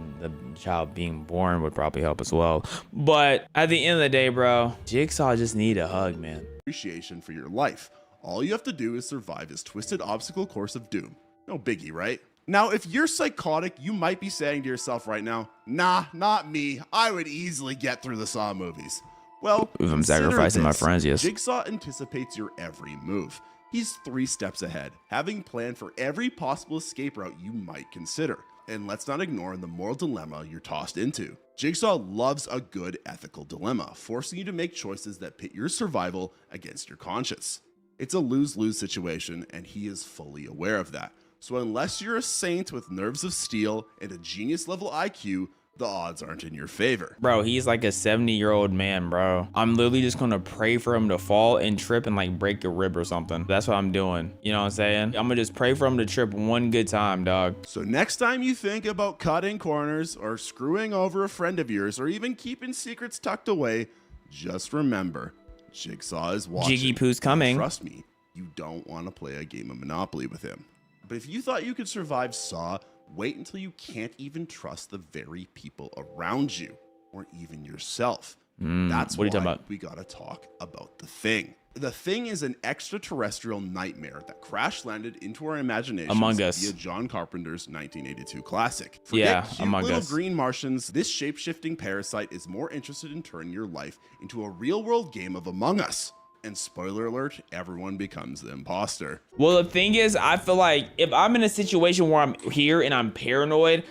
Speaker 1: child being born would probably help as well. But at the end of the day, bro, Jigsaw just need a hug, man.
Speaker 2: Appreciation for your life. All you have to do is survive his twisted obstacle course of doom. No biggie, right? Now, if you're psychotic, you might be saying to yourself right now, nah, not me. I would easily get through the Saw movies. Well,
Speaker 1: If I'm
Speaker 2: consider
Speaker 1: sacrificing my
Speaker 2: this.
Speaker 1: friends, yes.
Speaker 2: Jigsaw anticipates your every move. He's 3 steps ahead, having planned for every possible escape route you might consider. And let's not ignore the moral dilemma you're tossed into. Jigsaw loves a good ethical dilemma, forcing you to make choices that pit your survival against your conscience. It's a lose-lose situation, and he is fully aware of that. So unless you're a saint with nerves of steel and a genius-level IQ, the odds aren't in your favor.
Speaker 1: Bro, he's like a 70-year-old man, bro. I'm literally just gonna pray for him to fall and trip and like break a rib or something. That's what I'm doing. You know what I'm saying? I'm gonna just pray for him to trip one good time, dog.
Speaker 2: So next time you think about cutting corners or screwing over a friend of yours or even keeping secrets tucked away, just remember, Jigsaw is watching.
Speaker 1: Jiggy Poo's coming.
Speaker 2: Trust me, you don't want to play a game of Monopoly with him. But if you thought you could survive Saw, wait until you can't even trust the very people around you or even yourself. That's
Speaker 1: what are you talking
Speaker 2: why
Speaker 1: about?
Speaker 2: we gotta talk about The Thing. The Thing is an extraterrestrial nightmare that crash landed into our imaginations
Speaker 1: Among Us.
Speaker 2: via John Carpenter's 1982 classic.
Speaker 1: Yeah,
Speaker 2: Cute
Speaker 1: Among
Speaker 2: little
Speaker 1: Us.
Speaker 2: green Martians, this shape-shifting parasite is more interested in turning your life into a real-world game of Among Us. And spoiler alert, everyone becomes the imposter.
Speaker 1: Well, the thing is, I feel like if I'm in a situation where I'm here and I'm paranoid,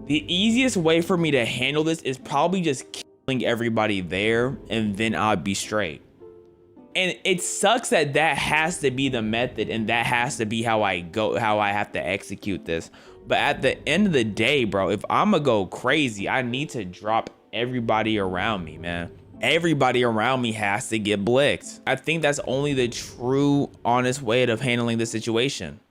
Speaker 1: the easiest way for me to handle this is probably just killing everybody there, and then I'll be straight. And it sucks that that has to be the method, and that has to be how I have to execute this. But at the end of the day, bro, if I'm gonna go crazy, I need to drop everybody around me, man. Everybody around me has to get blicked. I think that's only the true, honest way of handling the situation.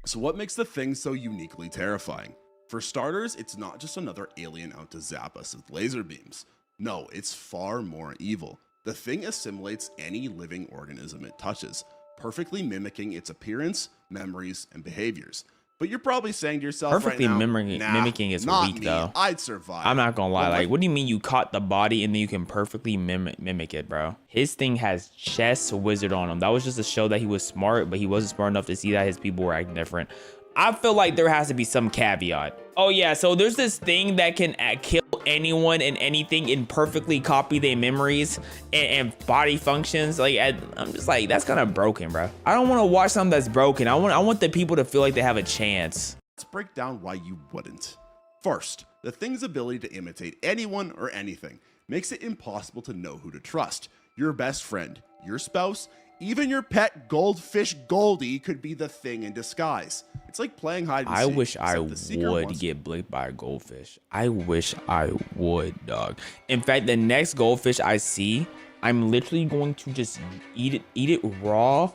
Speaker 2: So what makes The Thing so uniquely terrifying? For starters, it's not just another alien out to zap us with laser beams. No, it's far more evil. The Thing assimilates any living organism it touches, perfectly mimicking its appearance, memories, and behaviors. But you're probably saying to yourself
Speaker 1: Perfectly
Speaker 2: right now,
Speaker 1: mimicking is
Speaker 2: not
Speaker 1: weak,
Speaker 2: me.
Speaker 1: though.
Speaker 2: I'd survive.
Speaker 1: I'm not gonna lie,
Speaker 2: But
Speaker 1: like, what do you mean you caught the body and then you can perfectly mimic it, bro? His thing has chess wizard on him. That was just to show that he was smart, but he wasn't smart enough to see that his people were acting different. I feel like there has to be some caveat. Oh yeah, so there's this thing that can kill anyone and anything and perfectly copy their memories and body functions. Like, I'm just like, that's kind of broken, bro. I don't want to watch something that's broken. I want the people to feel like they have a chance.
Speaker 2: Let's break down why you wouldn't. First, The Thing's ability to imitate anyone or anything makes it impossible to know who to trust. Your best friend, your spouse, even your pet goldfish Goldie could be The Thing in disguise. It's like playing hide and
Speaker 1: I
Speaker 2: seek,
Speaker 1: wish I
Speaker 2: except the seeker
Speaker 1: would
Speaker 2: wants-
Speaker 1: get blicked by a goldfish. I wish I would, dog. In fact, the next goldfish I see, I'm literally going to just eat it raw,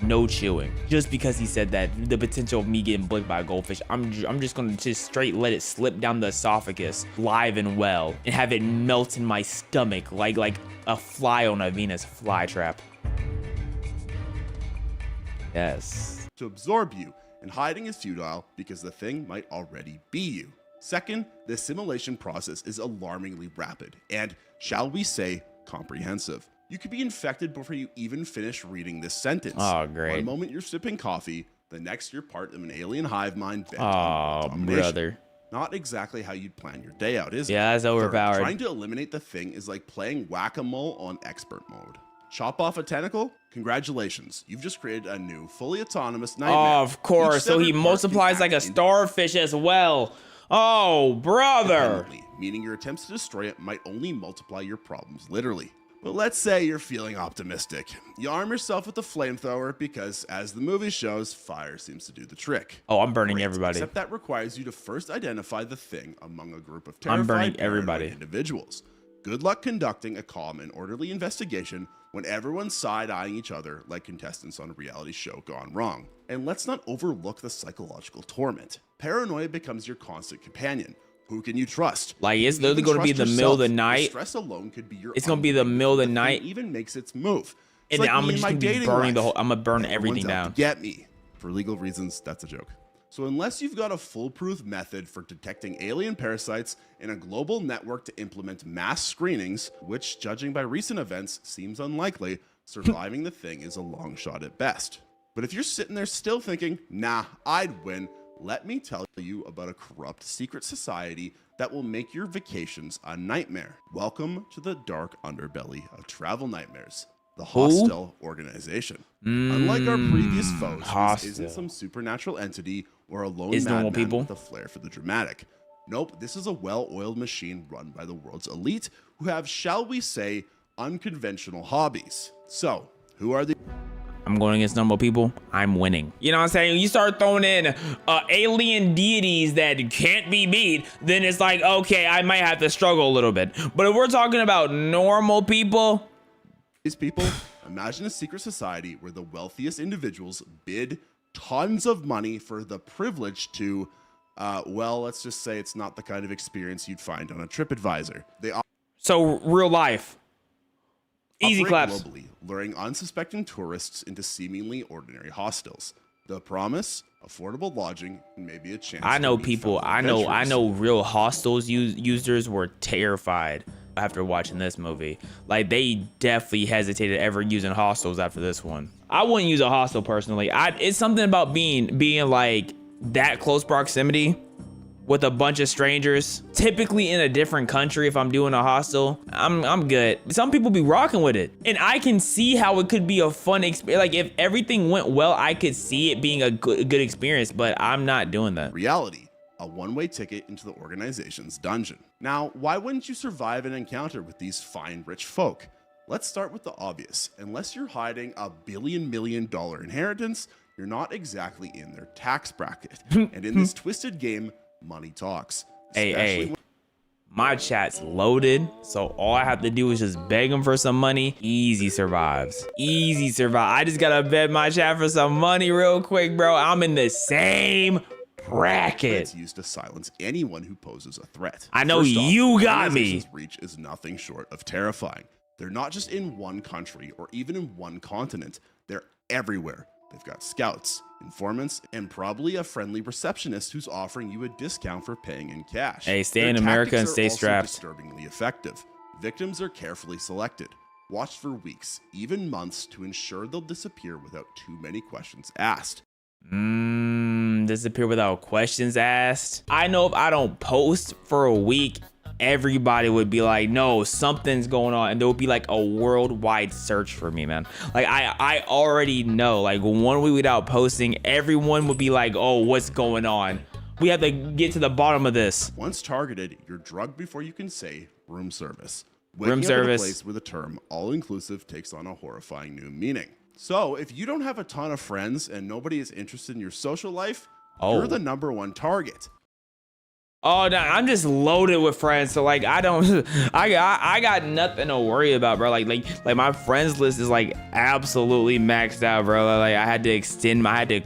Speaker 1: no chewing. Just because he said that, the potential of me getting blicked by a goldfish, I'm just gonna just straight let it slip down the esophagus, live and well, and have it melt in my stomach like a fly on a Venus flytrap. Yes.
Speaker 2: to absorb you, and hiding is futile because The Thing might already be you. Second, the assimilation process is alarmingly rapid and, shall we say, comprehensive. You could be infected before you even finish reading this sentence.
Speaker 1: Oh, great.
Speaker 2: One moment you're sipping coffee, the next you're part of an alien hive mind bent
Speaker 1: Oh,
Speaker 2: on domination.
Speaker 1: brother.
Speaker 2: Not exactly how you'd plan your day out, is it?
Speaker 1: Yeah, that's
Speaker 2: Third,
Speaker 1: overpowered.
Speaker 2: trying to eliminate the thing is like playing whack-a-mole on expert mode. Chop off a tentacle? Congratulations, you've just created a new, fully autonomous nightmare.
Speaker 1: Oh, of course.
Speaker 2: Each
Speaker 1: So he
Speaker 2: severed part
Speaker 1: multiplies
Speaker 2: can
Speaker 1: like a
Speaker 2: act
Speaker 1: starfish as well. Oh, brother.
Speaker 2: independently, meaning your attempts to destroy it might only multiply your problems literally. But let's say you're feeling optimistic. You arm yourself with a flamethrower because, as the movie shows, fire seems to do the trick.
Speaker 1: Oh, I'm burning
Speaker 2: Great,
Speaker 1: everybody.
Speaker 2: Except that requires you to first identify the thing among a group of
Speaker 1: I'm burning
Speaker 2: terrified,
Speaker 1: everybody.
Speaker 2: paranoid individuals. Good luck conducting a calm and orderly investigation when everyone's side-eyeing each other like contestants on a reality show gone wrong. And let's not overlook the psychological torment. Paranoia becomes your constant companion. Who can you trust?
Speaker 1: Like, it's
Speaker 2: You
Speaker 1: literally
Speaker 2: even
Speaker 1: gonna be
Speaker 2: trust
Speaker 1: the middle of the
Speaker 2: yourself.
Speaker 1: night.
Speaker 2: Stress alone could be your
Speaker 1: It's gonna be the middle of the
Speaker 2: thing
Speaker 1: night.
Speaker 2: even makes its move. It's
Speaker 1: And
Speaker 2: like
Speaker 1: then I'm
Speaker 2: me
Speaker 1: just
Speaker 2: and my
Speaker 1: gonna be
Speaker 2: dating
Speaker 1: burning the
Speaker 2: life.
Speaker 1: whole. I'm gonna burn
Speaker 2: Everyone's
Speaker 1: everything
Speaker 2: out
Speaker 1: down.
Speaker 2: to get me. For legal reasons, that's a joke. So unless you've got a foolproof method for detecting alien parasites and a global network to implement mass screenings, which judging by recent events seems unlikely, surviving the thing is a long shot at best. But if you're sitting there still thinking, nah, I'd win, let me tell you about a corrupt secret society that will make your vacations a nightmare. Welcome to the dark underbelly of travel nightmares. The Hostel Organization. Unlike our previous foes,
Speaker 1: Hostel.
Speaker 2: this isn't some supernatural entity or a lone
Speaker 1: It's normal
Speaker 2: madman
Speaker 1: people.
Speaker 2: with a flair for the dramatic. Nope, this is a well-oiled machine run by the world's elite who have, shall we say, unconventional hobbies. So, who are the
Speaker 1: I'm going against normal people. I'm winning. You know what I'm saying? You start throwing in alien deities that can't be beat, then it's like, okay, I might have to struggle a little bit. But if we're talking about normal people,
Speaker 2: these people? Imagine a secret society where the wealthiest individuals bid tons of money for the privilege to, well, let's just say it's not the kind of experience you'd find on a TripAdvisor. They
Speaker 1: so real life. Easy
Speaker 2: operate
Speaker 1: claps.
Speaker 2: globally, luring unsuspecting tourists into seemingly ordinary hostels. The promise, affordable lodging, and maybe a chance.
Speaker 1: I
Speaker 2: to
Speaker 1: know
Speaker 2: meet
Speaker 1: people.
Speaker 2: fellow
Speaker 1: I
Speaker 2: adventurers.
Speaker 1: know real hostels users were terrified after watching this movie. Like, they definitely hesitated ever using hostels after this one. I wouldn't use a hostel personally. It's something about being like that close proximity with a bunch of strangers, typically in a different country. If I'm doing a hostel, I'm good. Some people be rocking with it, and I can see how it could be a fun experience. Like, if everything went well, I could see it being a good experience, but I'm not doing that.
Speaker 2: Reality, a one-way ticket into the organization's dungeon. Now, why wouldn't you survive an encounter with these fine, rich folk? Let's start with the obvious. Unless you're hiding a $1 billion inheritance, you're not exactly in their tax bracket. And in this twisted game, money talks.
Speaker 1: Hey,
Speaker 2: Especially
Speaker 1: hey. My chat's loaded, so all I have to do is just beg them for some money. Easy survives. Easy survive. I just gotta beg my chat for some money real quick, bro. I'm in the same bracket.
Speaker 2: It's used to silence anyone who poses a threat.
Speaker 1: I know
Speaker 2: First off,
Speaker 1: you got me.
Speaker 2: organization's reach is nothing short of terrifying. They're not just in one country or even in one continent. They're everywhere. They've got scouts, informants, and probably a friendly receptionist who's offering you a discount for paying in cash.
Speaker 1: Hey, stay
Speaker 2: Their
Speaker 1: in America and
Speaker 2: tactics are
Speaker 1: stay
Speaker 2: also
Speaker 1: strapped.
Speaker 2: disturbingly effective. Victims are carefully selected, watched for weeks, even months, to ensure they'll disappear without too many questions asked.
Speaker 1: Disappear without questions asked. I know if I don't post for a week, everybody would be like, no, something's going on, and there would be like a worldwide search for me, man. Like, I already know, like, 1 week without posting, everyone would be like, oh, what's going on? We have to get to the bottom of this.
Speaker 2: Once targeted, you're drugged before you can say room service.
Speaker 1: Room
Speaker 2: Waking up in a
Speaker 1: service.
Speaker 2: place where the term all-inclusive takes on a horrifying new meaning. So, if you don't have a ton of friends and nobody is interested in your social life,
Speaker 1: Oh.
Speaker 2: you're the #1 target.
Speaker 1: Oh, no, I'm just loaded with friends, so like I got nothing to worry about, bro. Like my friends list is like absolutely maxed out, bro. Like I had to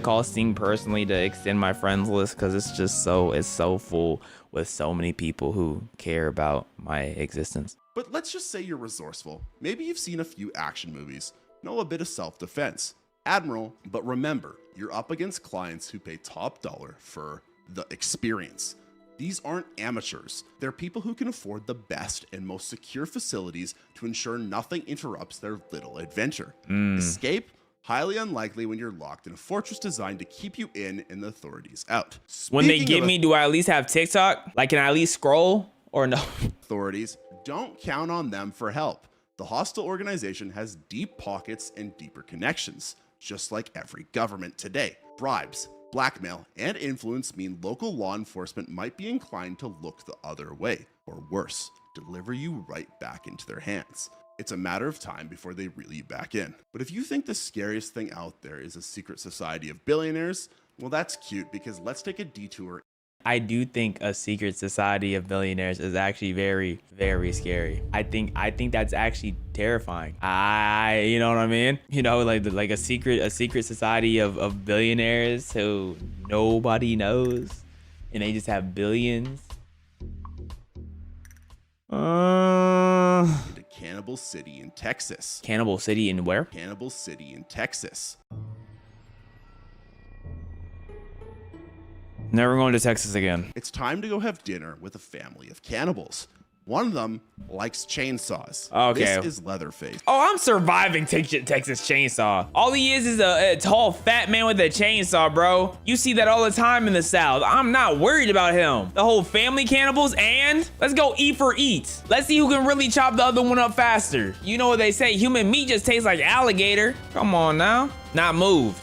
Speaker 1: call Sting personally to extend my friends list because it's so full with so many people who care about my existence.
Speaker 2: But let's just say you're resourceful. Maybe you've seen a few action movies, know a bit of self-defense. Admiral, but remember, you're up against clients who pay top dollar for the experience. These aren't amateurs. They're people who can afford the best and most secure facilities to ensure nothing interrupts their little adventure. Escape? Highly unlikely when you're locked in a fortress designed to keep you in and the authorities out.
Speaker 1: When they
Speaker 2: Speaking
Speaker 1: get
Speaker 2: of
Speaker 1: me, do I at least have TikTok? Like, can I at least scroll or no?
Speaker 2: authorities, don't count on them for help. The hostile organization has deep pockets and deeper connections, just like every government today. Bribes, blackmail, and influence mean local law enforcement might be inclined to look the other way, or worse, deliver you right back into their hands. It's a matter of time before they reel you back in. But if you think the scariest thing out there is a secret society of billionaires, well, that's cute, because let's take a detour.
Speaker 1: I do think a secret society of billionaires is actually very, very scary. I think that's actually terrifying. You know what I mean? You know, like a secret society of billionaires who nobody knows, and they just have billions.
Speaker 2: Into Cannibal City in Texas.
Speaker 1: Cannibal City in where?
Speaker 2: Cannibal City in Texas.
Speaker 1: Never going to Texas again.
Speaker 2: It's time to go have dinner with a family of cannibals. One of them likes chainsaws.
Speaker 1: Okay.
Speaker 2: This is Leatherface.
Speaker 1: Oh, I'm surviving Texas Chainsaw. All he is a tall, fat man with a chainsaw, bro. You see that all the time in the South. I'm not worried about him. The whole family cannibals, and let's go eat for eat. Let's see who can really chop the other one up faster. You know what they say, human meat just tastes like alligator. Come on now. Not moved.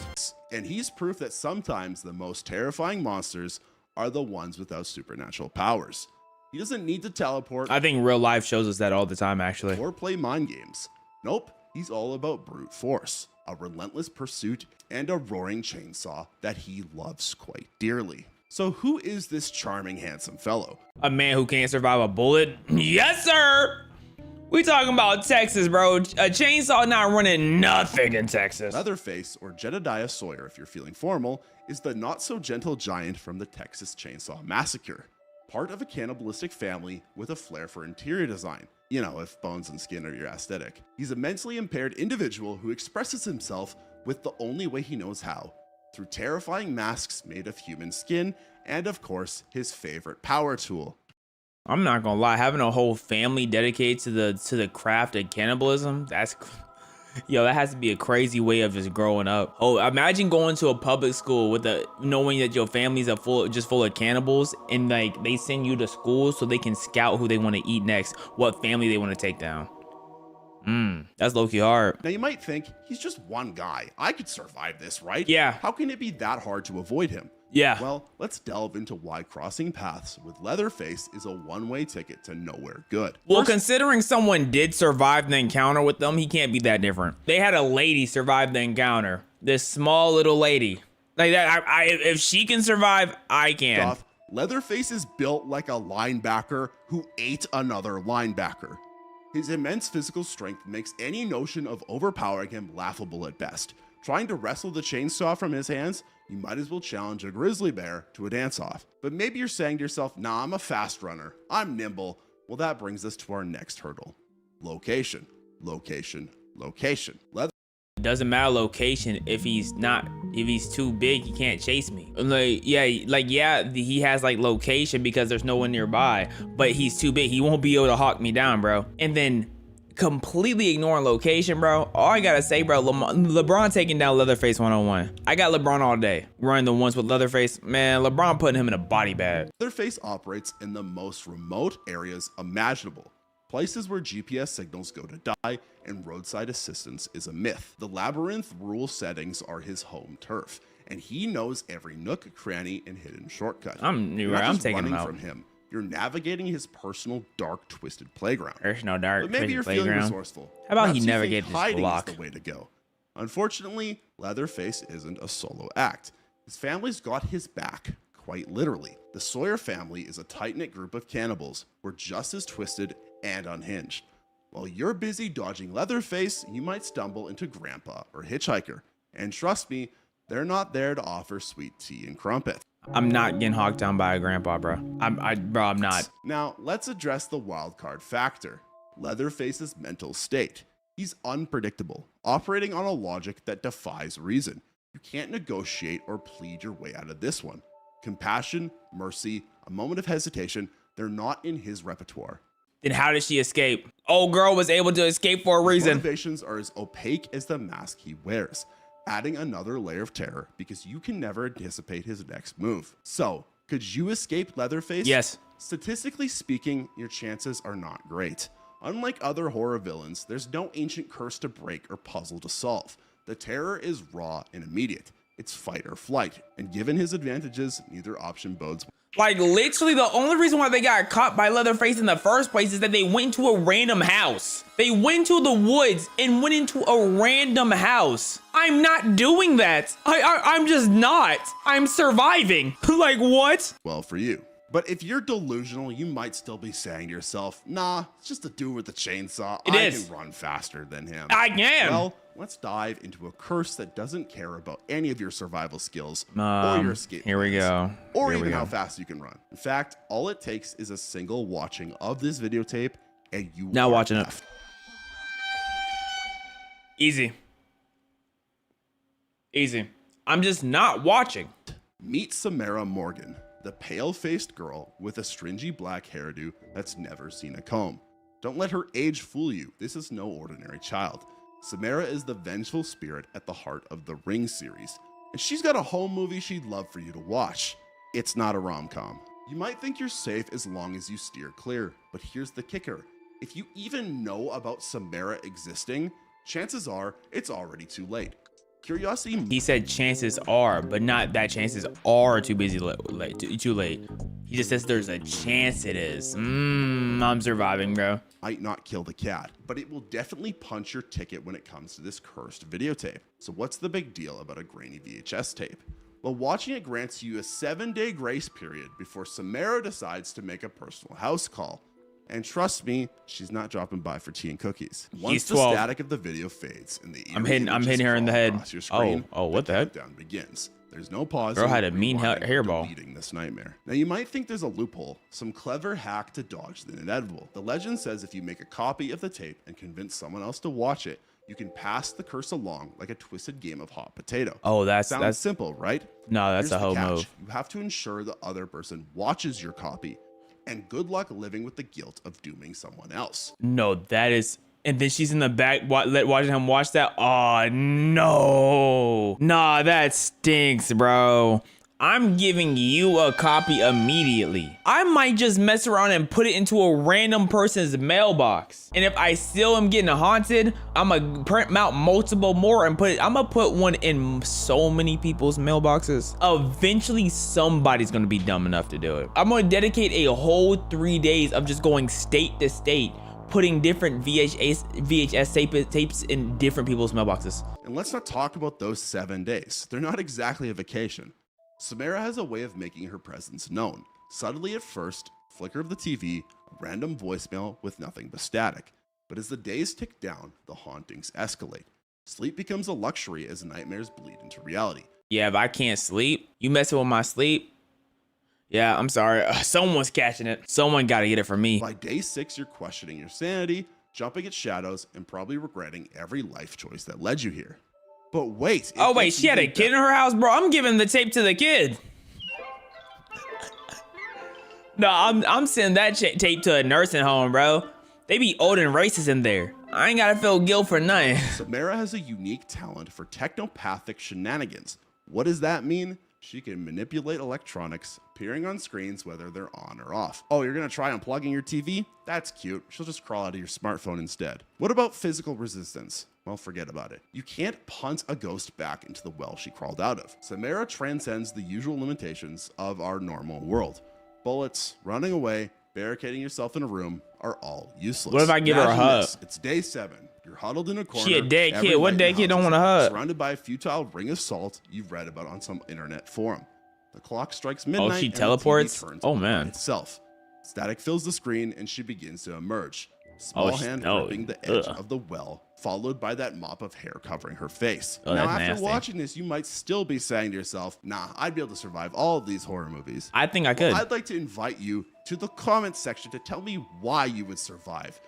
Speaker 2: And he's proof that sometimes the most terrifying monsters are the ones without supernatural powers. He doesn't need to teleport
Speaker 1: I think real life shows us that all the time, actually.
Speaker 2: or play mind games. Nope, he's all about brute force, a relentless pursuit, and a roaring chainsaw that he loves quite dearly. So who is this charming, handsome fellow?
Speaker 1: A man who can't survive a bullet? Yes, sir. We talking about Texas, bro. A chainsaw not running nothing in Texas.
Speaker 2: Leatherface, or Jedediah Sawyer if you're feeling formal, is the not-so-gentle giant from the Texas Chainsaw Massacre. Part of a cannibalistic family with a flair for interior design. You know, if bones and skin are your aesthetic. He's a mentally impaired individual who expresses himself with the only way he knows how, through terrifying masks made of human skin, and of course, his favorite power tool.
Speaker 1: I'm not gonna lie, having a whole family dedicated to the craft of cannibalism, that has to be a crazy way of just growing up. Oh, imagine going to a public school with knowing that your families are full of cannibals, and like they send you to school so they can scout who they want to eat next, what family they want to take down. That's low-key hard.
Speaker 2: Now you might think, he's just one guy. I could survive this, right?
Speaker 1: Yeah.
Speaker 2: How can it be that hard to avoid him?
Speaker 1: Yeah.
Speaker 2: Well, let's delve into why crossing paths with Leatherface is a one-way ticket to nowhere good.
Speaker 1: Well,
Speaker 2: First,
Speaker 1: considering someone did survive the encounter with them, he can't be that different. They had a lady survive the encounter. This small little lady. Like that, if she can survive, I can.
Speaker 2: off, Leatherface is built like a linebacker who ate another linebacker. His immense physical strength makes any notion of overpowering him laughable at best. Trying to wrestle the chainsaw from his hands, you might as well challenge a grizzly bear to a dance-off. But maybe you're saying to yourself, nah, I'm a fast runner. I'm nimble. Well, that brings us to our next hurdle. Location, location, location.
Speaker 1: It doesn't matter location if he's too big, he can't chase me. He has like location because there's no one nearby, but he's too big. He won't be able to hawk me down, bro. And then completely ignoring location, bro. All I gotta say, bro, LeBron taking down Leatherface 101. I got LeBron all day. Running the ones with Leatherface, man, LeBron putting him in a body bag.
Speaker 2: Leatherface operates in the most remote areas imaginable. Places where GPS signals go to die and roadside assistance is a myth. The labyrinth rural settings are his home turf, and he knows every nook, cranny, and hidden shortcut.
Speaker 1: I'm
Speaker 2: You're not just
Speaker 1: taking him
Speaker 2: running
Speaker 1: out.
Speaker 2: from him. You're navigating his personal, dark, twisted playground.
Speaker 1: There's no dark
Speaker 2: But maybe you're
Speaker 1: playground.
Speaker 2: feeling resourceful.
Speaker 1: How about he
Speaker 2: Perhaps you
Speaker 1: never
Speaker 2: think
Speaker 1: gets his
Speaker 2: hiding
Speaker 1: block?
Speaker 2: is the way to go. Unfortunately, Leatherface isn't a solo act. His family's got his back, quite literally. The Sawyer family is a tight-knit group of cannibals who are just as twisted and unhinged. While you're busy dodging Leatherface, you might stumble into Grandpa or Hitchhiker. And trust me, they're not there to offer sweet tea and crumpets.
Speaker 1: I'm not getting hawked down by a grandpa, bro. I'm not.
Speaker 2: Now, let's address the wildcard factor, Leatherface's mental state. He's unpredictable, operating on a logic that defies reason. You can't negotiate or plead your way out of this one. Compassion, mercy, a moment of hesitation, they're not in his repertoire.
Speaker 1: Then how did she escape? Old girl was able to escape for a
Speaker 2: His
Speaker 1: reason.
Speaker 2: motivations are as opaque as the mask he wears. adding another layer of terror because you can never anticipate his next move. So, could you escape Leatherface?
Speaker 1: Yes.
Speaker 2: Statistically speaking, your chances are not great. Unlike other horror villains, there's no ancient curse to break or puzzle to solve. The terror is raw and immediate. It's fight or flight, and given his advantages, neither option bodes.
Speaker 1: Like, literally, the only reason why they got caught by Leatherface in the first place is that they went to a random house. They went to the woods and went into a random house. I'm not doing that. I'm just not. I'm surviving. Like, what?
Speaker 2: Well, for you. But if you're delusional, you might still be saying to yourself, nah, it's just a dude with a chainsaw.
Speaker 1: It
Speaker 2: I
Speaker 1: is.
Speaker 2: can run faster than him.
Speaker 1: I can.
Speaker 2: Well, let's dive into a curse that doesn't care about any of your survival skills or your escape
Speaker 1: Here we
Speaker 2: plans,
Speaker 1: go.
Speaker 2: or
Speaker 1: Here we
Speaker 2: even
Speaker 1: go.
Speaker 2: how fast you can run. In fact, all it takes is a single watching of this videotape and you
Speaker 1: Now
Speaker 2: are
Speaker 1: watching it.
Speaker 2: left.
Speaker 1: Easy. Easy. I'm just not watching.
Speaker 2: Meet Samara Morgan, the pale-faced girl with a stringy black hairdo that's never seen a comb. Don't let her age fool you. This is no ordinary child. Samara is the vengeful spirit at the heart of the Ring series, and she's got a home movie she'd love for you to watch. It's not a rom-com. You might think you're safe as long as you steer clear, but here's the kicker. If you even know about Samara existing, chances are it's already too late. Curiosity.
Speaker 1: He said chances are, but not that chances are too too late. He just says there's a chance it is. I'm surviving, bro.
Speaker 2: Might not kill the cat, but it will definitely punch your ticket when it comes to this cursed videotape. So what's the big deal about a grainy VHS tape? Well, watching it grants you a 7-day grace period before Samara decides to make a personal house call. And trust me, she's not dropping by for tea and cookies. Once the
Speaker 1: 12.
Speaker 2: static of the video fades and the
Speaker 1: I'm hitting her in the head.
Speaker 2: Your screen,
Speaker 1: Oh, what the heck?
Speaker 2: countdown begins. There's no pause.
Speaker 1: Girl had a mean hairball.
Speaker 2: Deleting this nightmare. Now you might think there's a loophole, some clever hack to dodge the inevitable. The legend says if you make a copy of the tape and convince someone else to watch it, you can pass the curse along like a twisted game of hot potato.
Speaker 1: Oh, that's
Speaker 2: simple, right?
Speaker 1: No, that's
Speaker 2: Here's
Speaker 1: a
Speaker 2: the
Speaker 1: hoe
Speaker 2: catch.
Speaker 1: move.
Speaker 2: You have to ensure the other person watches your copy, and good luck living with the guilt of dooming someone else.
Speaker 1: No, that is. And then she's in the back watching him watch that. Oh, no. Nah, that stinks, bro. I'm giving you a copy immediately. I might just mess around and put it into a random person's mailbox. And if I still am getting haunted, I'm gonna print out multiple more and I'm gonna put one in so many people's mailboxes. Eventually, somebody's gonna be dumb enough to do it. I'm gonna dedicate a whole 3 days of just going state to state, putting different VHS tapes in different people's mailboxes.
Speaker 2: And let's not talk about those 7 days. They're not exactly a vacation. Samara has a way of making her presence known. Subtly at first, flicker of the TV, a random voicemail with nothing but static. But as the days tick down, the hauntings escalate. Sleep becomes a luxury as nightmares bleed into reality.
Speaker 1: Yeah, if I can't sleep, you messing with my sleep? Yeah, I'm sorry. Someone's catching it. Someone gotta get it from me.
Speaker 2: By day 6, you're questioning your sanity, jumping at shadows, and probably regretting every life choice that led you here. But wait.
Speaker 1: Oh wait, she had a kid in her house, bro. I'm giving the tape to the kid. No, I'm sending that tape to a nursing home, bro. They be old and racist in there. I ain't gotta feel guilt for nothing.
Speaker 2: Samara has a unique talent for technopathic shenanigans. What does that mean? She can manipulate electronics, appearing on screens whether they're on or off. Oh, you're gonna try unplugging your TV? That's cute. She'll just crawl out of your smartphone instead. What about physical resistance? Well, forget about it. You can't punt a ghost back into the well she crawled out of. Samara transcends the usual limitations of our normal world. Bullets, running away, barricading yourself in a room are all useless.
Speaker 1: What if I give her a
Speaker 2: Imagine
Speaker 1: hug?
Speaker 2: this. It's day 7. You're huddled in a corner.
Speaker 1: She a dead
Speaker 2: every
Speaker 1: kid. What
Speaker 2: light
Speaker 1: dead
Speaker 2: in the
Speaker 1: kid don't
Speaker 2: house
Speaker 1: want a
Speaker 2: is out,
Speaker 1: hug?
Speaker 2: surrounded by a futile ring of salt you've read about on some internet forum. The clock strikes midnight.
Speaker 1: Oh, she
Speaker 2: and the TV
Speaker 1: teleports?
Speaker 2: turns
Speaker 1: Oh,
Speaker 2: on
Speaker 1: man.
Speaker 2: itself. Static fills the screen and she begins to emerge. Small hand
Speaker 1: no.
Speaker 2: gripping the edge
Speaker 1: Ugh.
Speaker 2: of the well, followed by that mop of hair covering her face.
Speaker 1: Oh,
Speaker 2: now,
Speaker 1: that's
Speaker 2: after
Speaker 1: nasty.
Speaker 2: watching this, you might still be saying to yourself, nah, I'd be able to survive all of these horror movies.
Speaker 1: I think I could.
Speaker 2: I'd like to invite you to the comments section to tell me why you would survive.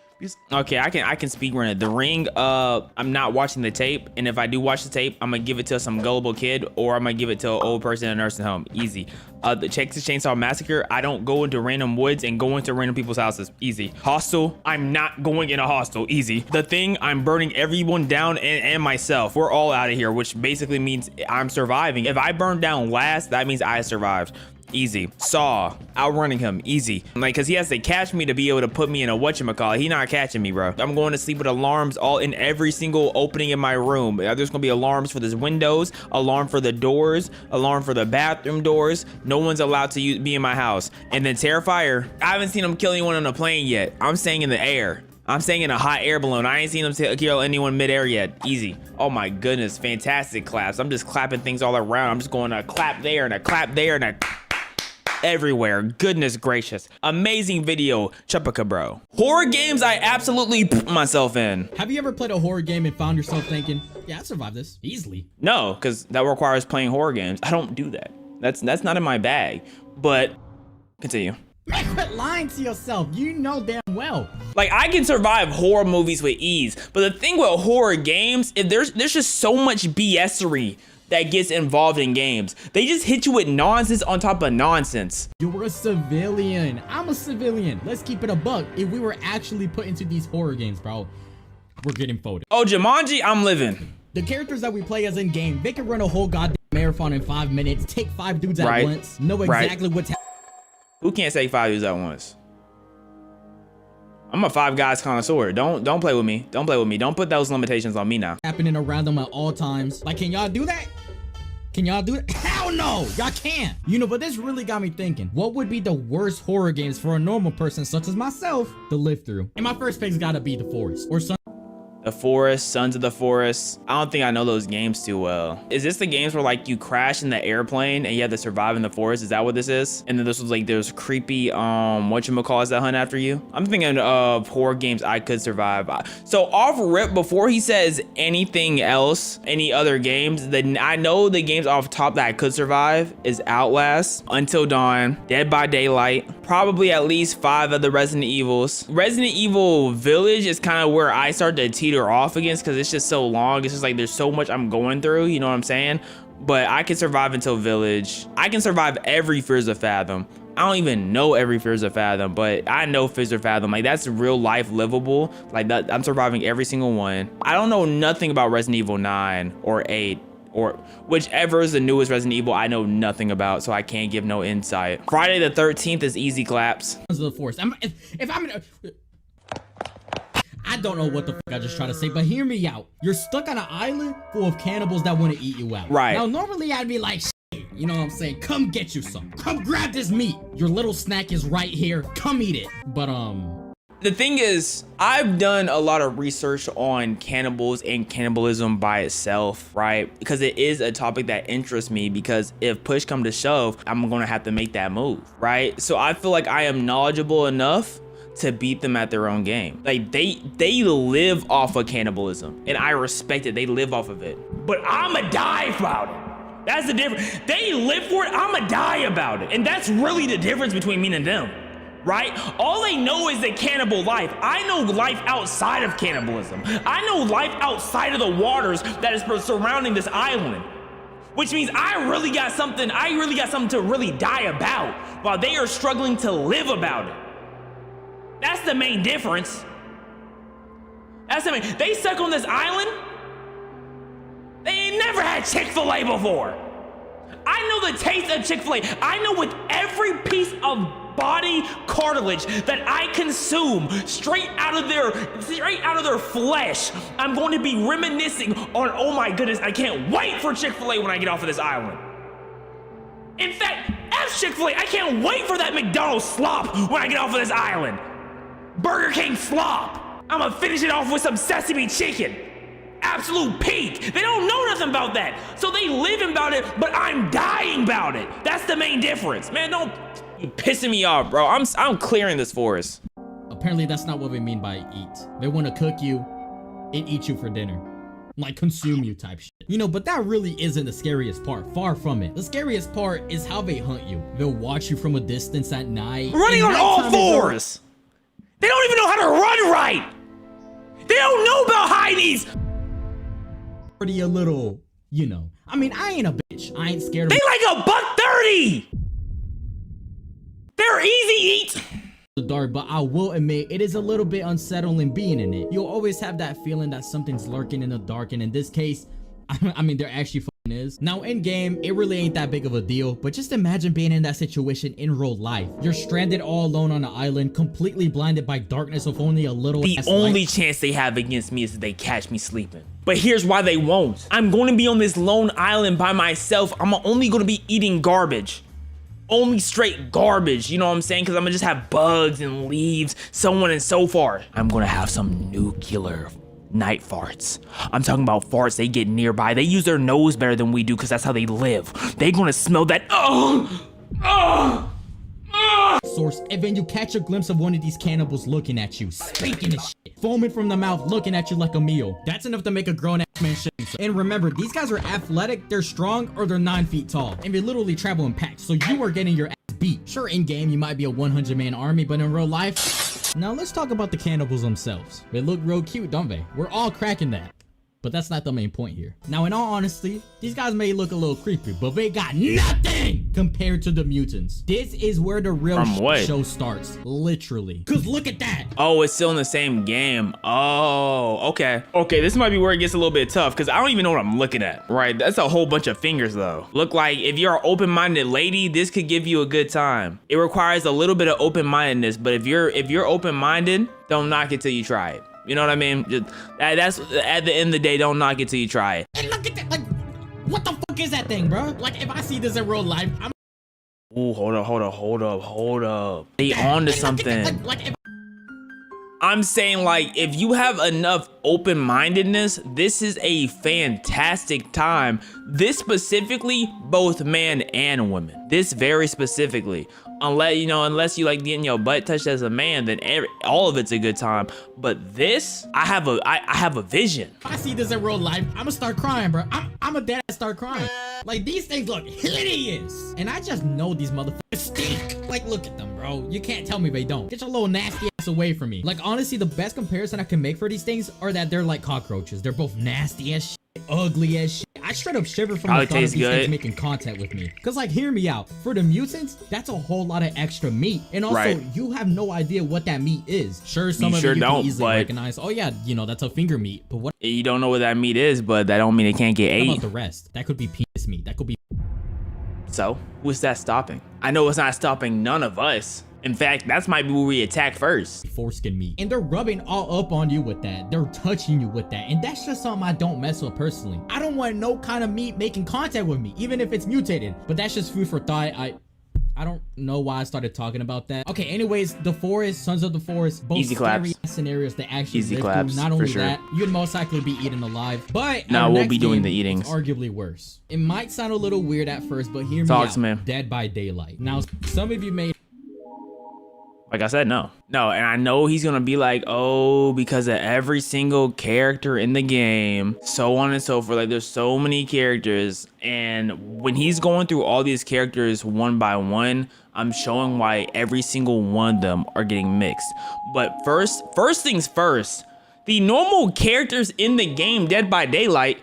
Speaker 1: Okay, I can speak run it. The Ring, I'm not watching the tape, and if I do watch the tape, I'm gonna give it to some gullible kid, or I'm gonna give it to an old person in a nursing home. Easy. The Texas Chainsaw Massacre, I don't go into random woods and go into random people's houses. Easy. Hostel, I'm not going in a hostel. Easy. The Thing, I'm burning everyone down and myself. We're all out of here, which basically means I'm surviving. If I burn down last, that means I survived. Easy. Saw, outrunning him. Easy. Like, cause he has to catch me to be able to put me in a whatchamacallit. He not catching me, bro. I'm going to sleep with alarms all in every single opening in my room. There's gonna be alarms for the windows, alarm for the doors, alarm for the bathroom doors. No one's allowed to be in my house. And then Terrifier, I haven't seen him kill anyone on a plane yet. I'm staying in the air. I'm staying in a hot air balloon. I ain't seen him kill anyone midair yet. Easy. Oh my goodness, fantastic claps. I'm just clapping things all around. I'm just going to clap there and a clap there and a everywhere. Goodness gracious. Amazing video, Chupaca bro. Horror games I absolutely put myself in.
Speaker 6: Have you ever played a horror game and found yourself thinking, yeah, I survived this easily?
Speaker 1: No, because that requires playing horror games. I don't do that. That's not in my bag. But continue.
Speaker 6: Man, quit lying to yourself. You know damn well.
Speaker 1: Like, I can survive horror movies with ease, but the thing with horror games, there's just so much BS-ery that gets involved in games. They just hit you with nonsense on top of nonsense.
Speaker 6: You're a civilian. I'm a civilian. Let's keep it a buck. If we were actually put into these horror games, bro, we're getting folded.
Speaker 1: Oh, Jumanji, I'm living.
Speaker 6: The characters that we play as in game, they can run a whole goddamn marathon in 5 minutes, take 5 dudes at once, know exactly what's happening.
Speaker 1: Who can't say 5 dudes at once? I'm a 5 guys connoisseur. Don't play with me. Don't play with me. Don't put those limitations on me now.
Speaker 6: Happening around them at all times. Like, can y'all do that? Can y'all do it? Hell no, y'all can't. You know, but this really got me thinking. What would be the worst horror games for a normal person such as myself to live through? And my first pick's gotta be The Forest or some.
Speaker 1: The Forest, Sons of the Forest. I don't think I know those games too well. Is this the games where like you crash in the airplane and you have to survive in the forest? Is that what this is? And then this was like there's creepy whatchamacallit that hunt after you? I'm thinking of horror games I could survive. So off rip, before he says anything else, any other games, then I know the games off top that I could survive is Outlast, Until Dawn, Dead by Daylight, probably at least 5 of the Resident Evils. Resident Evil Village is kind of where I start to teeter off against because it's just so long. It's just like there's so much I'm going through, you know what I'm saying? But I can survive until Village. I can survive every Fears of Fathom. I don't even know every Fears of Fathom, but I know Fears of Fathom. Like, that's real life livable. Like, that, I'm surviving every single one. I don't know nothing about Resident Evil 9 or 8 or whichever is the newest Resident Evil. I know nothing about, so I can't give no insight. Friday the 13th is easy claps.
Speaker 6: Sons of the Forest. I don't know what the fuck I just tried to say, but hear me out. You're stuck on an island full of cannibals that want to eat you out.
Speaker 1: Right.
Speaker 6: Now, normally I'd be like, shit, you know what I'm saying? Come get you some. Come grab this meat. Your little snack is right here. Come eat it. But,
Speaker 1: the thing is, I've done a lot of research on cannibals and cannibalism by itself, right? Because it is a topic that interests me, because if push come to shove, I'm gonna have to make that move, right? So I feel like I am knowledgeable enough to beat them at their own game. Like, they live off of cannibalism, and I respect it. They live off of it. But I'ma die about it. That's the difference. They live for it, I'ma die about it. And that's really the difference between me and them, right? All they know is the cannibal life. I know life outside of cannibalism. I know life outside of the waters that is surrounding this island. Which means I really got something to really die about, while they are struggling to live about it. That's the main difference. They stuck on this island. They ain't never had Chick-fil-A before. I know the taste of Chick-fil-A. I know with every piece of body cartilage that I consume straight out of their flesh, I'm going to be reminiscing on, oh my goodness, I can't wait for Chick-fil-A when I get off of this island. In fact, F Chick-fil-A, I can't wait for that McDonald's slop when I get off of this island. Burger King slop. I'm gonna finish it off with some sesame chicken. Absolute peak. They don't know nothing about that. So they live about it, but I'm dying about it. That's the main difference. Man, don't you pissing me off, bro. I'm clearing this forest.
Speaker 6: apparently that's not what we mean by eat. They want to cook you and eat you for dinner. Like consume you type shit. You know, but that really isn't the scariest part. Far from it. The scariest part is how they hunt you. They'll watch you from a distance at night.
Speaker 1: Running on all fours! They don't even know how to run right. They don't know about high knees.
Speaker 6: Pretty a little, you know. I mean, I ain't a bitch. I ain't scared of
Speaker 1: They like $130. They're easy eats.
Speaker 6: the dark, but I will admit it is a little bit unsettling being in it. You'll always have that feeling that something's lurking in the dark, and in this case, I mean, there actually fucking is. Now, in game, it really ain't that big of a deal, but just imagine being in that situation in real life. You're stranded all alone on an island, completely blinded by darkness with only a little
Speaker 1: The
Speaker 6: ass
Speaker 1: only
Speaker 6: light.
Speaker 1: chance they have against me is if they catch me sleeping. But here's why they won't. I'm going to be on this lone island by myself. I'm only going to be eating garbage. Only straight garbage, you know what I'm saying? Because I'm gonna just have bugs and leaves, so on and so forth. I'm gonna have some nuclear night farts. I'm talking about farts they get nearby. They use their nose better than we do because that's how they live. They gonna smell that.
Speaker 6: Source, and then you catch a glimpse of one of these cannibals looking at you, stinking as shit, foaming from the mouth, looking at you like a meal. That's enough to make a grown ass man shit. And remember, these guys are athletic, they're strong, or they're 9 feet tall, and they literally travel in packs, so you are getting your ass beat. Sure, in game you might be a 100-man army, but in real life, now let's talk about the cannibals themselves. They look real cute, don't they? We're all cracking that. But that's not the main point here. Now, in all honesty, these guys may look a little creepy, but they got nothing compared to the mutants. This is where the real show starts, literally. Cause look at that.
Speaker 1: Oh, it's still in the same game. Oh, okay. Okay, this might be where it gets a little bit tough because I don't even know what I'm looking at, right? That's a whole bunch of fingers though. Look like if you're an open-minded lady, this could give you a good time. It requires a little bit of open-mindedness, but if you're open-minded, don't knock it till you try it. You know what I mean? That's at the end of the day, don't knock it till you try it.
Speaker 6: And look at that, like, what the fuck is that thing, bro? Like, if I see this in real life, I'm
Speaker 1: Ooh, hold up. They on to something.
Speaker 6: like if
Speaker 1: I'm saying, like, if you have enough open-mindedness, this is a fantastic time. This specifically, both men and women. This very specifically. Unless you like getting your butt touched as a man, then all of it's a good time. But this, I have a vision.
Speaker 6: I see this in real life, I'm gonna start crying, bro. I'm a dead ass start crying. Like, these things look hideous. And I just know these motherfuckers stink. Like, look at them, bro. You can't tell me they don't. Get your little nasty ass away from me. Like, honestly, the best comparison I can make for these things are that they're like cockroaches. They're both nasty as shit, ugly as shit. I straight up shiver from the thought of these things making contact with me. Cause like, hear me out. For the mutants, that's a whole lot of extra meat. And also, you have no idea what that meat is. Sure, some of it you can easily recognize. Oh yeah, you know, that's a finger meat. But what?
Speaker 1: You don't know what that meat is, but that don't mean it can't get ate.
Speaker 6: What about the rest? That could be penis meat. That could be.
Speaker 1: So, what's that stopping? I know it's not stopping none of us. In fact, that's might be where we attack first.
Speaker 6: Foreskin meat. And they're rubbing all up on you with that. They're touching you with that. And that's just something I don't mess with personally. I don't want no kind of meat making contact with me, even if it's mutated. But that's just food for thought. I don't know why I started talking about that. Okay, anyways, the forest, Sons of the Forest, both scary scenarios that actually live through. Not only that, you'd most likely be eaten alive. But
Speaker 1: no, we'll be doing the eatings.
Speaker 6: It's arguably worse. It might sound a little weird at first, but hear me out.
Speaker 1: Man.
Speaker 6: Dead by Daylight. Now, some of you may.
Speaker 1: Like I said, no, and I know he's gonna be like, oh, because of every single character in the game, so on and so forth. Like, there's so many characters, and when he's going through all these characters one by one, I'm showing why every single one of them are getting mixed. But first things first, the normal characters in the game, Dead by Daylight,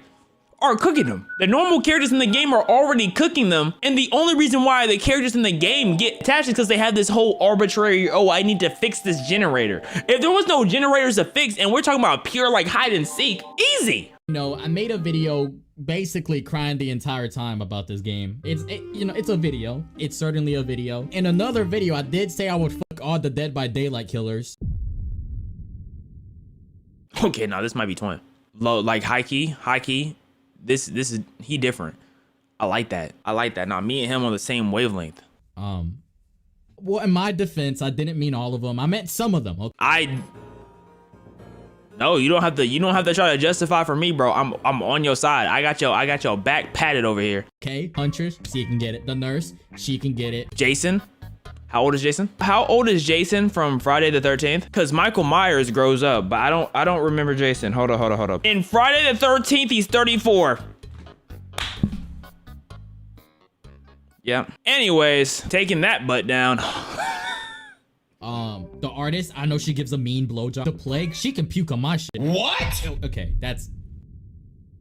Speaker 1: are cooking them. The normal characters in the game are already cooking them, and the only reason why the characters in the game get attached is because they have this whole arbitrary, oh, I need to fix this generator. If there was no generators to fix, and we're talking about pure like hide and seek, easy.
Speaker 6: No, I made a video basically crying the entire time about this game. It's a video. It's certainly a video. In another video, I did say I would fuck all the Dead by Daylight killers.
Speaker 1: Okay, now this might be twin. Low, like high key. This is he different. I like that. Now me and him on the same wavelength.
Speaker 6: Well, in my defense, I didn't mean all of them. I meant some of them. Okay?
Speaker 1: No, you don't have to try to justify for me, bro. I'm on your side. I got your back patted over here.
Speaker 6: Okay, Huntress, she can get it. The nurse, she can get it.
Speaker 1: Jason. How old is Jason? How old is Jason from Friday the 13th? Because Michael Myers grows up, but I don't remember Jason. Hold up. In Friday the 13th, he's 34. Yeah. Anyways, taking that butt down.
Speaker 6: The artist, I know she gives a mean blowjob. The plague, she can puke on my shit. What? Okay, that's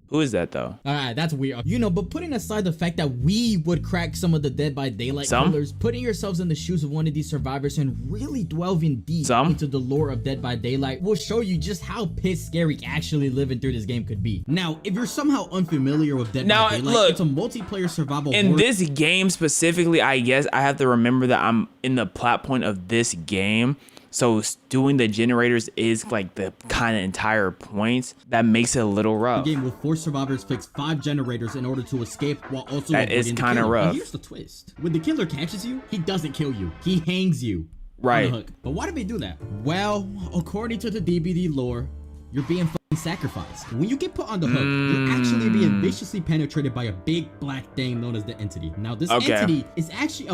Speaker 1: Who is that though?
Speaker 6: alright, that's weird. You know, but putting aside the fact that we would crack some of the Dead by Daylight
Speaker 1: Some?
Speaker 6: killers, putting yourselves in the shoes of one of these survivors and really delving deep
Speaker 1: Some?
Speaker 6: into the lore of Dead by Daylight will show you just how pissed scary actually living through this game could be. Now, if you're somehow unfamiliar with Dead
Speaker 1: Now,
Speaker 6: by Daylight,
Speaker 1: look,
Speaker 6: it's a multiplayer survival
Speaker 1: In
Speaker 6: horror
Speaker 1: this game specifically, I guess I have to remember that I'm in the plot point of this game. So doing the generators is like the kind of entire point that makes it a little rough.
Speaker 6: game will force survivors fix 5 generators in order to escape while also
Speaker 1: That is
Speaker 6: avoiding the
Speaker 1: kinda
Speaker 6: killer.
Speaker 1: rough.
Speaker 6: And here's the twist. When the killer catches you, he doesn't kill you. He hangs you
Speaker 1: Right.
Speaker 6: on the hook. But why do they do that? Well, according to the DBD lore, you're being fucking sacrificed. When you get put on the hook, you're actually being viciously penetrated by a big black thing known as the Entity. Now, this
Speaker 1: Okay.
Speaker 6: entity is actually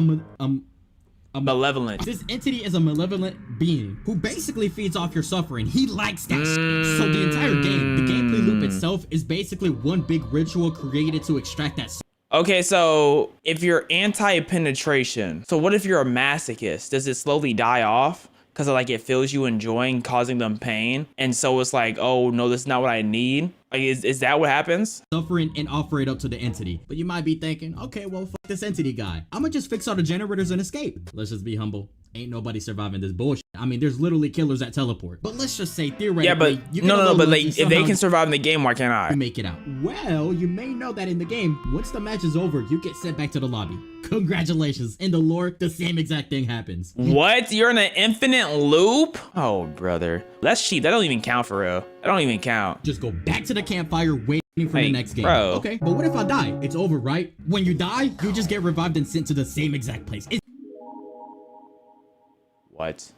Speaker 1: Malevolent.
Speaker 6: this entity is a malevolent being who basically feeds off your suffering. He likes that shit. So the entire game, the gameplay loop itself is basically one big ritual created to extract that
Speaker 1: Okay, so if you're anti-penetration, so what if you're a masochist? Does it slowly die off? Because like it feels you enjoying causing them pain. And so it's like, oh no, this is not what I need. Like, is that what happens?
Speaker 6: suffering and offer it up to the entity. But you might be thinking, okay, well, fuck this entity guy. I'ma just fix all the generators and escape. Let's just be humble. Ain't nobody surviving this bullshit. I mean, there's literally killers that teleport. But let's just say theoretically,
Speaker 1: Yeah, but
Speaker 6: you get a
Speaker 1: no,
Speaker 6: little
Speaker 1: but
Speaker 6: lucky,
Speaker 1: like if they
Speaker 6: somehow
Speaker 1: can survive in the game, why can't I?
Speaker 6: you make it out. Well, you may know that in the game, once the match is over, you get sent back to the lobby. Congratulations. In the lore, the same exact thing happens.
Speaker 1: What? You're in an infinite loop? Oh, brother. That's cheap. That don't even count for real. That don't even count.
Speaker 6: Just go back to the campfire waiting for the
Speaker 1: Like,
Speaker 6: next game.
Speaker 1: bro.
Speaker 6: Okay, but what if I die? It's over, right? When you die, you just get revived and sent to the same exact place. It's
Speaker 1: What?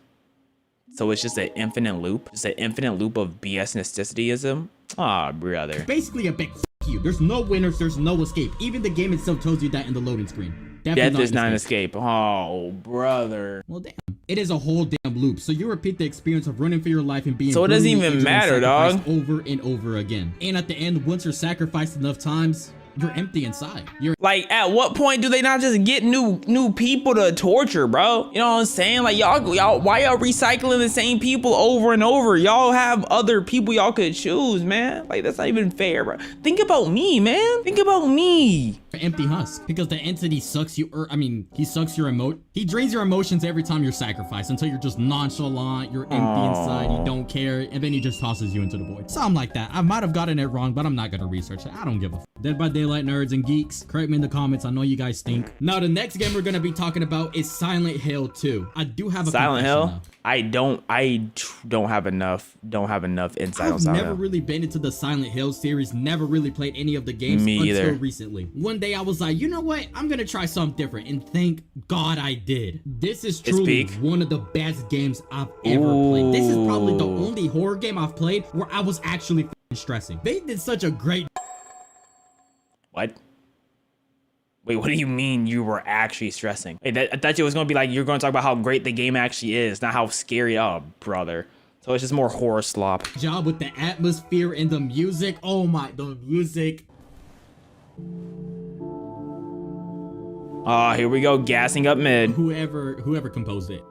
Speaker 1: So it's just an infinite loop? Just an infinite loop of BS necessityism? Aw, brother.
Speaker 6: basically a big f you. There's no winners, there's no escape. Even the game itself tells you that in the loading screen.
Speaker 1: Death is not an escape. Oh, brother.
Speaker 6: Well, damn. It is a whole damn loop. So you repeat the experience of running for your life and being
Speaker 1: So it doesn't
Speaker 6: brutally
Speaker 1: even
Speaker 6: injured and
Speaker 1: matter, dog.
Speaker 6: sacrificed over and over again. And at the end, once you're sacrificed enough times, you're empty inside. You're
Speaker 1: Like, at what point do they not just get new people to torture, bro? You know what I'm saying? Like, y'all, why y'all recycling the same people over and over? Y'all have other people y'all could choose, man. Like, that's not even fair, bro. Think about me, man. Think about me.
Speaker 6: an empty husk because the entity sucks you, he sucks your he drains your emotions every time you're sacrificed until you're just nonchalant, you're empty inside, you don't care, and then he just tosses you into the void. Something like that. I might have gotten it wrong, but I'm not gonna research it. I don't give a f. Dead by Daylight nerds and geeks, correct me in the comments. I know you guys stink. Now the next game we're gonna be talking about is Silent Hill 2. I do have a
Speaker 1: Silent
Speaker 6: confession,
Speaker 1: Hill?
Speaker 6: though.
Speaker 1: I don't have enough insight on
Speaker 6: I've
Speaker 1: Silent
Speaker 6: never
Speaker 1: Hill.
Speaker 6: really been into the Silent Hill series, never really played any of the games
Speaker 1: Me
Speaker 6: until
Speaker 1: either.
Speaker 6: recently. One day I was like, you know what? I'm gonna try something different, and thank God I did. This is truly
Speaker 1: peak.
Speaker 6: one of the best games I've ever played. This is probably the only horror game I've played where I was actually f***ing stressing. They did such a great
Speaker 1: What? Wait, what do you mean you were actually stressing? Wait, I thought it was gonna be like you're gonna talk about how great the game actually is, not how scary. Oh, brother. So it's just more horror slop.
Speaker 6: job with the atmosphere and the music. Oh my, the music.
Speaker 1: Oh, here we go, gassing up mid.
Speaker 6: Whoever composed it,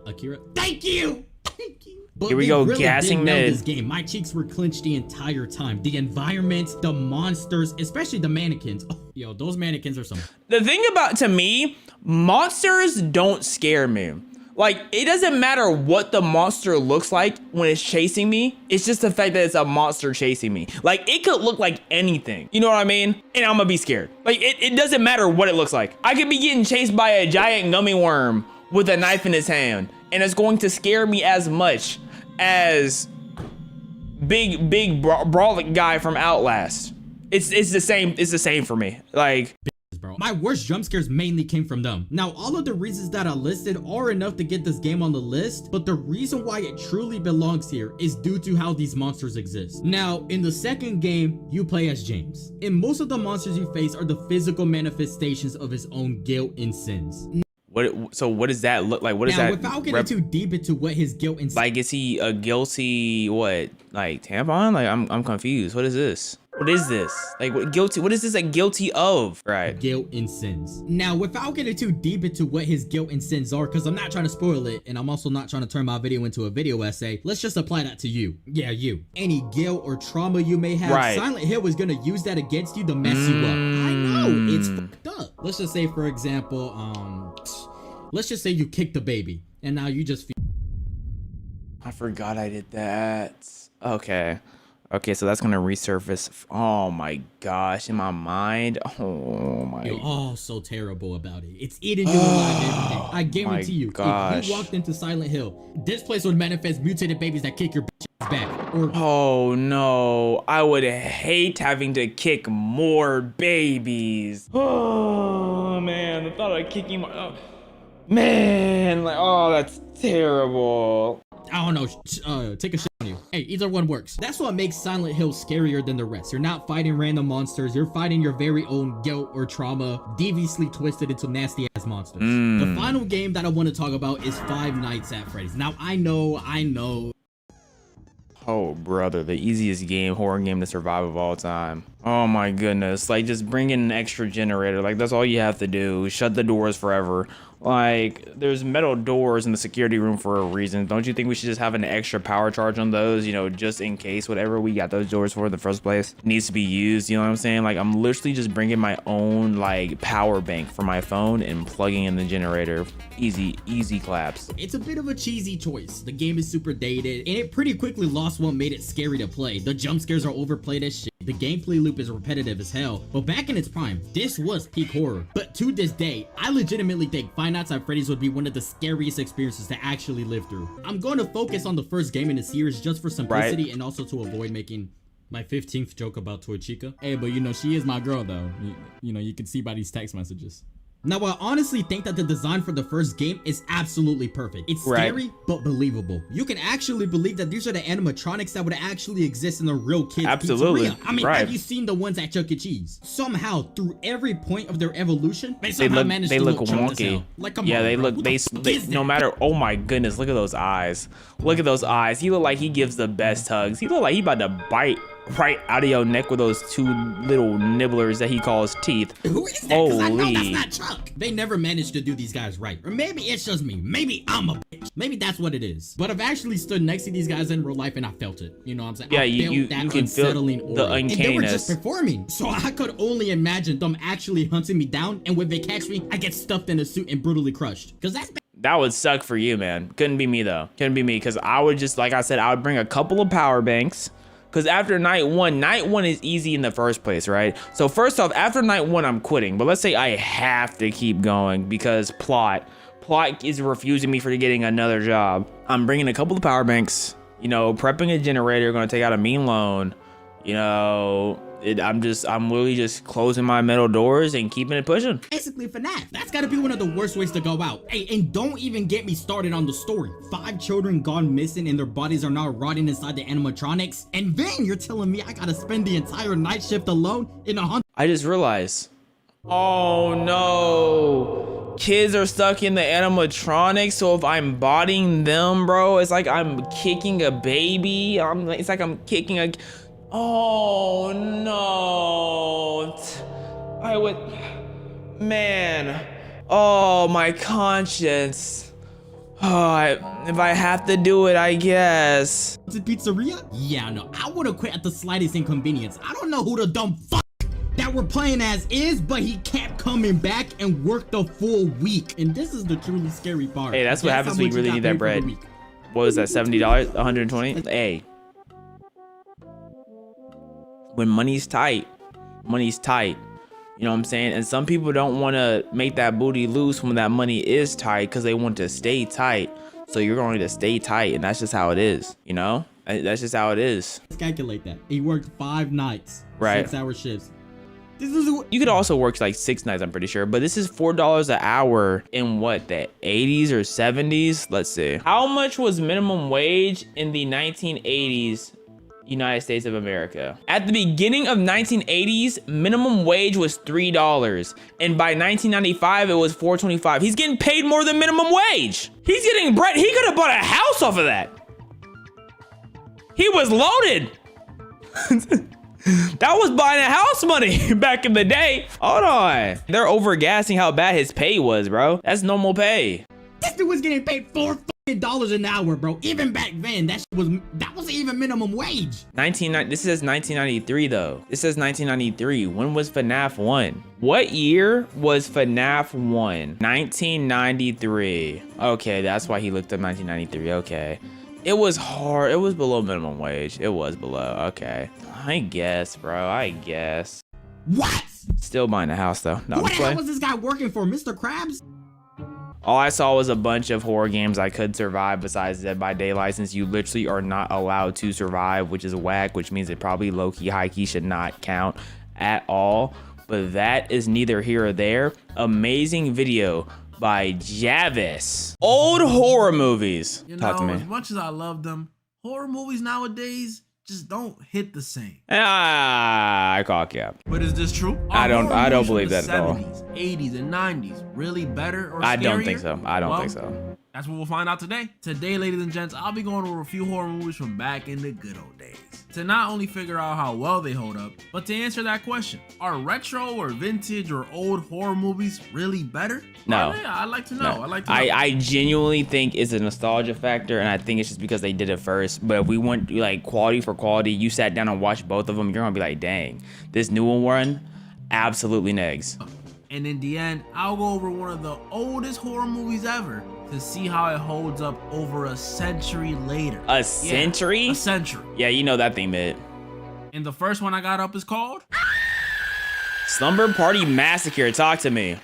Speaker 6: Akira. Thank you. Thank you. But
Speaker 1: Here we
Speaker 6: they
Speaker 1: go,
Speaker 6: really
Speaker 1: gassing
Speaker 6: did nail
Speaker 1: mid.
Speaker 6: this game. My cheeks were clenched the entire time. The environment, the monsters, especially the mannequins. Oh, yo, those mannequins are some.
Speaker 1: The thing about, to me, monsters don't scare me. Like, it doesn't matter what the monster looks like when it's chasing me. It's just the fact that it's a monster chasing me. Like, it could look like anything. You know what I mean? And I'm gonna be scared. Like, it doesn't matter what it looks like. I could be getting chased by a giant gummy worm with a knife in his hand, and it's going to scare me as much as big brawling guy from Outlast. It's the same for me. Like,
Speaker 6: Bro. My worst jump scares mainly came from them. Now, all of the reasons that I listed are enough to get this game on the list, but the reason why it truly belongs here is due to how these monsters exist. Now, in the second game, you play as James, and most of the monsters you face are the physical manifestations of his own guilt and sins.
Speaker 1: what does that look like? What is
Speaker 6: Now,
Speaker 1: that?
Speaker 6: without getting too deep into what his guilt and
Speaker 1: Like, is he a guilty, what, like tampon? Like, I'm confused. What is this? What is this? Like, what is this like guilty of? Right.
Speaker 6: Guilt and sins. Now, without getting too deep into what his guilt and sins are, because I'm not trying to spoil it, and I'm also not trying to turn my video into a video essay, let's just apply that to you. Yeah, you. Any guilt or trauma you may have,
Speaker 1: Right.
Speaker 6: Silent Hill is gonna use that against you to mess you up. I know, it's fucked up. Let's just say, for example, let's just say you kicked the baby, and now you just feel
Speaker 1: I forgot I did that. Okay. Okay, so that's gonna resurface. Oh my gosh, in my mind. Oh my.
Speaker 6: you're all so terrible about it. It's eating you alive every day. I guarantee you,
Speaker 1: gosh.
Speaker 6: if you walked into Silent Hill, this place would manifest mutated babies that kick your bitch back. Or
Speaker 1: Oh no, I would hate having to kick more babies. Oh man, the thought of kicking more. Oh, man, like, oh, that's terrible.
Speaker 6: I don't know, take a shit on you. Hey, either one works. That's what makes Silent Hill scarier than the rest. You're not fighting random monsters. You're fighting your very own guilt or trauma, deviously twisted into nasty ass monsters. The final game that I want to talk about is Five Nights at Freddy's. Now, I know.
Speaker 1: Oh, brother, the easiest horror game to survive of all time. Oh my goodness, like just bring in an extra generator. Like that's all you have to do. Shut the doors forever. Like there's metal doors in the security room for a reason. Don't you think we should just have an extra power charge on those, you know, just in case whatever we got those doors for in the first place needs to be used, you know what I'm saying? Like I'm literally just bringing my own like power bank for my phone and plugging in the generator. Easy claps.
Speaker 6: It's a bit of a cheesy choice. The game is super dated, and it pretty quickly lost what made it scary to play. The jump scares are overplayed as shit. The gameplay loop is repetitive as hell, but back in its prime, this was peak horror. But to this day, I legitimately think Five Nights at Freddy's would be one of the scariest experiences to actually live through. I'm going to focus on the first game in the series just for simplicity and also to avoid making my 15th joke about Toy Chica. Hey, but you know, she is my girl though. You know, you can see by these text messages. Now, I honestly think that the design for the first game is absolutely perfect. It's scary, but believable. You can actually believe that these are the animatronics that would actually exist in a real kid's pizzeria. I mean, have you seen the ones at Chuck E. Cheese? Somehow, through every point of their evolution, they somehow managed to look wonky. Like, come on,
Speaker 1: they
Speaker 6: bro.
Speaker 1: look, they no matter, oh my goodness, look at those eyes. Look at those eyes. He look like he gives the best hugs. He look like he about to bite right out of your neck with those two little nibblers that he calls teeth.
Speaker 6: Who is that? Because I know that's not Chuck. They never managed to do these guys right. Or maybe it's just me. Maybe I'm a bitch. Maybe that's what it is. But I've actually stood next to these guys in real life and I felt it. You know what I'm saying?
Speaker 1: Yeah,
Speaker 6: I
Speaker 1: you
Speaker 6: felt that
Speaker 1: can feel
Speaker 6: unsettling
Speaker 1: the
Speaker 6: aura. And they were just
Speaker 1: uncanniness.
Speaker 6: performing. So I could only imagine them actually hunting me down, and when they catch me, I get stuffed in a suit and brutally crushed. Because that's
Speaker 1: That would suck for you, man. Couldn't be me though. Couldn't be me, because I would just, like I said, I would bring a couple of power banks. Because after night one is easy in the first place, right? So first off, after night one, I'm quitting. But let's say I have to keep going because plot is refusing me for getting another job. I'm bringing a couple of power banks, you know, prepping a generator, going to take out a mean loan, you know. I'm literally just closing my metal doors and keeping it pushing.
Speaker 6: basically FNAF. That's gotta be one of the worst ways to go out. Hey, and don't even get me started on the story. 5 children gone missing and their bodies are now rotting inside the animatronics. And then you're telling me I gotta spend the entire night shift alone in a
Speaker 1: I just realized. Oh no. Kids are stuck in the animatronics, so if I'm bodying them, bro, it's like I'm kicking a baby. It's like I'm kicking a... Oh no. Man. Oh, my conscience. Oh, if I have to do it, I guess.
Speaker 6: pizzeria? Yeah, no, I would've quit at the slightest inconvenience. I don't know who the dumb fuck that we're playing as is, but he kept coming back and worked a full week. And this is the truly scary part.
Speaker 1: Hey, that's what happens when you really need that bread. What was that, $70? 120? Hey. When money's tight, money's tight. You know what I'm saying? And some people don't want to make that booty loose when that money is tight because they want to stay tight. So you're going to stay tight, and that's just how it is, you know? That's just how it is.
Speaker 6: Let's calculate that. He worked 5 nights,
Speaker 1: Right.
Speaker 6: 6-hour shifts. This is
Speaker 1: You could also work like 6 nights, I'm pretty sure, but this is $4 an hour in what, the 80s or 70s? Let's see. How much was minimum wage in the 1980s United States of America? At the beginning of 1980s, minimum wage was $3, and by 1995 it was $4.25. He's getting paid more than minimum wage. He's getting bread. He could have bought a house off of that. He was loaded. That was buying a house money back in the day. Hold on. They're overgassing how bad his pay was, bro. That's normal pay.
Speaker 6: This dude was getting paid $4 an hour, bro. Even back then, that was even minimum wage.
Speaker 1: This says 1993 though. This says 1993. When was FNAF 1? What year was FNAF 1? 1993. Okay, that's why he looked up 1993. Okay. It was hard. It was below minimum wage. It was below. Okay. I guess, bro. I guess.
Speaker 6: What?
Speaker 1: Still buying a house though. No,
Speaker 6: What
Speaker 1: just
Speaker 6: the hell
Speaker 1: play.
Speaker 6: was this guy working for, Mr. Krabs?
Speaker 1: All I saw was a bunch of horror games I could survive besides Dead by Daylight, since you literally are not allowed to survive, which is whack, which means it probably low-key, high-key should not count at all. But that is neither here or there. Amazing video by Javis. Old horror movies.
Speaker 7: You
Speaker 1: Talk to
Speaker 7: know,
Speaker 1: me.
Speaker 7: as much as I love them, horror movies nowadays just don't hit the same.
Speaker 1: I call cap.
Speaker 7: But is this true?
Speaker 1: I don't-
Speaker 7: Are
Speaker 1: I don't
Speaker 7: horror movies
Speaker 1: believe
Speaker 7: from
Speaker 1: that at all.
Speaker 7: the 70s, 80s, and 90s really better or
Speaker 1: I don't
Speaker 7: scarier?
Speaker 1: think so. I don't
Speaker 7: Well,
Speaker 1: think so.
Speaker 7: That's what we'll find out today. Today, ladies and gents, I'll be going over a few horror movies from back in the good old days to not only figure out how well they hold up, but to answer that question: are retro or vintage or old horror movies really better?
Speaker 1: No.
Speaker 7: Are they? I'd like to know.
Speaker 1: No.
Speaker 7: I'd like to know.
Speaker 1: I genuinely think it's a nostalgia factor, and I think it's just because they did it first. But if we went like quality for quality, you sat down and watched both of them, you're gonna be like, dang, this new one, absolutely negs.
Speaker 7: And in the end, I'll go over one of the oldest horror movies ever to see how it holds up over a century later.
Speaker 1: A century?
Speaker 7: Yeah, a century.
Speaker 1: Yeah, you know that thing, man.
Speaker 7: And the first one I got up is called
Speaker 1: Slumber Party Massacre. Talk to me.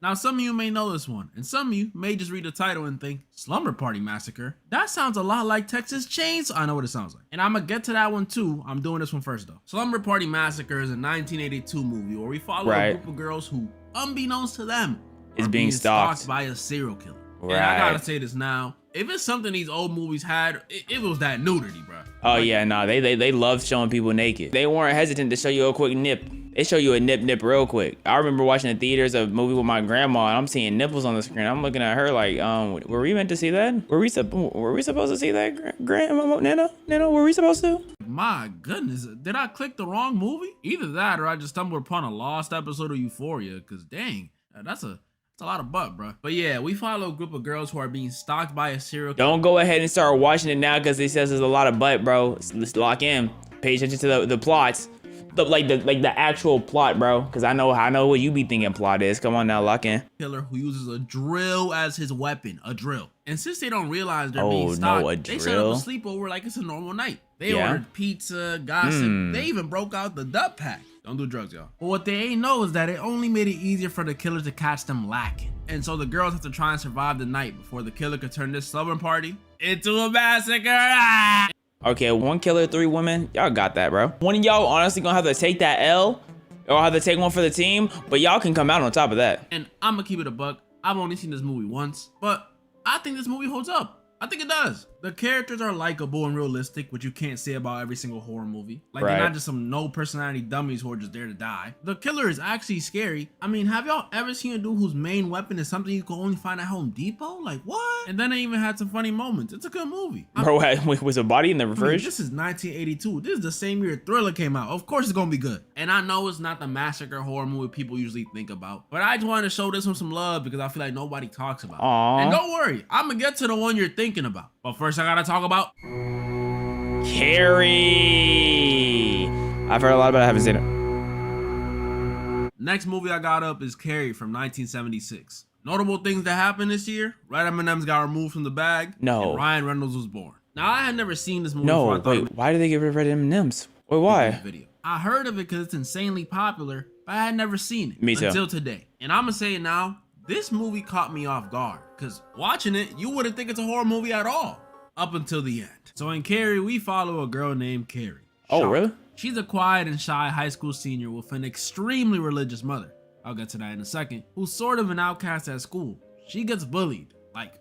Speaker 7: Now, some of you may know this one, and some of you may just read the title and think, Slumber Party Massacre? That sounds a lot like Texas Chainsaw. I know what it sounds like. And I'm gonna get to that one too. I'm doing this one first though. Slumber Party Massacre is a 1982 movie where we follow a group of girls who, unbeknownst to them,
Speaker 1: Is
Speaker 7: are
Speaker 1: being stalked
Speaker 7: by a serial killer. And I
Speaker 1: Right.
Speaker 7: gotta say this now. If it's something these old movies had, it was that nudity, bro.
Speaker 1: Oh yeah, no, they love showing people naked. They weren't hesitant to show you a quick nip. They show you a nip real quick. I remember watching the theaters a movie with my grandma, and I'm seeing nipples on the screen. I'm looking at her like, were we meant to see that? Were we supposed to see that, Grandma, Nana? Were we supposed to?
Speaker 7: My goodness, did I click the wrong movie? Either that or I just stumbled upon a lost episode of Euphoria, because dang, that's a lot of butt, bro. But yeah, we follow a group of girls who are being stalked by a serial killer.
Speaker 1: Don't go ahead and start watching it now because it says there's a lot of butt, bro. Let's lock in. Pay attention to the plots. The actual plot, bro. Because I know what you be thinking plot is. Come on now, lock in.
Speaker 7: Killer who uses a drill as his weapon, a drill. And since they don't realize they're
Speaker 1: Oh,
Speaker 7: being
Speaker 1: no,
Speaker 7: stalked,
Speaker 1: a
Speaker 7: they set up
Speaker 1: drill?
Speaker 7: a sleepover like it's a normal night. They
Speaker 1: Yeah.
Speaker 7: ordered pizza, gossip. They even broke out the dub pack. Don't do drugs, y'all. But what they ain't know is that it only made it easier for the killers to catch them lacking. And so the girls have to try and survive the night before the killer could turn this slumber party into a massacre. Ah!
Speaker 1: Okay, 1 killer, 3 women. Y'all got that, bro. One of y'all honestly gonna have to take that L or have to take one for the team, but y'all can come out on top of that.
Speaker 7: And I'm gonna keep it a buck. I've only seen this movie once, but I think this movie holds up. I think it does. The characters are likable and realistic, which you can't say about every single horror movie. Like,
Speaker 1: Right.
Speaker 7: they're not just some no personality dummies who are just there to die. The killer is actually scary. I mean, have y'all ever seen a dude whose main weapon is something you can only find at Home Depot? Like, what? And then they even had some funny moments. It's a good movie.
Speaker 1: Bro, was a body in the
Speaker 7: I mean,
Speaker 1: refrigerator?
Speaker 7: this is 1982. This is the same year Thriller came out. Of course it's gonna be good. And I know it's not the massacre horror movie people usually think about, but I just wanted to show this one some love because I feel like nobody talks about it.
Speaker 1: Aw.
Speaker 7: And don't worry, I'm gonna get to the one you're thinking about. But first I gotta talk about
Speaker 1: Carrie. I've heard a lot about it. I haven't seen it.
Speaker 7: next movie I got up is Carrie from 1976. Notable things that happened this year: Red M&M's got removed from the bag.
Speaker 1: No.
Speaker 7: And Ryan Reynolds was born. Now I had never seen this movie before.
Speaker 1: No,
Speaker 7: I thought it
Speaker 1: wait, why did they get rid of Red M&M's? Wait, why?
Speaker 7: video. I heard of it because it's insanely popular, but I had never seen it
Speaker 1: Me too.
Speaker 7: until today. And I'm gonna say it now, this movie caught me off guard because watching it, you wouldn't think it's a horror movie at all up until the end. So in Carrie, we follow a girl named Carrie.
Speaker 1: Oh,
Speaker 7: Shock.
Speaker 1: really?
Speaker 7: She's a quiet and shy high school senior with an extremely religious mother. I'll get to that in a second. Who's sort of an outcast at school. She gets bullied, like,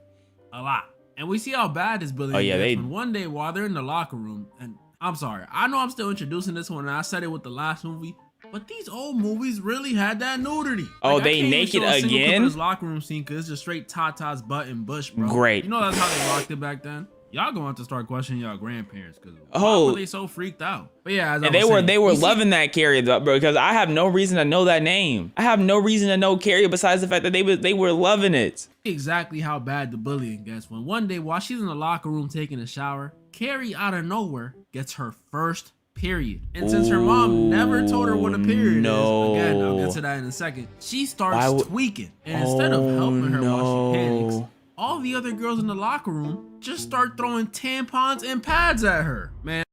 Speaker 7: a lot. And we see how bad this bullying
Speaker 1: Oh, yeah,
Speaker 7: gets
Speaker 1: they-
Speaker 7: when one day while they're in the locker room, and I'm sorry, I know I'm still introducing this one and I said it with the last movie, but these old movies really had that nudity.
Speaker 1: Oh,
Speaker 7: Like, I
Speaker 1: they
Speaker 7: can't even
Speaker 1: naked
Speaker 7: show a single clip of
Speaker 1: again?
Speaker 7: this locker room scene because it's just straight Tata's butt and Bush, bro.
Speaker 1: Great.
Speaker 7: You know that's how they locked it back then? Y'all gonna have to start questioning y'all grandparents because why
Speaker 1: Oh.
Speaker 7: were they so freaked out? But yeah, as I
Speaker 1: And
Speaker 7: was saying,
Speaker 1: they were
Speaker 7: we see-
Speaker 1: loving that Carrie though, bro, because I have no reason to know that name. I have no reason to know Carrie besides the fact that they were loving it.
Speaker 7: exactly how bad the bullying gets when one day while she's in the locker room taking a shower, Carrie out of nowhere gets her first period. And since her mom never told her what a period
Speaker 1: no.
Speaker 7: is, again, I'll get to that in a second, she
Speaker 1: Why
Speaker 7: starts
Speaker 1: would-
Speaker 7: tweaking. And instead of helping her while she panics,
Speaker 1: no.
Speaker 7: all the other girls in the locker room just start throwing tampons and pads at her. Man,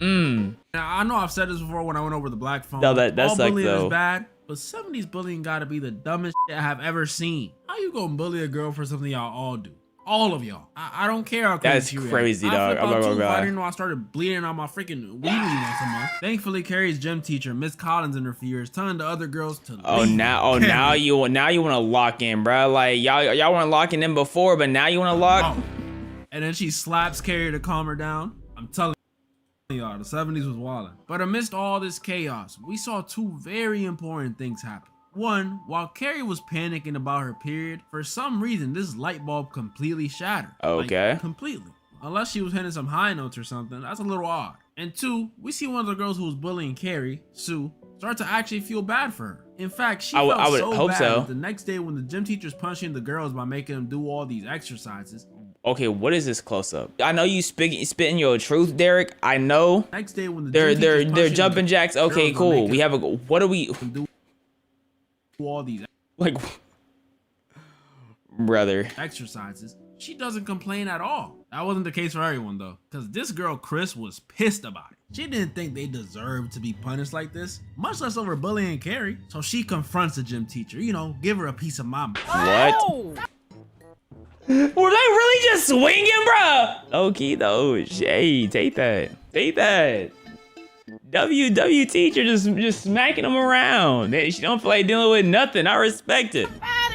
Speaker 7: now, I know I've said this before when I went over the black phone.
Speaker 1: No, that
Speaker 7: all
Speaker 1: sucks,
Speaker 7: bullying
Speaker 1: though.
Speaker 7: is bad, but 70s bullying gotta be the dumbest shit I have ever seen. How you gonna bully a girl for something y'all all do? All of y'all. I don't care how
Speaker 1: That's
Speaker 7: crazy you
Speaker 1: crazy,
Speaker 7: I
Speaker 1: dog.
Speaker 7: flip
Speaker 1: I'm
Speaker 7: out
Speaker 1: not
Speaker 7: too
Speaker 1: gonna
Speaker 7: if I
Speaker 1: lie.
Speaker 7: didn't know I started bleeding on my freaking weenie once a month. Thankfully, Carrie's gym teacher, Miss Collins, interferes, telling the other girls to
Speaker 1: Oh
Speaker 7: leave.
Speaker 1: now you want to lock in, bro. Like y'all weren't locking in before, but now you want to lock.
Speaker 7: Oh. And then she slaps Carrie to calm her down. I'm telling y'all, the 70s was wildin'. But amidst all this chaos, we saw two very important things happen. One, while Carrie was panicking about her period, for some reason this light bulb completely shattered.
Speaker 1: Okay.
Speaker 7: Like, completely. Unless she was hitting some high notes or something, that's a little odd. And two, we see one of the girls who was bullying Carrie, Sue, start to actually feel bad for her. In fact, she
Speaker 1: I
Speaker 7: felt
Speaker 1: would
Speaker 7: so
Speaker 1: hope
Speaker 7: bad
Speaker 1: so.
Speaker 7: that the next day when the gym teacher's punching the girls by making them do all these exercises,
Speaker 1: Okay, what is this close up? I know you spitting your truth, Derek. I know
Speaker 7: next day when the
Speaker 1: they're
Speaker 7: gym teacher's punching
Speaker 1: jumping
Speaker 7: the
Speaker 1: jacks. Okay,
Speaker 7: girls by
Speaker 1: cool.
Speaker 7: making
Speaker 1: We have a what are we
Speaker 7: them do all these
Speaker 1: like, brother?
Speaker 7: exercises, she doesn't complain at all. That wasn't the case for everyone though, because this girl Chris was pissed about it. She didn't think they deserved to be punished like this, much less over bullying Carrie. So she confronts the gym teacher, give her a piece of my
Speaker 1: What? Were they really just swinging, bro? Okay, though. Hey, take that. Take that. WW teacher just smacking them around. She don't feel like dealing with nothing. I respect it.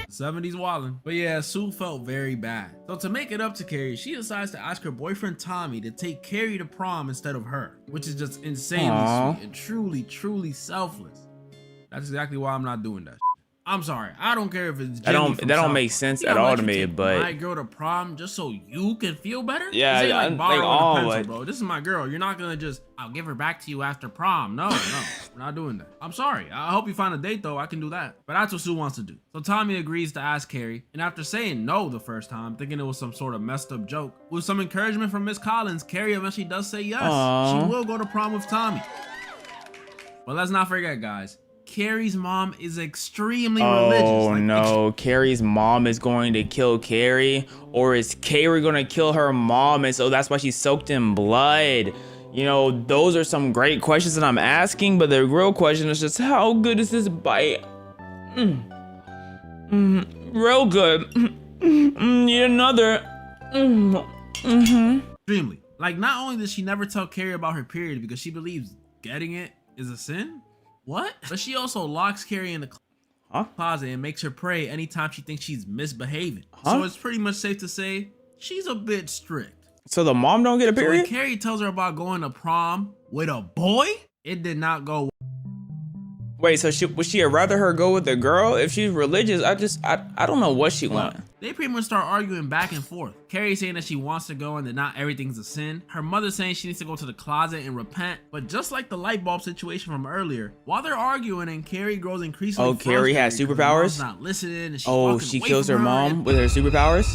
Speaker 7: 70s wildin'. But yeah, Sue felt very bad. So to make it up to Carrie, she decides to ask her boyfriend Tommy to take Carrie to prom instead of her, which is just insanely
Speaker 1: Aw.
Speaker 7: sweet and truly, truly selfless. That's exactly why I'm not doing that. I'm sorry. I don't care if it's
Speaker 1: That
Speaker 7: Jenny
Speaker 1: don't
Speaker 7: from
Speaker 1: that don't
Speaker 7: South
Speaker 1: make
Speaker 7: Park.
Speaker 1: sense
Speaker 7: She
Speaker 1: at
Speaker 7: gonna
Speaker 1: all
Speaker 7: let
Speaker 1: to
Speaker 7: you
Speaker 1: me,
Speaker 7: take
Speaker 1: but
Speaker 7: my girl to prom just so you can feel better?
Speaker 1: Yeah,
Speaker 7: This ain't
Speaker 1: I-
Speaker 7: like borrowing
Speaker 1: like,
Speaker 7: a
Speaker 1: oh,
Speaker 7: pencil,
Speaker 1: like-
Speaker 7: bro. This is my girl. You're not gonna just I'll give her back to you after prom. No, we're not doing that. I'm sorry. I hope you find a date though. I can do that. But that's what Sue wants to do. So Tommy agrees to ask Carrie, and after saying no the first time, thinking it was some sort of messed up joke, with some encouragement from Miss Collins, Carrie eventually does say yes.
Speaker 1: Aw.
Speaker 7: She will go to prom with Tommy. But let's not forget, guys. Carrie's mom is extremely religious.
Speaker 1: oh
Speaker 7: Like,
Speaker 1: no, Carrie's mom is going to kill Carrie, or is Carrie gonna kill her mom, and so that's why she's soaked in blood? Those are some great questions that I'm asking, but the real question is just how good is this bite? Real good. Need another.
Speaker 7: extremely. Like, not only does she never tell Carrie about her period because she believes getting it is a sin, what? But she also locks Carrie in the closet and makes her pray anytime she thinks she's misbehaving. So it's pretty much safe to say she's a bit strict.
Speaker 1: So the mom don't get a
Speaker 7: So when
Speaker 1: period?
Speaker 7: Carrie tells her about going to prom with a boy, it did not go.
Speaker 1: Wait, so would she rather her go with a girl? If she's religious, I don't know what she want.
Speaker 7: They pretty much start arguing back and forth. Carrie saying that she wants to go and that not everything's a sin. Her mother saying she needs to go to the closet and repent. But just like the light bulb situation from earlier, while they're arguing and Carrie grows increasingly
Speaker 1: Oh, Carrie has
Speaker 7: frustrated 'cause her mom's
Speaker 1: superpowers?
Speaker 7: not listening and she's
Speaker 1: Oh,
Speaker 7: walking
Speaker 1: she
Speaker 7: away
Speaker 1: kills
Speaker 7: from
Speaker 1: her mom
Speaker 7: and-
Speaker 1: with her superpowers?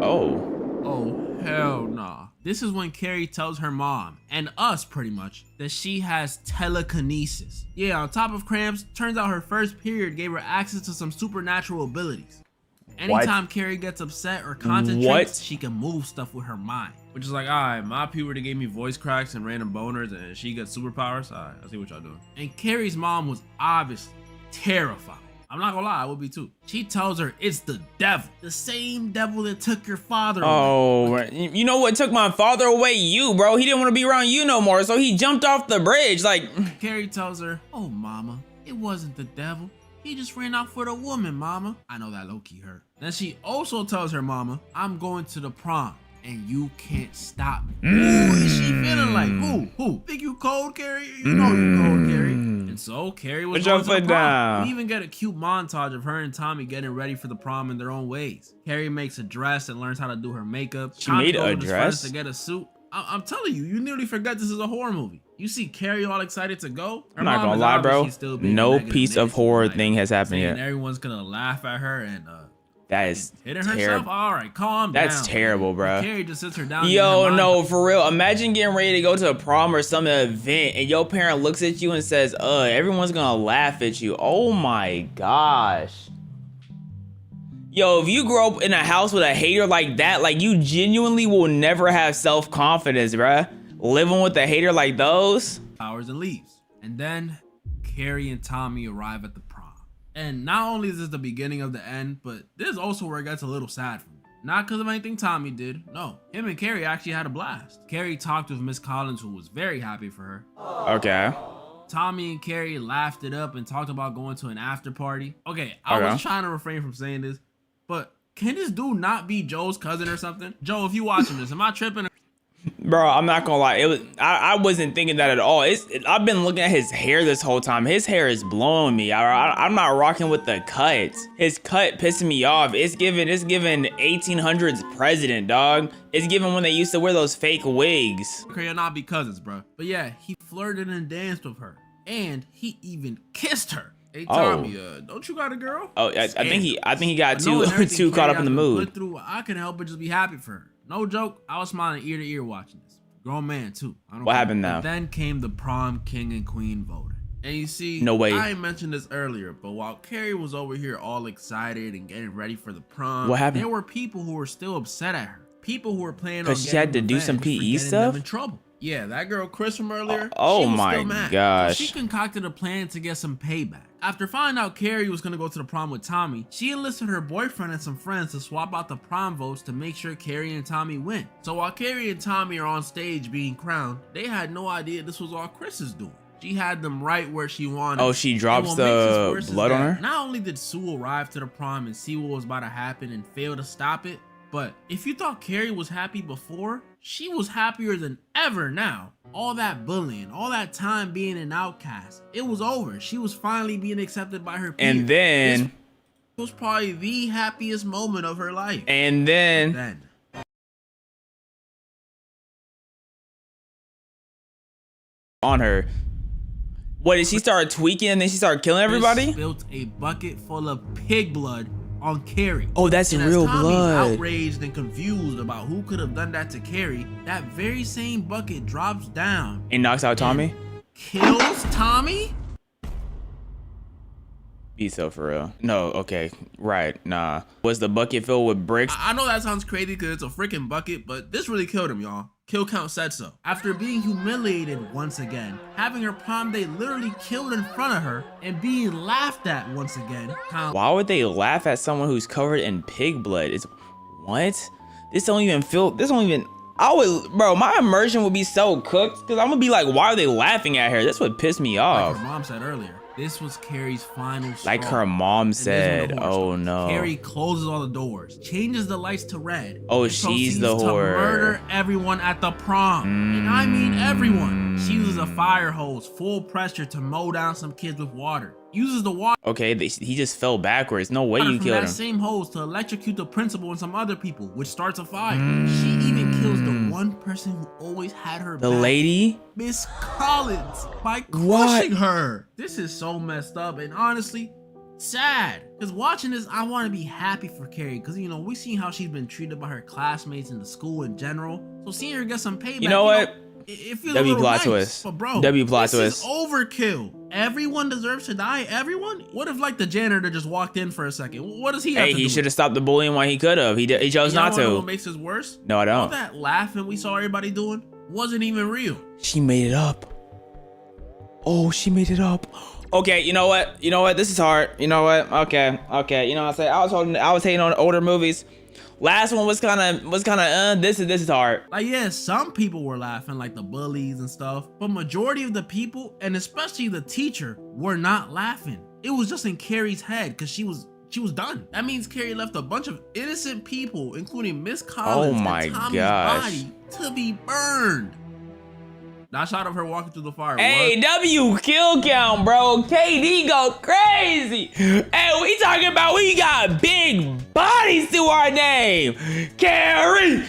Speaker 1: Oh.
Speaker 7: Oh, hell nah. This is when Carrie tells her mom, and us pretty much, that she has telekinesis. Yeah, on top of cramps, turns out her first period gave her access to some supernatural abilities. Anytime Carrie gets upset or concentrates,
Speaker 1: What?
Speaker 7: she can move stuff with her mind. Which is like, alright, my puberty gave me voice cracks and random boners, and she gets superpowers. Alright, I see what y'all doing. And Carrie's mom was obviously terrified. I'm not gonna lie, I would be too. She tells her it's the devil. The same devil that took your father away.
Speaker 1: Oh, you know what took my father away? You, bro. He didn't want to be around you no more, so he jumped off the bridge. Like,
Speaker 7: Carrie tells her, oh mama, it wasn't the devil. He just ran off with a woman, mama. I know that low-key hurt. Then she also tells her mama, I'm going to the prom. and you can't stop me. Ooh, is she feeling like, who? Think you cold, Carrie? You know you cold, Carrie. And so Carrie was
Speaker 1: Put your
Speaker 7: going to the
Speaker 1: foot
Speaker 7: prom.
Speaker 1: down.
Speaker 7: We even get a cute montage of her and Tommy getting ready for the prom in their own ways. Carrie makes a dress and learns how to do her makeup.
Speaker 1: She
Speaker 7: Tommy
Speaker 1: made
Speaker 7: goes
Speaker 1: a
Speaker 7: with his friends
Speaker 1: dress?
Speaker 7: to get a suit. I'm telling you, you nearly forget this is a horror movie. You see Carrie all excited to go. Her
Speaker 1: I'm not
Speaker 7: mom
Speaker 1: gonna
Speaker 7: is
Speaker 1: lie, bro.
Speaker 7: obviously still being
Speaker 1: No
Speaker 7: negative
Speaker 1: piece of
Speaker 7: Nancy,
Speaker 1: horror
Speaker 7: like,
Speaker 1: thing has happened
Speaker 7: saying
Speaker 1: yet.
Speaker 7: everyone's gonna laugh at her and
Speaker 1: That is
Speaker 7: hitting herself.
Speaker 1: terrible.
Speaker 7: All right, calm down.
Speaker 1: That's terrible, bro.
Speaker 7: Carrie just sits her down. and
Speaker 1: Yo,
Speaker 7: her
Speaker 1: no,
Speaker 7: mind-
Speaker 1: for real. Imagine getting ready to go to a prom or some event and your parent looks at you and says, everyone's gonna laugh at you. Oh my gosh. Yo, if you grow up in a house with a hater like that, like you genuinely will never have self-confidence, bruh. Living with a hater like those.
Speaker 7: Powers and leaves. And then Carrie and Tommy arrive at the prom. And not only is this the beginning of the end, but this is also where it gets a little sad for me. Not because of anything Tommy did. No, him and Carrie actually had a blast. Carrie talked with Miss Collins, who was very happy for her.
Speaker 1: Okay.
Speaker 7: Tommy and Carrie laughed it up and talked about going to an after party. Okay, I was trying to refrain from saying this, but can this dude not be Joe's cousin or something? Joe, if you watching this, am I tripping?
Speaker 1: Bro, I'm not gonna lie. It was I wasn't thinking that at all. I've been looking at his hair this whole time. His hair is blowing me. I'm not rocking with the cuts. His cut pissing me off. It's given 1800s president, dog. It's given when they used to wear those fake wigs.
Speaker 7: Okay, you'll not be cousins, bro. But yeah, he flirted and danced with her, and he even kissed her. Hey Tommy, don't you got a girl?
Speaker 1: Oh, I think he got
Speaker 7: But knowing everything
Speaker 1: too caught
Speaker 7: Carrie
Speaker 1: up in the
Speaker 7: has been
Speaker 1: mood.
Speaker 7: put through, I couldn't help but just be happy for her. No joke, I was smiling ear to ear watching this. Grown man too. I don't
Speaker 1: What
Speaker 7: care.
Speaker 1: happened now?
Speaker 7: But then came the prom king and queen voting. And you see,
Speaker 1: No way.
Speaker 7: I mentioned this earlier, but while Carrie was over here all excited and getting ready for the prom,
Speaker 1: What happened?
Speaker 7: there were people who were still upset at her. People who were planning on
Speaker 1: 'Cause she had
Speaker 7: getting
Speaker 1: to do some
Speaker 7: revenge for
Speaker 1: PE
Speaker 7: getting them
Speaker 1: stuff?
Speaker 7: in trouble. Yeah, that girl Chris from earlier.
Speaker 1: Oh
Speaker 7: she was
Speaker 1: my
Speaker 7: still mad.
Speaker 1: gosh.
Speaker 7: So she concocted a plan to get some payback. After finding out Carrie was gonna go to the prom with Tommy, she enlisted her boyfriend and some friends to swap out the prom votes to make sure Carrie and Tommy win. So while Carrie and Tommy are on stage being crowned, they had no idea this was all Chris's doing. She had them right where she wanted.
Speaker 1: Oh, she
Speaker 7: And
Speaker 1: drops
Speaker 7: what makes this
Speaker 1: the
Speaker 7: worse is
Speaker 1: blood on
Speaker 7: that
Speaker 1: her?
Speaker 7: Not only did Sue arrive to the prom and see what was about to happen and fail to stop it, but if you thought Carrie was happy before, she was happier than ever now. All that bullying, all that time being an outcast, it was over. She was finally being accepted by her peers.
Speaker 1: And then
Speaker 7: This was probably the happiest moment of her life.
Speaker 1: and then
Speaker 7: Then
Speaker 1: on her. What did she start tweaking and then she started killing everybody?
Speaker 7: Spilt a bucket full of pig blood on Carrie.
Speaker 1: Oh, that's
Speaker 7: And as
Speaker 1: real
Speaker 7: Tommy's
Speaker 1: blood.
Speaker 7: outraged and confused about who could have done that to Carrie, that very same bucket drops down,
Speaker 1: And knocks out Tommy?
Speaker 7: kills Tommy.
Speaker 1: Be so for real. No, okay. Right. Nah. Was the bucket filled with bricks?
Speaker 7: I know that sounds crazy because it's a freaking bucket, but this really killed him, y'all. Kill count said so. After being humiliated once again, having her prom day literally killed in front of her, and being laughed at once again, Count
Speaker 1: Why would they laugh at someone who's covered in pig blood? It's what? This don't even I would, bro, my immersion would be so cooked because I'm gonna be like, why are they laughing at her? That's what pissed me
Speaker 7: like
Speaker 1: off.
Speaker 7: her mom said earlier, this was Carrie's final straw.
Speaker 1: Like her mom
Speaker 7: And this is when
Speaker 1: said,
Speaker 7: the horror
Speaker 1: oh
Speaker 7: starts.
Speaker 1: no.
Speaker 7: Carrie closes all the doors, changes the lights to red.
Speaker 1: Oh,
Speaker 7: and
Speaker 1: she's the
Speaker 7: proceeds to
Speaker 1: whore.
Speaker 7: murder everyone at the prom. And I mean everyone. She uses a fire hose, full pressure to mow down some kids with water. Uses the water
Speaker 1: Okay, he just fell backwards. No way you
Speaker 7: from
Speaker 1: killed
Speaker 7: that
Speaker 1: him.
Speaker 7: same hose to electrocute the principal and some other people, which starts a fire. She even kills the one person who always had her
Speaker 1: The
Speaker 7: back.
Speaker 1: lady?
Speaker 7: Miss Collins, by
Speaker 1: What?
Speaker 7: crushing her. This is so messed up and honestly sad. Because watching this, I want to be happy for Carrie. Because, you know, we seen how she's been treated by her classmates in the school in general. So seeing her get some payback,
Speaker 1: You know what?
Speaker 7: it feels
Speaker 1: W
Speaker 7: a little
Speaker 1: plot
Speaker 7: nice.
Speaker 1: twist.
Speaker 7: But bro,
Speaker 1: W plot
Speaker 7: this
Speaker 1: twist.
Speaker 7: is overkill. Everyone deserves to die. Everyone? What if like the janitor just walked in for a second? What does he have
Speaker 1: Hey,
Speaker 7: to
Speaker 1: he
Speaker 7: do?
Speaker 1: should have stopped the bullying while he could have. He chose
Speaker 7: Y'all
Speaker 1: not
Speaker 7: wanna know
Speaker 1: to.
Speaker 7: What makes this worse?
Speaker 1: No, I
Speaker 7: All
Speaker 1: don't.
Speaker 7: that laughing we saw everybody doing wasn't even real.
Speaker 1: She made it up. Oh, she made it up. Okay, you know what? You know what? This is hard. You know what? Okay. You know what I say? I was hating on older movies. Last one was kind of this is hard.
Speaker 7: Like, yeah, some people were laughing, like the bullies and stuff, but majority of the people, and especially the teacher, were not laughing. It was just in Carrie's head because she was She was done. That means Carrie left a bunch of innocent people, including Miss Collins
Speaker 1: my
Speaker 7: and Tommy's
Speaker 1: gosh.
Speaker 7: body, to be burned. That shot of her walking through the fire.
Speaker 1: Hey, W kill count, bro. KD go crazy. Hey, we talking about we got big bodies to our name. Carrie.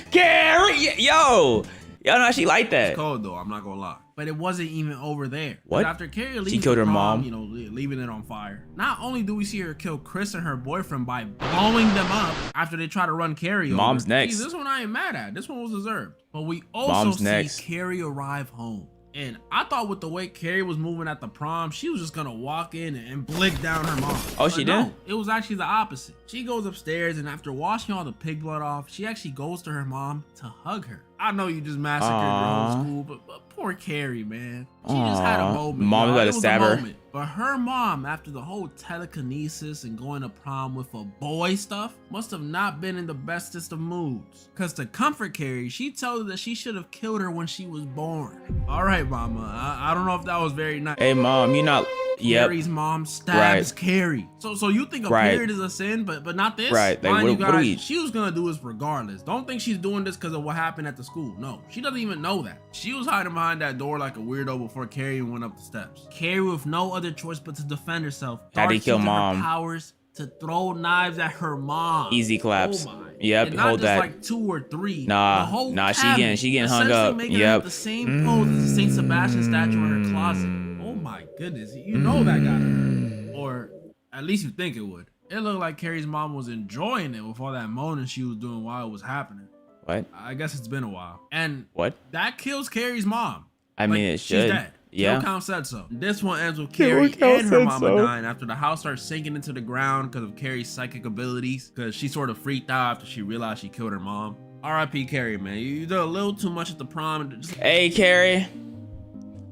Speaker 1: Yo, know she like that.
Speaker 7: Cold though, I'm not gonna lie. But it wasn't even over there.
Speaker 1: What?
Speaker 7: But after Carrie leaves
Speaker 1: She killed
Speaker 7: the
Speaker 1: her
Speaker 7: prom,
Speaker 1: mom?
Speaker 7: you know, leaving it on fire. Not only do we see her kill Chris and her boyfriend by blowing them up after they try to run Carrie
Speaker 1: Mom's
Speaker 7: over.
Speaker 1: next.
Speaker 7: See, this one I ain't mad at. This one was deserved. But we also
Speaker 1: Mom's
Speaker 7: see
Speaker 1: next.
Speaker 7: Carrie arrive home. And I thought with the way Carrie was moving at the prom, she was just gonna walk in and blick down her mom.
Speaker 1: Oh, she
Speaker 7: But no,
Speaker 1: did?
Speaker 7: it was actually the opposite. She goes upstairs and after washing all the pig blood off, she actually goes to her mom to hug her. I know you just massacred your
Speaker 1: Aw.
Speaker 7: whole school, but poor Carrie, man. She just had a
Speaker 1: Aw.
Speaker 7: moment.
Speaker 1: Mom
Speaker 7: y'all.
Speaker 1: gotta
Speaker 7: It was a
Speaker 1: stab her.
Speaker 7: moment. But her mom, after the whole telekinesis and going to prom with a boy stuff, must have not been in the bestest of moods. Cause to comfort Carrie, she told her that she should have killed her when she was born. All right, mama. I don't know if that was very nice.
Speaker 1: Hey, mom, you not. Yep.
Speaker 7: Carrie's mom stabs
Speaker 1: Right.
Speaker 7: Carrie. So you think a
Speaker 1: Right.
Speaker 7: period is a sin, but not this?
Speaker 1: Right. Like,
Speaker 7: Mind you
Speaker 1: what do
Speaker 7: guys,
Speaker 1: we-
Speaker 7: she was gonna do this regardless. Don't think she's doing this because of what happened at the school. No, she doesn't even know that. She was hiding behind that door like a weirdo before Carrie went up the steps. Carrie, with no other choice but to defend herself,
Speaker 1: How'd he
Speaker 7: starts
Speaker 1: kill
Speaker 7: using her
Speaker 1: mom?
Speaker 7: powers to throw knives at her mom.
Speaker 1: Easy claps.
Speaker 7: Oh my.
Speaker 1: Yep,
Speaker 7: And not
Speaker 1: hold
Speaker 7: just
Speaker 1: that.
Speaker 7: like 2 or 3.
Speaker 1: Nah,
Speaker 7: the whole
Speaker 1: nah, she
Speaker 7: cabinet,
Speaker 1: getting hung
Speaker 7: essentially
Speaker 1: up.
Speaker 7: making
Speaker 1: Yep.
Speaker 7: her the same pose as the Saint Sebastian statue in her closet. Oh my goodness, you know that gotta hurt. Or at least you think it would. It looked like Carrie's mom was enjoying it with all that moaning she was doing while it was happening.
Speaker 1: What?
Speaker 7: I guess it's been a while. And
Speaker 1: What?
Speaker 7: that kills Carrie's mom.
Speaker 1: I mean, it
Speaker 7: She's
Speaker 1: should.
Speaker 7: dead.
Speaker 1: Yeah.
Speaker 7: Kill count said so. This one ends with
Speaker 1: Kill
Speaker 7: Carrie
Speaker 1: count
Speaker 7: and her
Speaker 1: said
Speaker 7: mama
Speaker 1: so.
Speaker 7: dying after the house starts sinking into the ground because of Carrie's psychic abilities. Because she sort of freaked out after she realized she killed her mom. R.I.P. Carrie, man. You did a little too much at the prom. Just
Speaker 1: Hey, Carrie.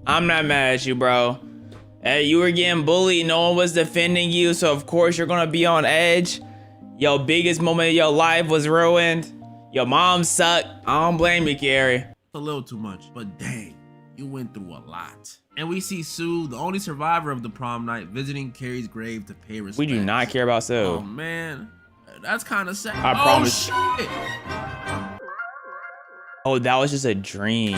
Speaker 1: I'm not mad at you, bro. Hey, you were getting bullied. No one was defending you, so of course you're gonna be on edge. Your biggest moment of your life was ruined. Your mom sucked. I don't blame you, Carrie.
Speaker 7: a little too much. But dang, you went through a lot. And we see Sue, the only survivor of the prom night, visiting Carrie's grave to pay respects.
Speaker 1: We do not care about
Speaker 7: Oh
Speaker 1: Sue.
Speaker 7: man, that's kind of sad.
Speaker 1: I promise.
Speaker 7: Shit.
Speaker 1: Oh, that was just a dream.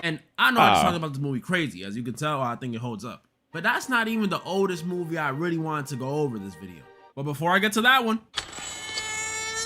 Speaker 7: And I know I just talked about this movie crazy. As you can tell, I think it holds up. But that's not even the oldest movie I really wanted to go over this video. But before I get to that one,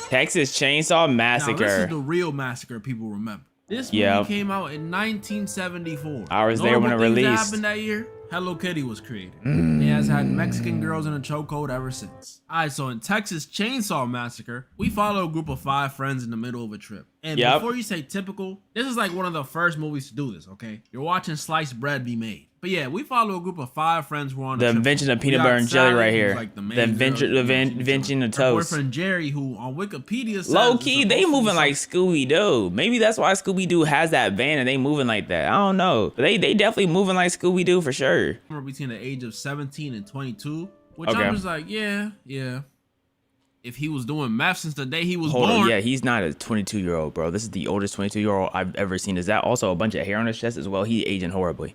Speaker 1: Texas Chainsaw
Speaker 7: now this is
Speaker 1: Massacre.
Speaker 7: the real massacre people remember. This movie
Speaker 1: Yep.
Speaker 7: came out in 1974.
Speaker 1: I was there when it
Speaker 7: Notable things that
Speaker 1: released.
Speaker 7: happened that year? Hello Kitty was created. It has had Mexican girls in a chokehold ever since. Alright, so in Texas Chainsaw Massacre, we follow a group of 5 friends in the middle of a trip. And
Speaker 1: Yep.
Speaker 7: before you say typical, this is like one of the first movies to do this, okay? You're watching sliced bread be made. But yeah, we follow a group of 5 friends who are on
Speaker 1: The
Speaker 7: a trip.
Speaker 1: invention of
Speaker 7: We
Speaker 1: peanut
Speaker 7: got
Speaker 1: butter and jelly
Speaker 7: Sally,
Speaker 1: right
Speaker 7: who's
Speaker 1: here.
Speaker 7: like the main
Speaker 1: The
Speaker 7: girl,
Speaker 1: invention,
Speaker 7: you
Speaker 1: the
Speaker 7: know,
Speaker 1: invention of
Speaker 7: her
Speaker 1: toast.
Speaker 7: boyfriend Jerry, who on Wikipedia says
Speaker 1: Low
Speaker 7: is
Speaker 1: key,
Speaker 7: supposed
Speaker 1: they
Speaker 7: to be
Speaker 1: moving like
Speaker 7: something-
Speaker 1: Scooby Doo. Maybe that's why Scooby Doo has that van and they moving like that. I don't know. But they definitely moving like Scooby Doo for sure.
Speaker 7: between the age of 17 and 22, which
Speaker 1: Okay.
Speaker 7: I'm just like, yeah. If he was doing meth since the day he was
Speaker 1: Hold
Speaker 7: born,
Speaker 1: on, yeah, he's not a 22-year-old, bro. This is the oldest 22-year-old I've ever seen. Is that also a bunch of hair on his chest as well? He's aging horribly.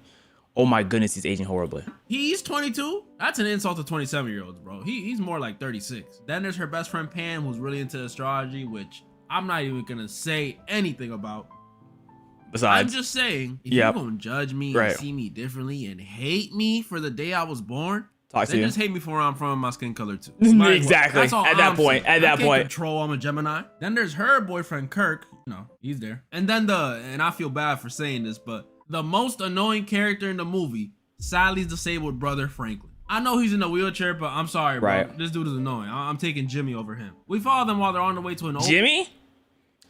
Speaker 1: Oh my goodness, he's aging horribly.
Speaker 7: he's 22. That's an insult to 27-year-olds, bro. He's more like 36. Then there's her best friend Pam, who's really into astrology, which I'm not even gonna say anything about. I'm
Speaker 1: Besides,
Speaker 7: just saying, if
Speaker 1: Yep.
Speaker 7: you're gonna judge me
Speaker 1: Right.
Speaker 7: and see me differently and hate me for the day I was born,
Speaker 1: talk to
Speaker 7: then
Speaker 1: you.
Speaker 7: just hate me for where I'm from and my skin color too. Might as well.
Speaker 1: Exactly.
Speaker 7: That's all
Speaker 1: At that
Speaker 7: I'm
Speaker 1: point,
Speaker 7: saying.
Speaker 1: at that
Speaker 7: I can't
Speaker 1: point.
Speaker 7: control. I'm a Gemini. Then there's her boyfriend Kirk. No, he's there. And then and I feel bad for saying this, but the most annoying character in the movie, Sally's disabled brother Franklin. I know he's in a wheelchair, but I'm sorry, bro.
Speaker 1: Right.
Speaker 7: This dude is annoying. I'm taking Jimmy over him. We follow them while they're on the way to an
Speaker 1: Jimmy?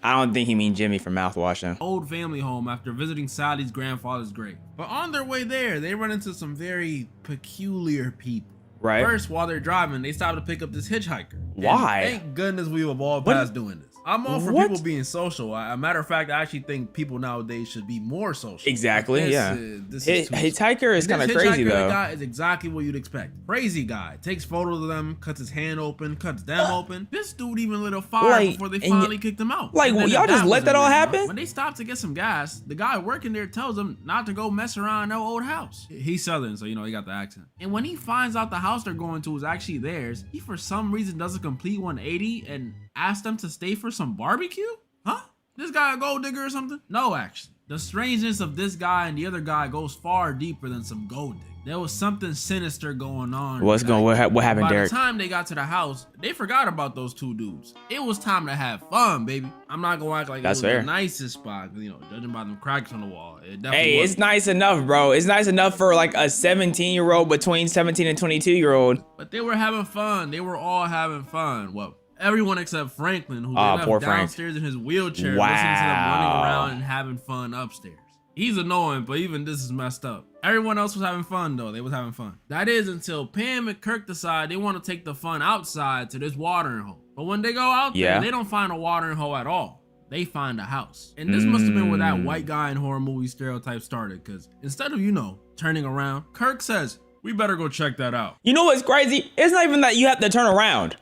Speaker 1: I don't think he mean Jimmy from mouthwashing.
Speaker 7: old family home after visiting Sally's grandfather's grave. But on their way there, they run into some very peculiar people.
Speaker 1: Right?
Speaker 7: First, while they're driving, they stop to pick up this hitchhiker.
Speaker 1: Why?
Speaker 7: And thank goodness we've evolved
Speaker 1: What?
Speaker 7: past doing this. I'm all for
Speaker 1: What?
Speaker 7: people being social. A matter of fact, I actually think people nowadays should be more social.
Speaker 1: Exactly,
Speaker 7: This,
Speaker 1: yeah.
Speaker 7: this is too
Speaker 1: Hitchhiker is
Speaker 7: and
Speaker 1: kind
Speaker 7: this
Speaker 1: of crazy
Speaker 7: hitchhiker
Speaker 1: though.
Speaker 7: guy is exactly what you'd expect. Crazy guy takes photos of them, cuts his hand open, cuts them open. This dude even lit a fire
Speaker 1: Like,
Speaker 7: before they
Speaker 1: and
Speaker 7: finally kicked him out.
Speaker 1: like,
Speaker 7: And then
Speaker 1: y'all
Speaker 7: the
Speaker 1: just
Speaker 7: dad
Speaker 1: let
Speaker 7: wasn't
Speaker 1: that all
Speaker 7: there,
Speaker 1: happen?
Speaker 7: When they stop to get some gas, the guy working there tells them not to go mess around no old house. He's Southern, so you know he got the accent. And when he finds out the house they're going to is actually theirs, he for some reason does a complete 180 and asks them to stay for some barbecue? Huh? This guy a gold digger or something? No, actually. The strangeness of this guy and the other guy goes far deeper than some gold digging. There was something sinister going on.
Speaker 1: What happened,
Speaker 7: By
Speaker 1: Derek?
Speaker 7: the time they got to the house, they forgot about those two dudes. It was time to have fun, baby. I'm not gonna act like
Speaker 1: That's
Speaker 7: it was
Speaker 1: fair.
Speaker 7: the nicest spot, you know, judging by them cracks on the wall. It definitely
Speaker 1: Hey, it's
Speaker 7: wasn't.
Speaker 1: nice enough, bro. It's nice enough for like a 17-year-old between 17 and 22-year-old.
Speaker 7: But they were having fun. They were all having fun. Well, everyone except Franklin, who they
Speaker 1: Ah,
Speaker 7: left
Speaker 1: poor Frank.
Speaker 7: downstairs in his wheelchair, listening to them running
Speaker 1: Wow.
Speaker 7: around and having fun upstairs. He's annoying, but even this is messed up. Everyone else was having fun though. They was having fun. That is until Pam and Kirk decide they want to take the fun outside to this watering hole. But when they go out
Speaker 1: Yeah.
Speaker 7: there, they don't find a watering hole at all. They find a house. And this must have been where that white guy in horror movie stereotype started, because instead of, you know, turning around, Kirk says, "We better go check that out."
Speaker 1: You know what's crazy? It's not even that you have to turn around.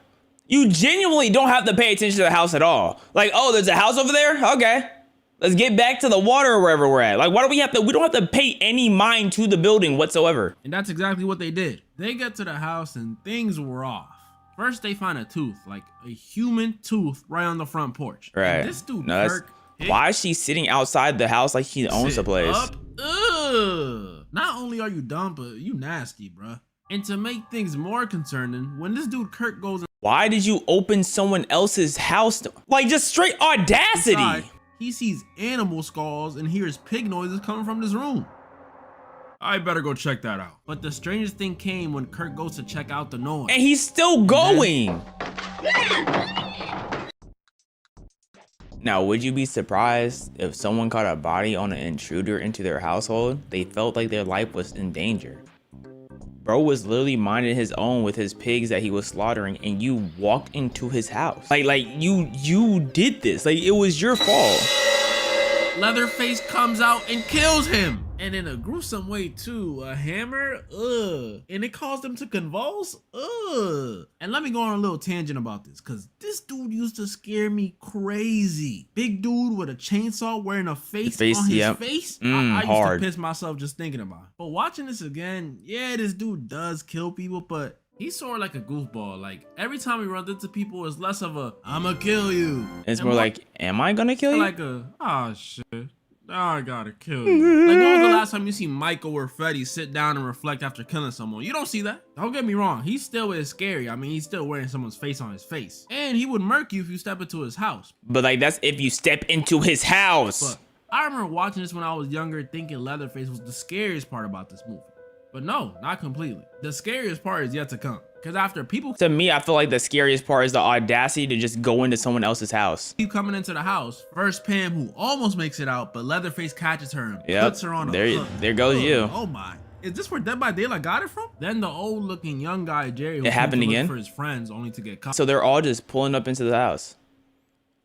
Speaker 1: You genuinely don't have to pay attention to the house at all. Like, oh, there's a house over there? Okay. Let's get back to the water or wherever we're at. Like, why do we don't have to pay any mind to the building whatsoever.
Speaker 7: And that's exactly what they did. They get to the house and things were off. First, they find a tooth, like a human tooth, right on the front porch.
Speaker 1: Right.
Speaker 7: And this dude,
Speaker 1: No, that's-
Speaker 7: Kirk, hit
Speaker 1: Why is she sitting outside the house like she owns the
Speaker 7: shit
Speaker 1: place?
Speaker 7: up. Ugh. Not only are you dumb, but you nasty, bruh. And to make things more concerning, when this dude Kirk goes
Speaker 1: Why did you open someone else's house? Like, just straight audacity.
Speaker 7: inside, he sees animal skulls and hears pig noises coming from this room. I better go check that out. But the strangest thing came when Kirk goes to check out the noise.
Speaker 1: And he's still going. Now, would you be surprised if someone caught a body on an intruder into their household? They felt like their life was in danger. Bro was literally minding his own with his pigs that he was slaughtering, and you walked into his house. Like you did this. Like, it was your fault.
Speaker 7: Leatherface comes out and kills him. And in a gruesome way too. A hammer, and it caused him to convulse, And let me go on a little tangent about this, because this dude used to scare me crazy. Big dude with a chainsaw wearing a face on his
Speaker 1: yep.
Speaker 7: face.
Speaker 1: Mm,
Speaker 7: I used
Speaker 1: hard.
Speaker 7: to piss myself just thinking about it. But watching this again, yeah, this dude does kill people, but he's sort of like a goofball. Like, every time he runs into people, it's less of a, I'ma kill you.
Speaker 1: It's
Speaker 7: and
Speaker 1: more
Speaker 7: more
Speaker 1: like, am I gonna kill you?
Speaker 7: like a, oh shit, now I gotta kill you. Like, when was the last time you see Michael or Freddy sit down and reflect after killing someone? You don't see that. Don't get me wrong, he still is scary. I mean, he's still wearing someone's face on his face. And he would murk you if you step into his house.
Speaker 1: But like, that's if you step into his house.
Speaker 7: But I remember watching this when I was younger, thinking Leatherface was the scariest part about this movie. But no, not completely. The scariest part is yet to come. Because after people
Speaker 1: To me, I feel like the scariest part is the audacity to just go into someone else's house.
Speaker 7: keep coming into the house, first Pam, who almost makes it out, but Leatherface catches her and
Speaker 1: Yep.
Speaker 7: puts her on a
Speaker 1: There-
Speaker 7: hook.
Speaker 1: there goes you.
Speaker 7: Oh my. Is this where Dead by Daylight got it from? Then the old looking young guy, Jerry, who
Speaker 1: It happened
Speaker 7: came to look
Speaker 1: again?
Speaker 7: for his friends only to get caught.
Speaker 1: So they're all just pulling up into the house.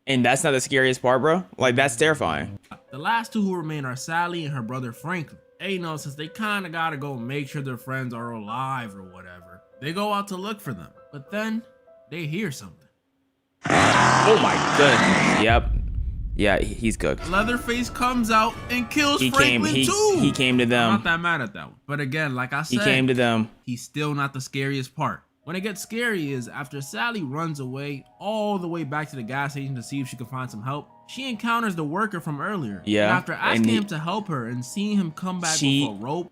Speaker 1: And that's not the scariest part, bro. Like, that's terrifying.
Speaker 7: The last two who remain are Sally and her brother Franklin. They know since they kind of gotta go make sure their friends are alive or whatever, they go out to look for them. But then they hear something.
Speaker 1: Oh my goodness. Yep. Yeah, he's cooked.
Speaker 7: Leatherface comes out and kills
Speaker 1: He
Speaker 7: Franklin too.
Speaker 1: he came to
Speaker 7: I'm
Speaker 1: them.
Speaker 7: not that mad at that one. But again, like I
Speaker 1: He
Speaker 7: said,
Speaker 1: came to them.
Speaker 7: he's still not the scariest part. When it gets scary is after Sally runs away all the way back to the gas station to see if she can find some help, she encounters the worker from earlier.
Speaker 1: Yeah,
Speaker 7: And after asking
Speaker 1: and
Speaker 7: him to help her and seeing him come back
Speaker 1: She-
Speaker 7: with a rope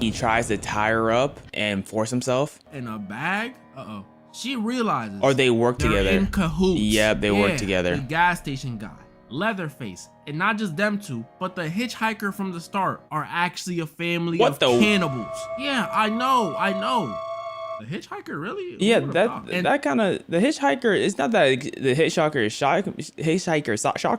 Speaker 1: He tries to tie her up and force himself.
Speaker 7: and a bag, she realizes
Speaker 1: Or they work
Speaker 7: they're
Speaker 1: together.
Speaker 7: in cahoots.
Speaker 1: Yep, they work
Speaker 7: Yeah,
Speaker 1: together.
Speaker 7: The gas station guy, Leatherface, and not just them two, but the hitchhiker from the start are actually a family
Speaker 1: What
Speaker 7: of
Speaker 1: the-
Speaker 7: cannibals. Yeah, I know. The hitchhiker, really? Who
Speaker 1: Yeah,
Speaker 7: would've
Speaker 1: that
Speaker 7: thought? And
Speaker 1: that kind of the hitchhiker. It's not that the hitchhiker shocked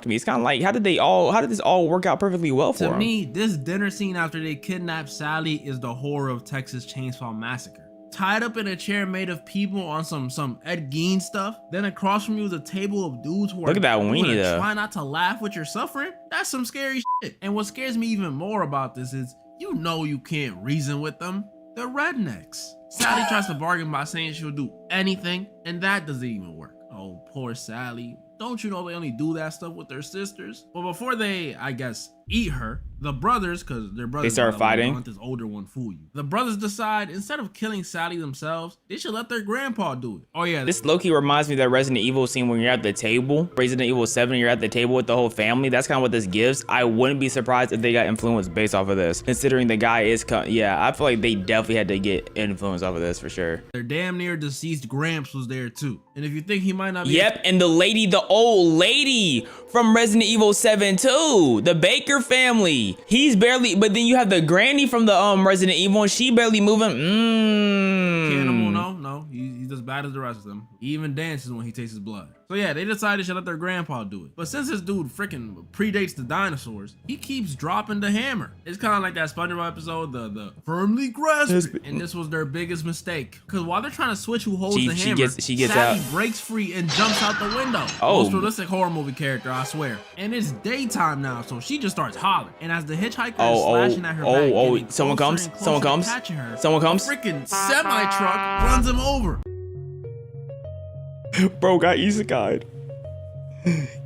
Speaker 1: me. It's kind of like how did this all work out perfectly well for
Speaker 7: to
Speaker 1: him?
Speaker 7: me, this dinner scene after they kidnap Sally is the horror of Texas Chainsaw Massacre. Tied up in a chair made of people on some Ed Gein stuff. Then across from you is a table of dudes who are
Speaker 1: Look at that
Speaker 7: who
Speaker 1: weenie,
Speaker 7: are
Speaker 1: though.
Speaker 7: try not to laugh with your suffering. That's some scary shit. And what scares me even more about this is you know you can't reason with them. They're rednecks. Sally tries to bargain by saying she'll do anything, and that doesn't even work. Oh, poor Sally. Don't you know they only do that stuff with their sisters? But before they, I guess, eat her, the brothers, because their brothers,
Speaker 1: start fighting?
Speaker 7: don't let this older one fool you. The brothers decide instead of killing Sally themselves, they should let their grandpa do it. Oh yeah,
Speaker 1: This low-key reminds me of that Resident Evil scene when you're at the table. Resident Evil 7, you're at the table with the whole family. That's kind of what this gives. I wouldn't be surprised if they got influenced based off of this, considering the guy is, yeah, I feel like they definitely had to get influenced off of this for sure.
Speaker 7: their damn near deceased Gramps was there too. And if you think he might not be,
Speaker 1: Yep, and the old lady from Resident Evil 7 too, the Baker family. He's barely, but then you have the granny from the Resident Evil, and she barely moving.
Speaker 7: Cannibal, no, he's as bad as the rest of them. He even dances when he tastes his blood. So yeah, they decided to let their grandpa do it. But since this dude freaking predates the dinosaurs, he keeps dropping the hammer. It's kind of like that SpongeBob episode, the firmly grasp it. And this was their biggest mistake. Because while they're trying to switch who holds the hammer,
Speaker 1: she gets
Speaker 7: Sally
Speaker 1: out.
Speaker 7: breaks free and jumps out the window.
Speaker 1: Oh.
Speaker 7: Most realistic horror movie character, I swear. And it's daytime now, so she just starts hollering. And as the hitchhiker is slashing at her back, getting
Speaker 1: someone
Speaker 7: closer
Speaker 1: comes,
Speaker 7: and closer
Speaker 1: someone
Speaker 7: to
Speaker 1: comes,
Speaker 7: catching her,
Speaker 1: someone comes.
Speaker 7: a freaking semi-truck runs him over.
Speaker 1: Bro got isekai'd.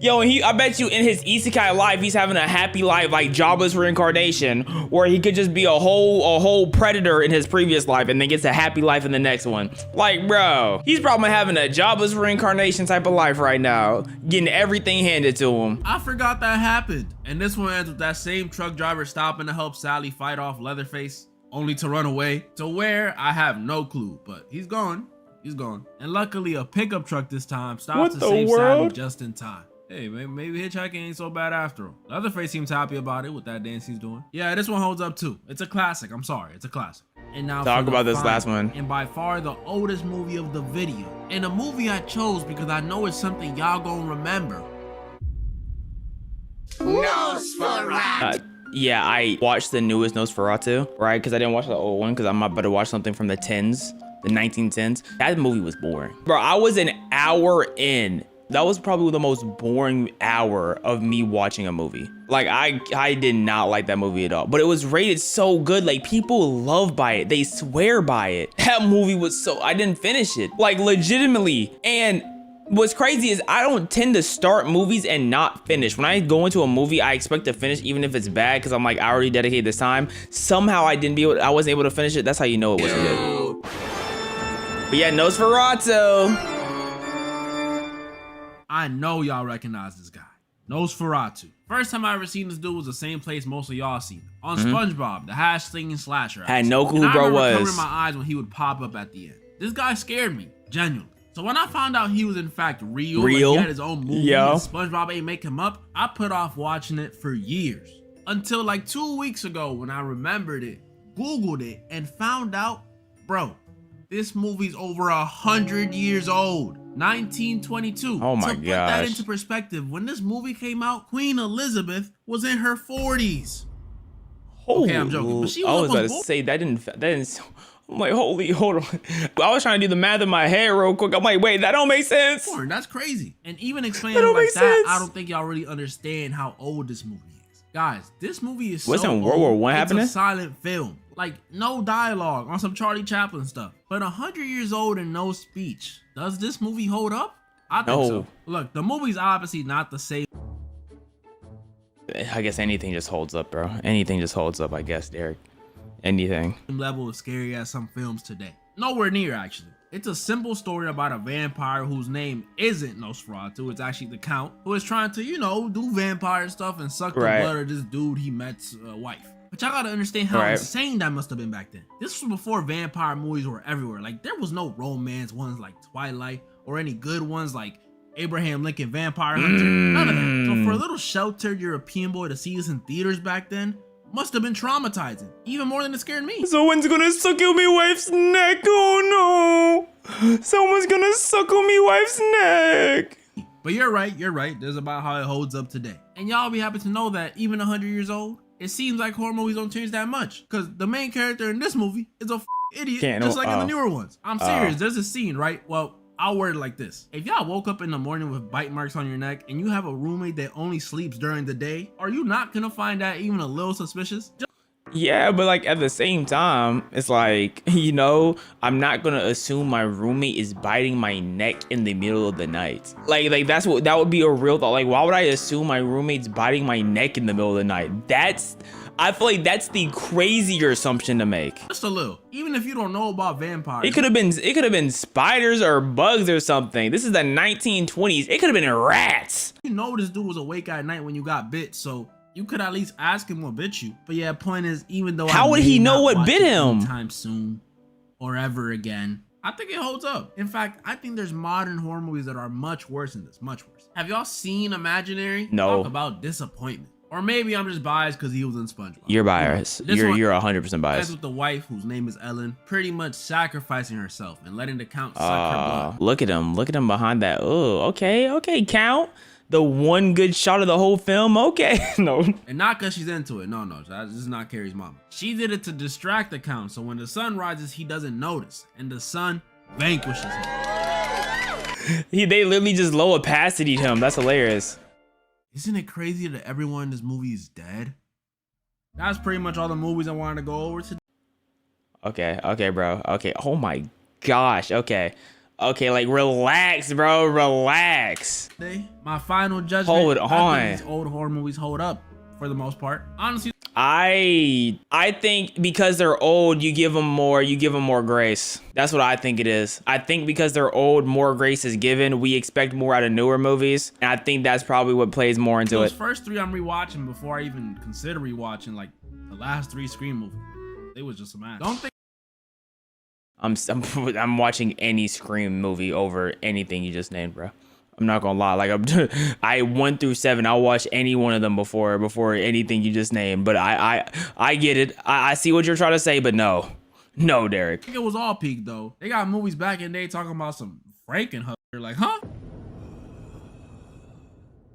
Speaker 1: Yo, and I bet you in his isekai life, he's having a happy life, like jobless reincarnation, where he could just be a whole predator in his previous life and then gets a happy life in the next one. Like, bro, he's probably having a jobless reincarnation type of life right now, getting everything handed to him.
Speaker 7: I forgot that happened. And this one ends with that same truck driver stopping to help Sally fight off Leatherface, only to run away. To where, I have no clue, but he's gone. He's gone. And luckily, a pickup truck this time stops to save Sally just in time. Hey, maybe hitchhiking ain't so bad after all. Leatherface seems happy about it with that dance he's doing. Yeah, this one holds up too. It's a classic. I'm sorry, it's a classic. And now
Speaker 1: Talk
Speaker 7: for the
Speaker 1: about this
Speaker 7: final,
Speaker 1: last one.
Speaker 7: and by far the oldest movie of the video. And a movie I chose because I know it's something y'all gonna remember.
Speaker 1: Yeah, I watched the newest Nosferatu, right? Because I didn't watch the old one because I'm about to watch something from the 10s, the 1910s. That movie was boring. Bro, I was an hour in. That was probably the most boring hour of me watching a movie. Like, I did not like that movie at all. But it was rated so good. Like, people love by it. They swear by it. That movie was so... I didn't finish it. Like, legitimately. And... what's crazy is I don't tend to start movies and not finish. When I go into a movie, I expect to finish even if it's bad because I'm like, I already dedicated this time. Somehow I wasn't able to finish it. That's how you know it wasn't good. But yeah, Nosferatu.
Speaker 7: I know y'all recognize this guy. Nosferatu. First time I ever seen this dude was the same place most of y'all seen. On SpongeBob, the hash slinging slasher.
Speaker 1: Had no clue
Speaker 7: and
Speaker 1: who bro
Speaker 7: I remember
Speaker 1: was.
Speaker 7: covering my eyes when he would pop up at the end. This guy scared me, genuinely. So when I found out he was in fact real, like he had his own movie,
Speaker 1: Yeah.
Speaker 7: and SpongeBob ain't make him up, I put off watching it for years. Until like 2 weeks ago when I remembered it, Googled it, and found out, bro, this movie's over 100 years old. 1922.
Speaker 1: Oh my
Speaker 7: To put that
Speaker 1: gosh.
Speaker 7: into perspective, when this movie came out, Queen Elizabeth was in her 40s. Okay, I'm joking, but she
Speaker 1: I was
Speaker 7: was
Speaker 1: about to
Speaker 7: born-
Speaker 1: say that didn't. I'm like, hold on. I was trying to do the math in my head real quick. I'm like, wait, that don't make sense.
Speaker 7: That's crazy. And even explaining
Speaker 1: That
Speaker 7: it
Speaker 1: don't
Speaker 7: like
Speaker 1: make
Speaker 7: that,
Speaker 1: sense.
Speaker 7: I don't think y'all really understand how old this movie is. Guys, this movie is
Speaker 1: Wasn't
Speaker 7: so
Speaker 1: World War
Speaker 7: old,
Speaker 1: I happening?
Speaker 7: It's a silent film. Like, no dialogue on some Charlie Chaplin stuff. But 100 years old and no speech. Does this movie hold up? I think
Speaker 1: No.
Speaker 7: so. Look, the movie's obviously not the same
Speaker 1: I guess anything just holds up, bro. Anything just holds up, I guess, Derek. Anything.
Speaker 7: level of scary as some films today. Nowhere near, actually. It's a simple story about a vampire whose name isn't Nosferatu. It's actually the Count, who is trying to, do vampire stuff and suck the
Speaker 1: Right.
Speaker 7: blood of this dude he met's wife. But y'all gotta understand how
Speaker 1: Right.
Speaker 7: insane that must have been back then. This was before vampire movies were everywhere. Like, there was no romance ones like Twilight or any good ones like Abraham Lincoln Vampire Hunter. None of that. So for a little sheltered European boy to see this in theaters back then must have been traumatizing, even more than it scared me.
Speaker 1: Someone's gonna suckle me wife's neck. Oh no. Someone's gonna suckle me wife's neck.
Speaker 7: But you're right. There's about how it holds up today. And y'all be happy to know that even 100 years old, it seems like horror movies don't change that much. Because the main character in this movie is a idiot, just like in the newer ones. I'm serious. There's a scene, right? Well, I'll word it like this. If y'all woke up in the morning with bite marks on your neck and you have a roommate that only sleeps during the day, are you not gonna find that even a little suspicious?
Speaker 1: Yeah, but like at the same time, it's like, you know, I'm not gonna assume my roommate is biting my neck in the middle of the night. Like that would be a real thought. Like, why would I assume my roommate's biting my neck in the middle of the night? I feel like that's the crazier assumption to make.
Speaker 7: Just a little. Even if you don't know about vampires.
Speaker 1: It could have been spiders or bugs or something. This is the 1920s. It could have been rats.
Speaker 7: You know this dude was awake at night when you got bit, so you could at least ask him what bit you. But yeah, point is, even though
Speaker 1: How would he know what bit him?
Speaker 7: Anytime soon or ever again, I think it holds up. In fact, I think there's modern horror movies that are much worse than this, much worse. Have y'all seen Imaginary?
Speaker 1: No.
Speaker 7: Talk about disappointment. Or maybe I'm just biased because he was in SpongeBob.
Speaker 1: You're biased.
Speaker 7: This
Speaker 1: You're
Speaker 7: one
Speaker 1: 100%
Speaker 7: ends
Speaker 1: biased.
Speaker 7: with the wife, whose name is Ellen, pretty much sacrificing herself and letting the Count suck her blood.
Speaker 1: Look at him behind that. Oh, okay, Count. The one good shot of the whole film. Okay, no.
Speaker 7: And not because she's into it. No, this is not Carrie's mom. She did it to distract the Count, so when the sun rises, he doesn't notice, and the sun vanquishes him.
Speaker 1: They literally just low opacity him. That's hilarious.
Speaker 7: Isn't it crazy that everyone in this movie is dead? That's pretty much all the movies I wanted to go over today.
Speaker 1: Okay, bro. Okay. Oh my gosh. Okay, like relax, bro. Relax.
Speaker 7: My final judgment.
Speaker 1: Hold
Speaker 7: I
Speaker 1: on.
Speaker 7: think these old horror movies hold up for the most part. Honestly,
Speaker 1: I think because they're old, you give them more grace. That's what I think it is. I think because they're old, more grace is given. We expect more out of newer movies, and I think that's probably what plays more into
Speaker 7: those
Speaker 1: it.
Speaker 7: first three I'm rewatching before I even consider rewatching like the last three Scream movies. They was just a mess. Don't think
Speaker 1: I'm watching any Scream movie over anything you just named, bro. I'm not gonna lie. Like I 1 through 7, I'll watch any one of them before anything you just named. But I get it. I see what you're trying to say, but no, Derek.
Speaker 7: I think it was all peak though. They got movies back in the day talking about some Frankenhooker. Like, huh?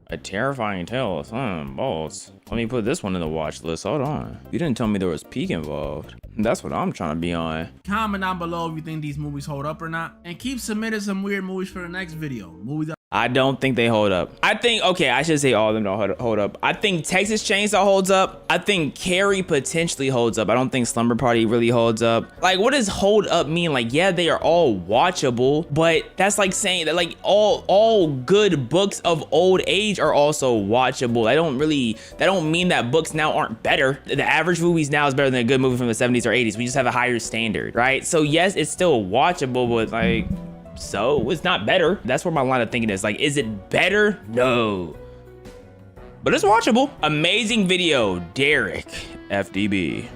Speaker 1: A terrifying tale of some bolts. Let me put this one in the watch list. Hold on. You didn't tell me there was peak involved. That's what I'm trying to be on.
Speaker 7: Comment down below if you think these movies hold up or not. And keep submitting some weird movies for the next video. Movies
Speaker 1: I don't think they hold up. I should say all of them don't hold up. I think Texas Chainsaw holds up. I think Carrie potentially holds up. I don't think Slumber Party really holds up. Like, what does hold up mean? Like, yeah, they are all watchable, but that's like saying that like all good books of old age are also watchable. That don't mean that books now aren't better. The average movies now is better than a good movie from the 70s or 80s. We just have a higher standard, right? So yes, it's still watchable, but like, so it's not better. That's where my line of thinking is. Like, is it better? No, but it's watchable. Amazing video, Derek FDB.